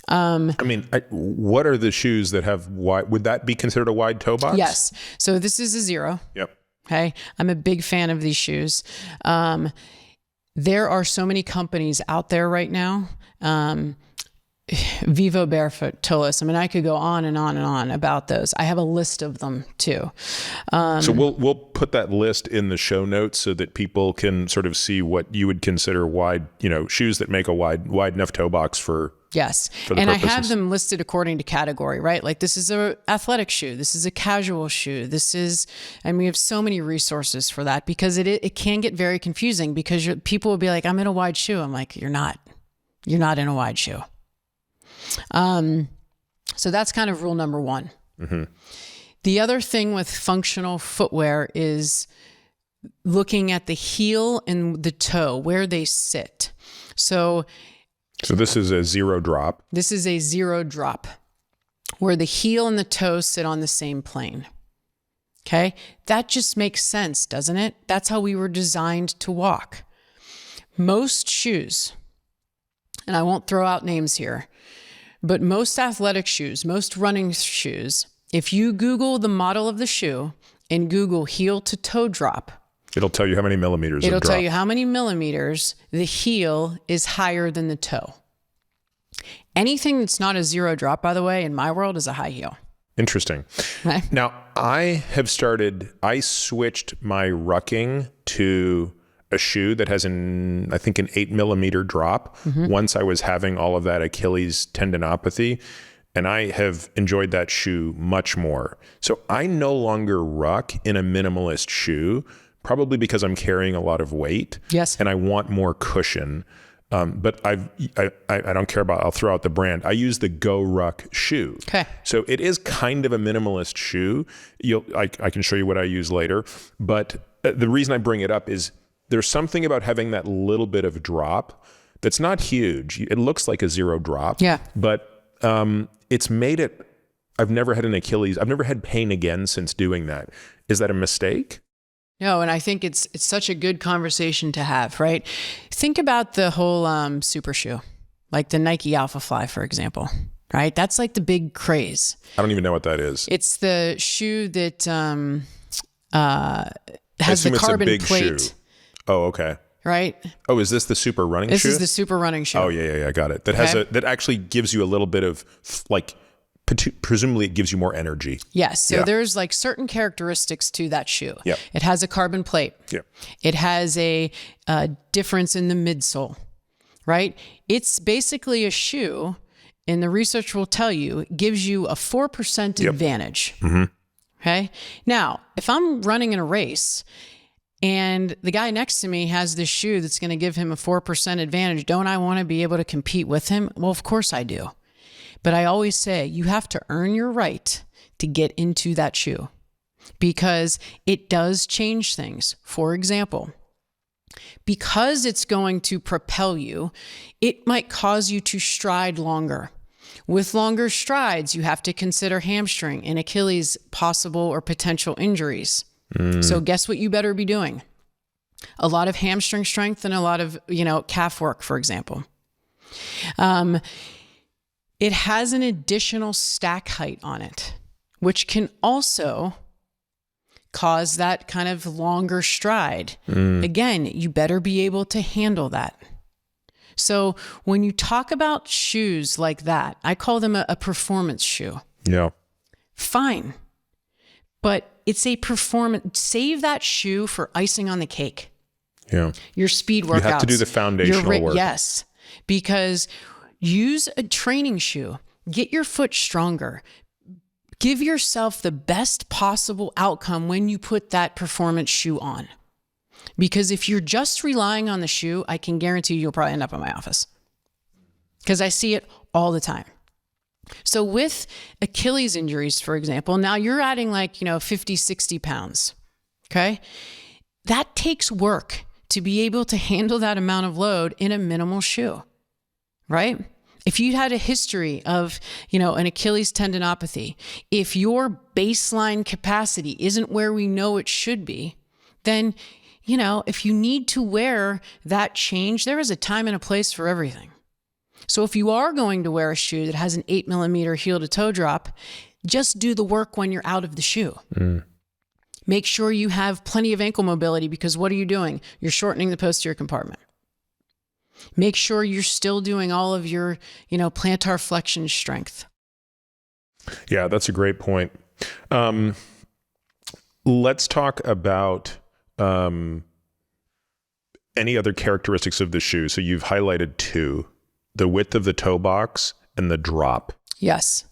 What are the shoes that have wide? Would that be considered a wide toe box? Yes. So this is a 0. Yep. Okay. I'm a big fan of these shoes. There are so many companies out there right now. Vivo, Barefoot, Tullis. I could go on and on and on about those. I have a list of them too. So we'll put that list in the show notes so that people can sort of see what you would consider wide, shoes that make a wide enough toe box for. Yes. For the and purposes. I have them listed according to category, right? Like this is a athletic shoe. This is a casual shoe. We have so many resources for that because it can get very confusing because people will be like, I'm in a wide shoe. I'm like, you're not in a wide shoe. So that's kind of rule number 1. Mm-hmm. The other thing with functional footwear is looking at the heel and the toe, where they sit. So this is a 0 drop. This is a 0 drop where the heel and the toe sit on the same plane. Okay. That just makes sense, doesn't it? That's how we were designed to walk. Most shoes, and I won't throw out names here, but most athletic shoes, most running shoes, if you Google the model of the shoe and Google heel to toe drop, it'll tell you how many millimeters. It'll tell you how many millimeters the heel is higher than the toe. Anything that's not a 0 drop, by the way, in my world is a high heel. Interesting. Right? Now, I switched my rucking to a shoe that has an 8 millimeter drop. Mm-hmm. Once I was having all of that Achilles tendinopathy, and I have enjoyed that shoe much more. So I no longer ruck in a minimalist shoe, probably because I'm carrying a lot of weight. Yes. And I want more cushion. But I don't care about, I'll throw out the brand. I use the Go Ruck shoe. Okay. So it is kind of a minimalist shoe. I can show you what I use later. But the reason I bring it up is there's something about having that little bit of drop that's not huge. It looks like a 0 drop. Yeah. But it's made it, I've never had an Achilles. I've never had pain again since doing that. Is that a mistake? No, and I think it's such a good conversation to have, right? Think about the whole super shoe, like the Nike Alpha Fly, for example, right? That's like the big craze. I don't even know what that is. It's the shoe that has the carbon plate. Shoe. Oh, okay. Right? Oh, is this the super running shoe? This is the super running shoe. Oh, yeah, got it. That has that actually gives you a little bit of presumably it gives you more energy. Yes. So there's like certain characteristics to that shoe. Yeah. It has a carbon plate. Yeah. It has a difference in the midsole, right? It's basically a shoe, and the research will tell you, gives you a 4% advantage. Mm-hmm. Okay. Now, if I'm running in a race and the guy next to me has this shoe that's going to give him a 4% advantage, don't I want to be able to compete with him? Well, of course I do. But I always say you have to earn your right to get into that shoe because it does change things. For example, because it's going to propel you, it might cause you to stride longer. With longer strides, you have to consider hamstring and Achilles possible or potential injuries. So guess what you better be doing? A lot of hamstring strength and a lot of, calf work, for example. It has an additional stack height on it, which can also cause that kind of longer stride. Again, you better be able to handle that. So when you talk about shoes like that, I call them a performance shoe. Yeah. Fine. But it's a performance. Save that shoe for icing on the cake. Yeah. Your speed workouts. You have to do the foundational work. Yes. Because use a training shoe. Get your foot stronger. Give yourself the best possible outcome when you put that performance shoe on. Because if you're just relying on the shoe, I can guarantee you'll probably end up in my office. Because I see it all the time. So with Achilles injuries, for example, now you're adding 50, 60 pounds. Okay. That takes work to be able to handle that amount of load in a minimal shoe, right? If you had a history of, an Achilles tendinopathy, if your baseline capacity isn't where we know it should be, then, if you need to wear that change, there is a time and a place for everything. So if you are going to wear a shoe that has an 8 millimeter heel to toe drop, just do the work when you're out of the shoe. Make sure you have plenty of ankle mobility, because what are you doing? You're shortening the posterior compartment. Make sure you're still doing all of your, plantar flexion strength. Yeah, that's a great point. Let's talk about any other characteristics of the shoe. So you've highlighted two: the width of the toe box and the drop. Yes.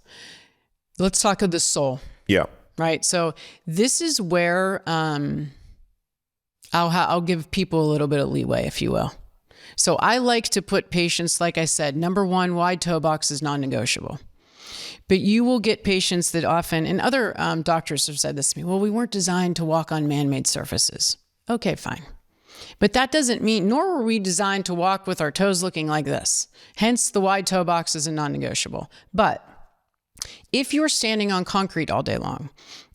Let's talk of the sole. Yeah. Right. So this is where I'll give people a little bit of leeway, if you will. So I like to put patients, like I said, number one, wide toe box is non-negotiable. But you will get patients that often, and other doctors have said this to me, well, we weren't designed to walk on man-made surfaces. Okay, fine. But that doesn't mean, nor were we designed to walk with our toes looking like this. Hence, the wide toe box is a non-negotiable. But if you're standing on concrete all day long,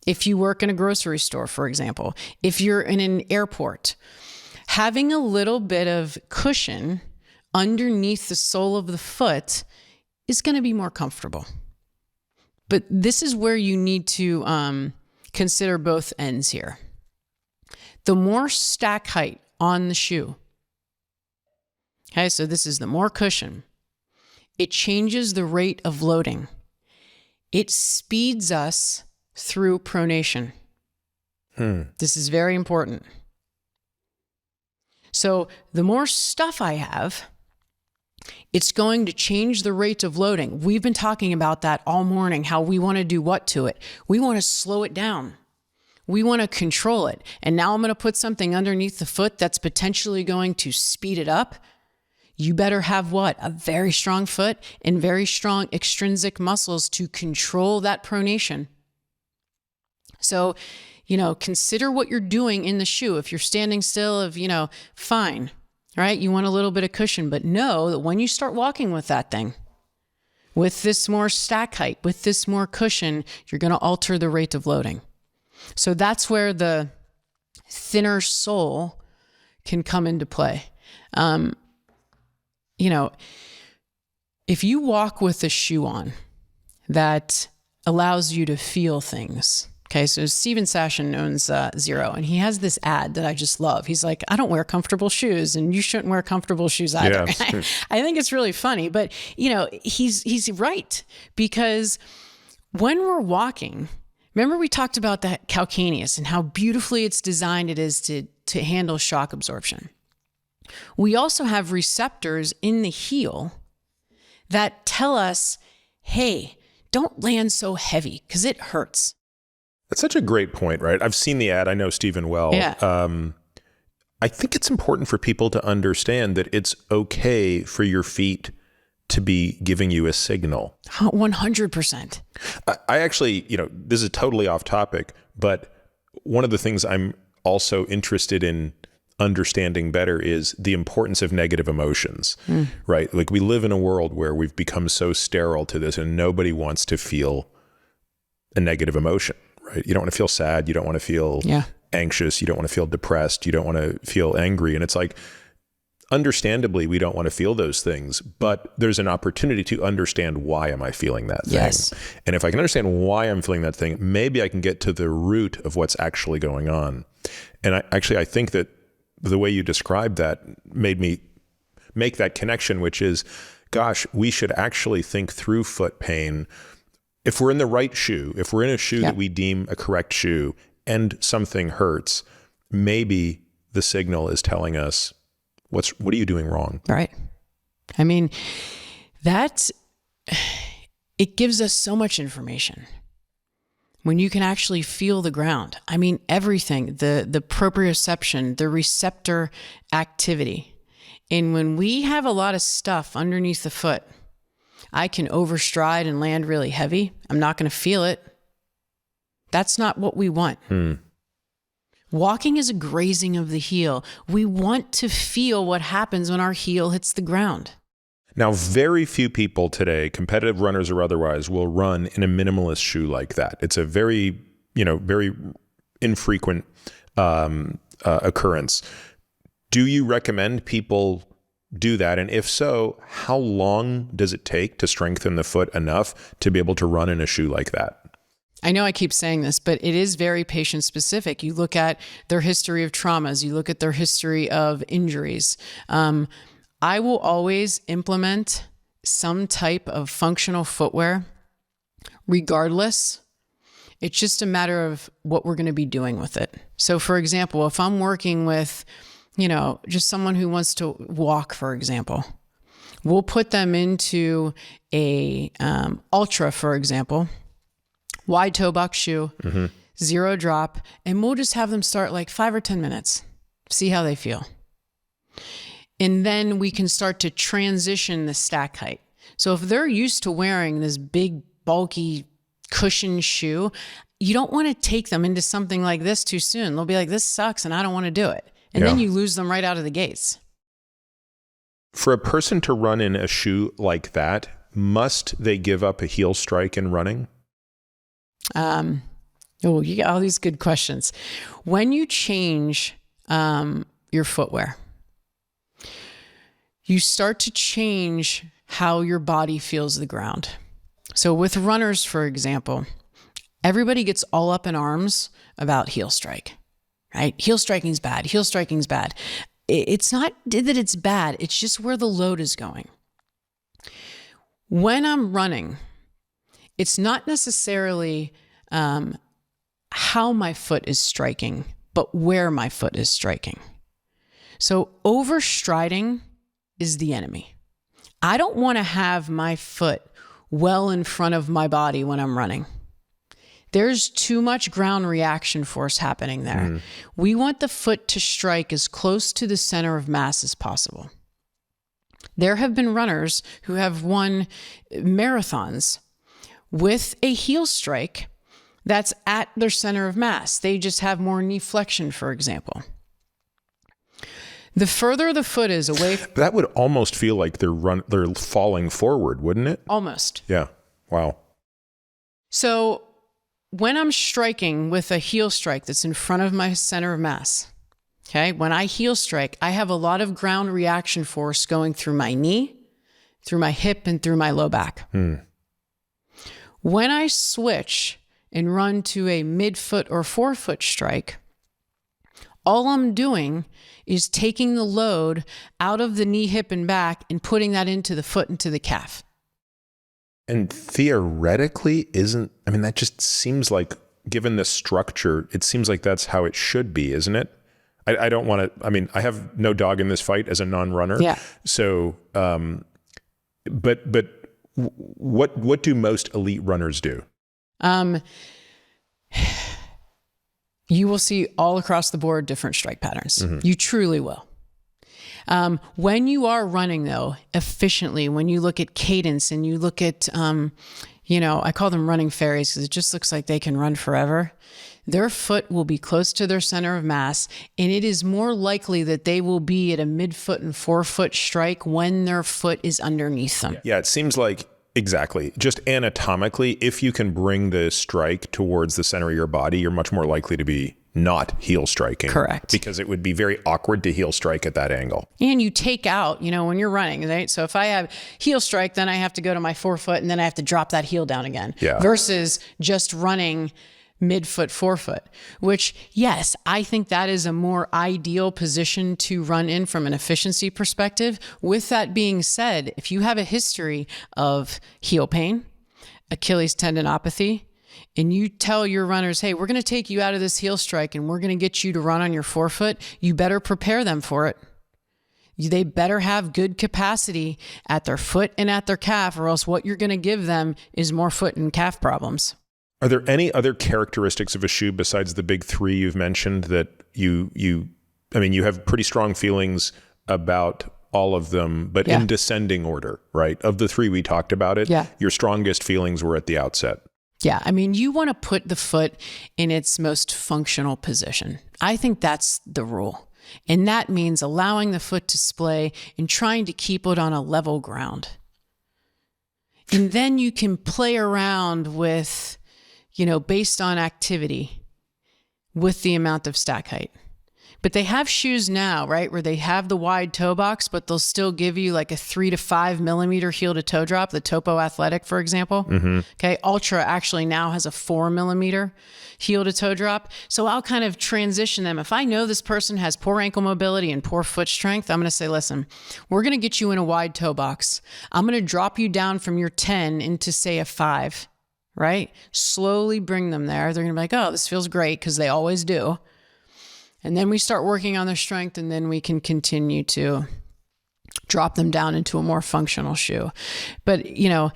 if you work in a grocery store, for example, if you're in an airport, having a little bit of cushion underneath the sole of the foot is going to be more comfortable. But this is where you need to consider both ends here. The more stack height on the shoe, okay, so this is the more cushion, it changes the rate of loading. It speeds us through pronation. This is very important. So the more stuff I have, it's going to change the rate of loading. We've been talking about that all morning, how we want to do what to it. We want to slow it down. We want to control it. And now I'm going to put something underneath the foot that's potentially going to speed it up. You better have what? A very strong foot and very strong extrinsic muscles to control that pronation. So, consider what you're doing in the shoe. If you're standing still, fine, right? You want a little bit of cushion, but know that when you start walking with that thing, with this more stack height, with this more cushion, you're going to alter the rate of loading. So that's where the thinner sole can come into play. If you walk with a shoe on that allows you to feel things. Okay, so Steven Sashin owns Zero, and he has this ad that I just love. He's like, I don't wear comfortable shoes, and you shouldn't wear comfortable shoes either. Yeah. I think it's really funny, but he's right, because when we're walking, remember we talked about that calcaneus and how beautifully it's designed it is to handle shock absorption. We also have receptors in the heel that tell us, hey, don't land so heavy because it hurts. That's such a great point, right? I've seen the ad. I know Stephen well. Yeah. I think it's important for people to understand that it's okay for your feet to be giving you a signal. 100%. I actually, this is totally off topic, but one of the things I'm also interested in understanding better is the importance of negative emotions, right? Like we live in a world where we've become so sterile to this and nobody wants to feel a negative emotion, right? You don't want to feel sad. You don't want to feel anxious. You don't want to feel depressed. You don't want to feel angry. And it's like, understandably, we don't want to feel those things, but there's an opportunity to understand why am I feeling that thing? Yes. And if I can understand why I'm feeling that thing, maybe I can get to the root of what's actually going on. And I think that the way you described that made me make that connection, which is, gosh, we should actually think through foot pain. If we're in the right shoe, if we're in a shoe that we deem a correct shoe and something hurts, maybe the signal is telling us, what are you doing wrong? Right. I mean, That, it gives us so much information. When you can actually feel the ground. I mean, everything, the proprioception, the receptor activity. And when we have a lot of stuff underneath the foot, I can overstride and land really heavy. I'm not going to feel it. That's not what we want. Walking is a grazing of the heel. We want to feel what happens when our heel hits the ground. Now, very few people today, competitive runners or otherwise, will run in a minimalist shoe like that. It's a very, very infrequent occurrence. Do you recommend people do that? And if so, how long does it take to strengthen the foot enough to be able to run in a shoe like that? I know I keep saying this, but it is very patient specific. You look at their history of traumas, you look at their history of injuries. I will always implement some type of functional footwear regardless. It's just a matter of what we're going to be doing with it. So for example, if I'm working with, just someone who wants to walk, for example, we'll put them into a ultra, for example, wide toe box shoe, zero drop, and we'll just have them start like 5 or 10 minutes, see how they feel. And then we can start to transition the stack height. So if they're used to wearing this big, bulky cushion shoe, you don't want to take them into something like this too soon. They'll be like, this sucks and I don't want to do it. And then you lose them right out of the gates. For a person to run in a shoe like that, must they give up a heel strike in running? You got all these good questions. When you change your footwear, you start to change how your body feels the ground. So with runners, for example, everybody gets all up in arms about heel strike, right? Heel striking's bad. Heel striking's bad. It's not that it's bad. It's just where the load is going. When I'm running, it's not necessarily how my foot is striking, but where my foot is striking. So overstriding is the enemy. I don't want to have my foot well in front of my body when I'm running. There's too much ground reaction force happening there. We want the foot to strike as close to the center of mass as possible. There have been runners who have won marathons with a heel strike that's at their center of mass. They just have more knee flexion, for example. The further the foot is away, that would almost feel like they're falling forward, wouldn't it? Almost. Yeah. Wow. So when I'm striking with a heel strike that's in front of my center of mass, okay, when I heel strike, I have a lot of ground reaction force going through my knee, through my hip, and through my low back. When I switch and run to a midfoot or forefoot strike, all I'm doing is taking the load out of the knee, hip, and back and putting that into the foot, into the calf. And theoretically, that just seems like, given the structure, it seems like that's how it should be, isn't it? I don't want to, I have no dog in this fight as a non-runner. Yeah. So, but what do most elite runners do? You will see all across the board different strike patterns. You truly will. When you are running, though, efficiently, when you look at cadence and you look at, I call them running fairies because it just looks like they can run forever. Their foot will be close to their center of mass, and it is more likely that they will be at a midfoot and forefoot strike when their foot is underneath them. Yeah, it seems like, exactly. Just anatomically, if you can bring the strike towards the center of your body, you're much more likely to be not heel striking. Correct. Because it would be very awkward to heel strike at that angle. And you take out, when you're running, right? So if I have heel strike, then I have to go to my forefoot and then I have to drop that heel down again. Yeah. Versus just running midfoot, forefoot, which, yes, I think that is a more ideal position to run in from an efficiency perspective. With that being said, if you have a history of heel pain, Achilles tendinopathy, and you tell your runners, hey, we're going to take you out of this heel strike and we're going to get you to run on your forefoot, you better prepare them for it. They better have good capacity at their foot and at their calf, or else what you're going to give them is more foot and calf problems. Are there any other characteristics of a shoe besides the big three you've mentioned that you have pretty strong feelings about all of them, but in descending order, right? Of the three we talked about your strongest feelings were at the outset. Yeah. I mean, you want to put the foot in its most functional position. I think that's the rule. And that means allowing the foot to splay and trying to keep it on a level ground. And then you can play around with, based on activity, with the amount of stack height. But they have shoes now, right, where they have the wide toe box, but they'll still give you like a 3 to 5 millimeter heel to toe drop, the Topo Athletic, for example. Okay. Ultra actually now has a 4 millimeter heel to toe drop. So I'll kind of transition them. If I know this person has poor ankle mobility and poor foot strength, I'm going to say, listen, we're going to get you in a wide toe box. I'm going to drop you down from your 10 into, say, a 5, right? Slowly bring them there. They're going to be like, oh, this feels great, because they always do. And then we start working on their strength, and then we can continue to drop them down into a more functional shoe. But, you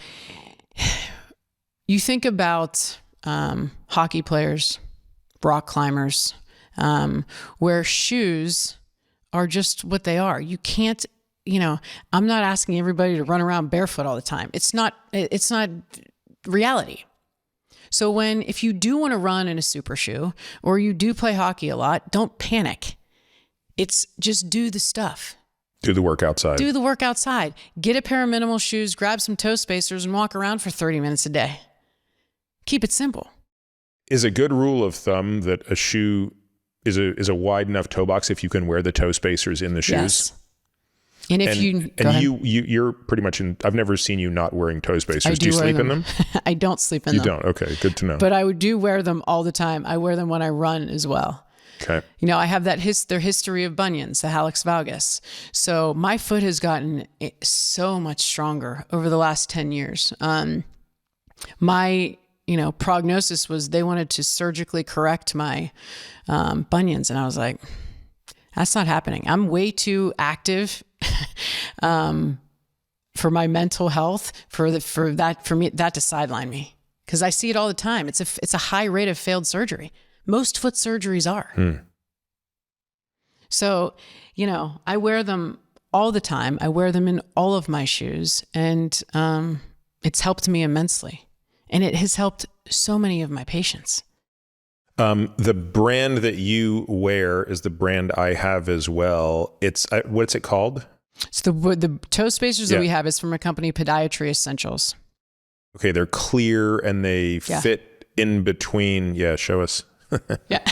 think about hockey players, rock climbers, where shoes are just what they are. You can't, I'm not asking everybody to run around barefoot all the time. It's not reality. So if you do want to run in a super shoe, or you do play hockey a lot, don't panic. It's just do the stuff. Do the work outside. Do the work outside. Get a pair of minimal shoes, grab some toe spacers, and walk around for 30 minutes a day. Keep it simple. Is a good rule of thumb that a shoe is a wide enough toe box if you can wear the toe spacers in the shoes? Yes. And if you're pretty much I've never seen you not wearing toe spacers. Do you sleep in them? I don't sleep in them. You don't? Okay, good to know. But I do wear them all the time. I wear them when I run as well. Okay. I have their history of bunions, the hallux valgus. So my foot has gotten so much stronger over the last 10 years. My prognosis was they wanted to surgically correct my bunions. And I was like, that's not happening. I'm way too active for my mental health, for me to sideline me, because I see it all the time. It's a high rate of failed surgery. Most foot surgeries are. So, I wear them all the time. I wear them in all of my shoes, and it's helped me immensely. And it has helped so many of my patients. The brand that you wear is the brand I have as well. What's it called? So the toe spacers that we have is from a company, Podiatry Essentials. Okay, they're clear and they fit in between. Yeah, show us. Yeah.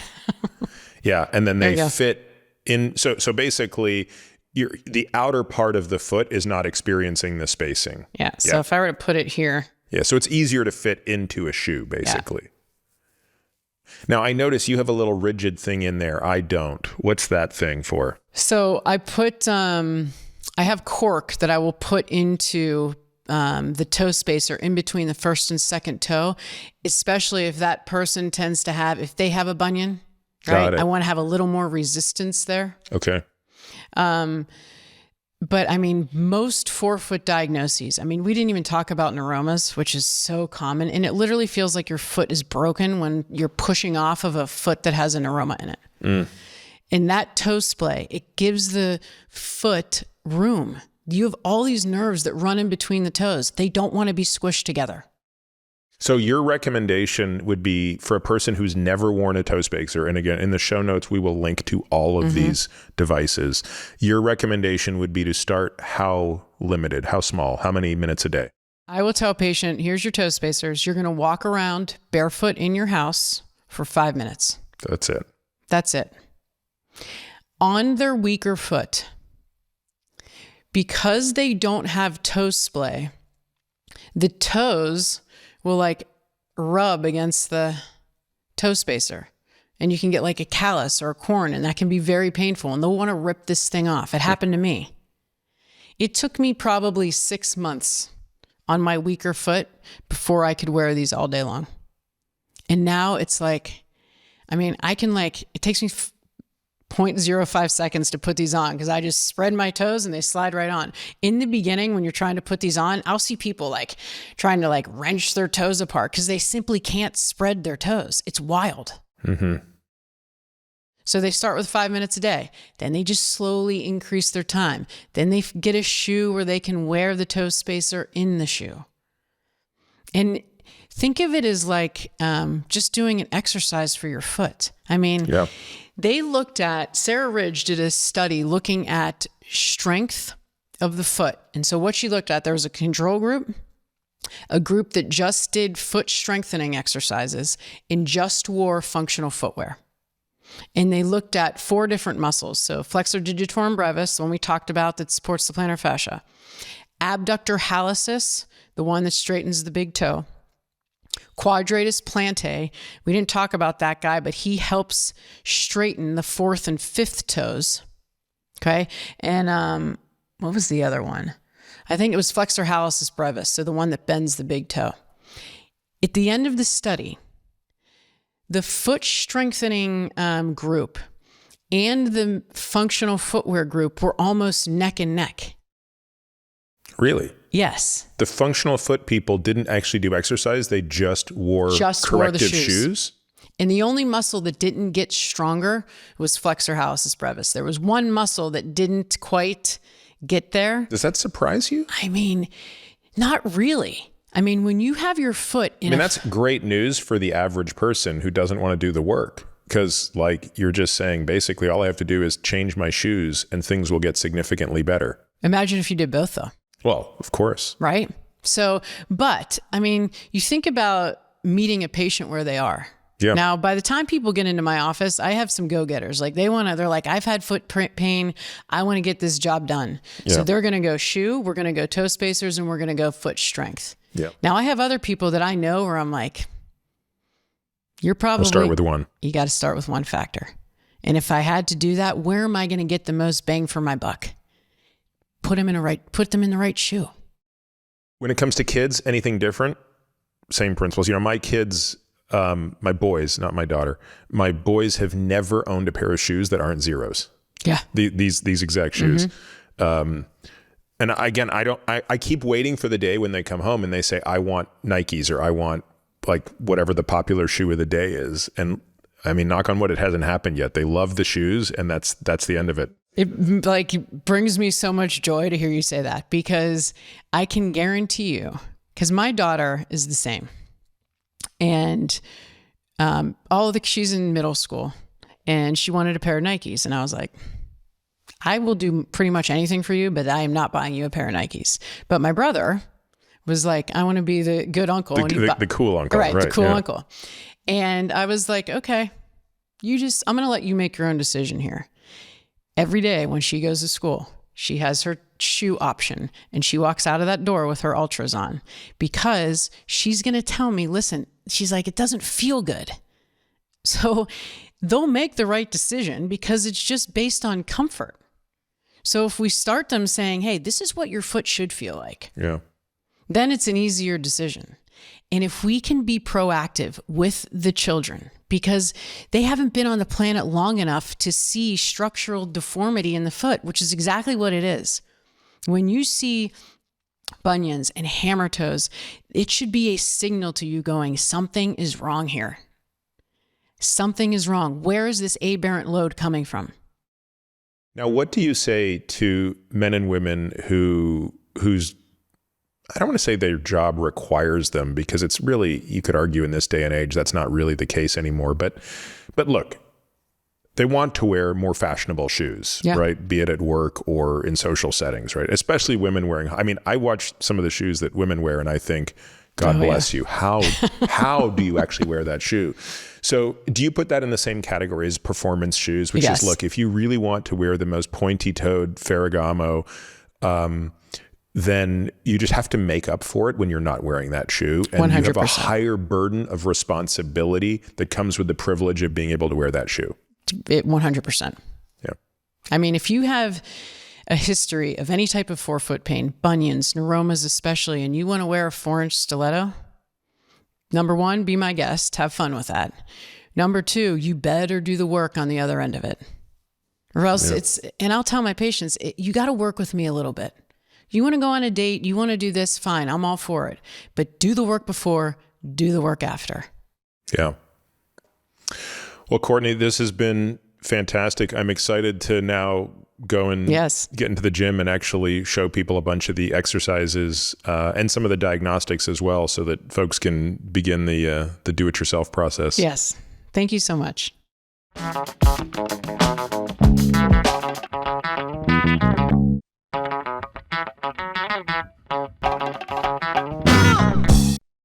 Yeah, and then they fit in. So basically, the outer part of the foot is not experiencing the spacing. Yeah. So if I were to put it here. Yeah, so it's easier to fit into a shoe, basically. Yeah. Now, I notice you have a little rigid thing in there. I don't. What's that thing for? So I put, I have cork that I will put into the toe spacer in between the first and second toe, especially if that person tends to if they have a bunion, right? Got it. I want to have a little more resistance there. Okay. But I mean, most forefoot diagnoses, we didn't even talk about neuromas, which is so common. And it literally feels like your foot is broken when you're pushing off of a foot that has a neuroma in it. And that toe splay, it gives the foot room. You have all these nerves that run in between the toes. They don't want to be squished together. So your recommendation would be for a person who's never worn a toe spacer, and again, in the show notes, we will link to all of these devices. Your recommendation would be to start how limited, how small, how many minutes a day? I will tell a patient, here's your toe spacers. You're going to walk around barefoot in your house for 5 minutes. That's it. That's it. On their weaker foot, because they don't have toe splay, the toes will rub against the toe spacer, and you can get a callus or a corn, and that can be very painful, and they'll want to rip this thing off. It happened to me. It took me probably 6 months on my weaker foot before I could wear these all day long. And now it's I can it takes me 0.05 seconds to put these on because I just spread my toes and they slide right on. In the beginning, when you're trying to put these on, I'll see people like trying to like wrench their toes apart because they simply can't spread their toes. It's wild. Mm-hmm. So they start with 5 minutes a day. Then they just slowly increase their time. Then they get a shoe where they can wear the toe spacer in the shoe. And think of it as like just doing an exercise for your foot. I mean, they looked at, Sarah Ridge did a study looking at strength of the foot. And so what she looked at, there was a control group, a group that just did foot strengthening exercises and just wore functional footwear. And they looked at 4 different muscles. So flexor digitorum brevis, the one we talked about that supports the plantar fascia. Abductor hallucis, the one that straightens the big toe. Quadratus plantae, we didn't talk about that guy, but he helps straighten the 4th and 5th toes. Okay. And what was the other one? I think it was flexor hallucis brevis, so the one that bends the big toe. At the end of the study, the foot strengthening group and the functional footwear group were almost neck and neck. Really? Yes. The functional foot people didn't actually do exercise. They just wore corrective shoes. And the only muscle that didn't get stronger was flexor hallucis brevis. There was one muscle that didn't quite get there. Does that surprise you? I mean, not really. I mean, when you have your foot in that's great news for the average person who doesn't want to do the work. Because like you're just saying, basically all I have to do is change my shoes and things will get significantly better. Imagine if you did both though. Well, of course. Right? So, but I mean, you think about meeting a patient where they are. Yeah. Now, by the time people get into my office, I have some go-getters. Like they're like, I've had foot pain. I want to get this job done. Yeah. So they're going to go shoe, we're going to go toe spacers, and we're going to go foot strength. Yeah. Now I have other people that I know where I'm like, you're probably, we'll start with one. You got to start with one factor. And if I had to do that, where am I going to get the most bang for my buck? Put them in the right shoe. When it comes to kids, anything different? Same principles. You know, my kids, my boys, not my daughter, my boys have never owned a pair of shoes that aren't zeros. Yeah. These exact shoes. Mm-hmm. And again, I keep waiting for the day when they come home and they say, I want Nikes or I want like whatever the popular shoe of the day is. And I mean, knock on wood, it hasn't happened yet. They love the shoes and that's the end of it. It like brings me so much joy to hear you say that because I can guarantee you, because my daughter is the same. And she's in middle school and she wanted a pair of Nikes. And I was like, I will do pretty much anything for you, but I am not buying you a pair of Nikes. But my brother was like, I want to be the good uncle. The cool uncle. Right, the cool uncle. And I was like, okay, I'm going to let you make your own decision here. Every day when she goes to school, she has her shoe option and she walks out of that door with her ultras on because she's going to tell me, listen, she's like, it doesn't feel good. So they'll make the right decision because it's just based on comfort. So if we start them saying, hey, this is what your foot should feel like, then it's an easier decision. And if we can be proactive with the children, because they haven't been on the planet long enough to see structural deformity in the foot, which is exactly what it is. When you see bunions and hammer toes, it should be a signal to you going, something is wrong here. Something is wrong. Where is this aberrant load coming from? Now, what do you say to men and women whose I don't want to say their job requires them because it's really, you could argue in this day and age, that's not really the case anymore. But look, they want to wear more fashionable shoes, right? Be it at work or in social settings, right? Especially women wearing, I mean, I watch some of the shoes that women wear and I think, God bless you. How do you actually wear that shoe? So do you put that in the same category as performance shoes, which is, look, if you really want to wear the most pointy-toed Ferragamo, then you just have to make up for it when you're not wearing that shoe. And 100%. You have a higher burden of responsibility that comes with the privilege of being able to wear that shoe. 100%. Yeah. I mean, if you have a history of any type of forefoot pain, bunions, neuromas especially, and you want to wear a 4-inch stiletto, number one, be my guest, have fun with that. Number two, you better do the work on the other end of it. Or else and I'll tell my patients, you got to work with me a little bit. You want to go on a date, you want to do this, fine, I'm all for it. But do the work before, do the work after. Yeah. Well, Courtney, this has been fantastic. I'm excited to now go and get into the gym and actually show people a bunch of the exercises and some of the diagnostics as well, so that folks can begin the do-it-yourself process. Yes. Thank you so much.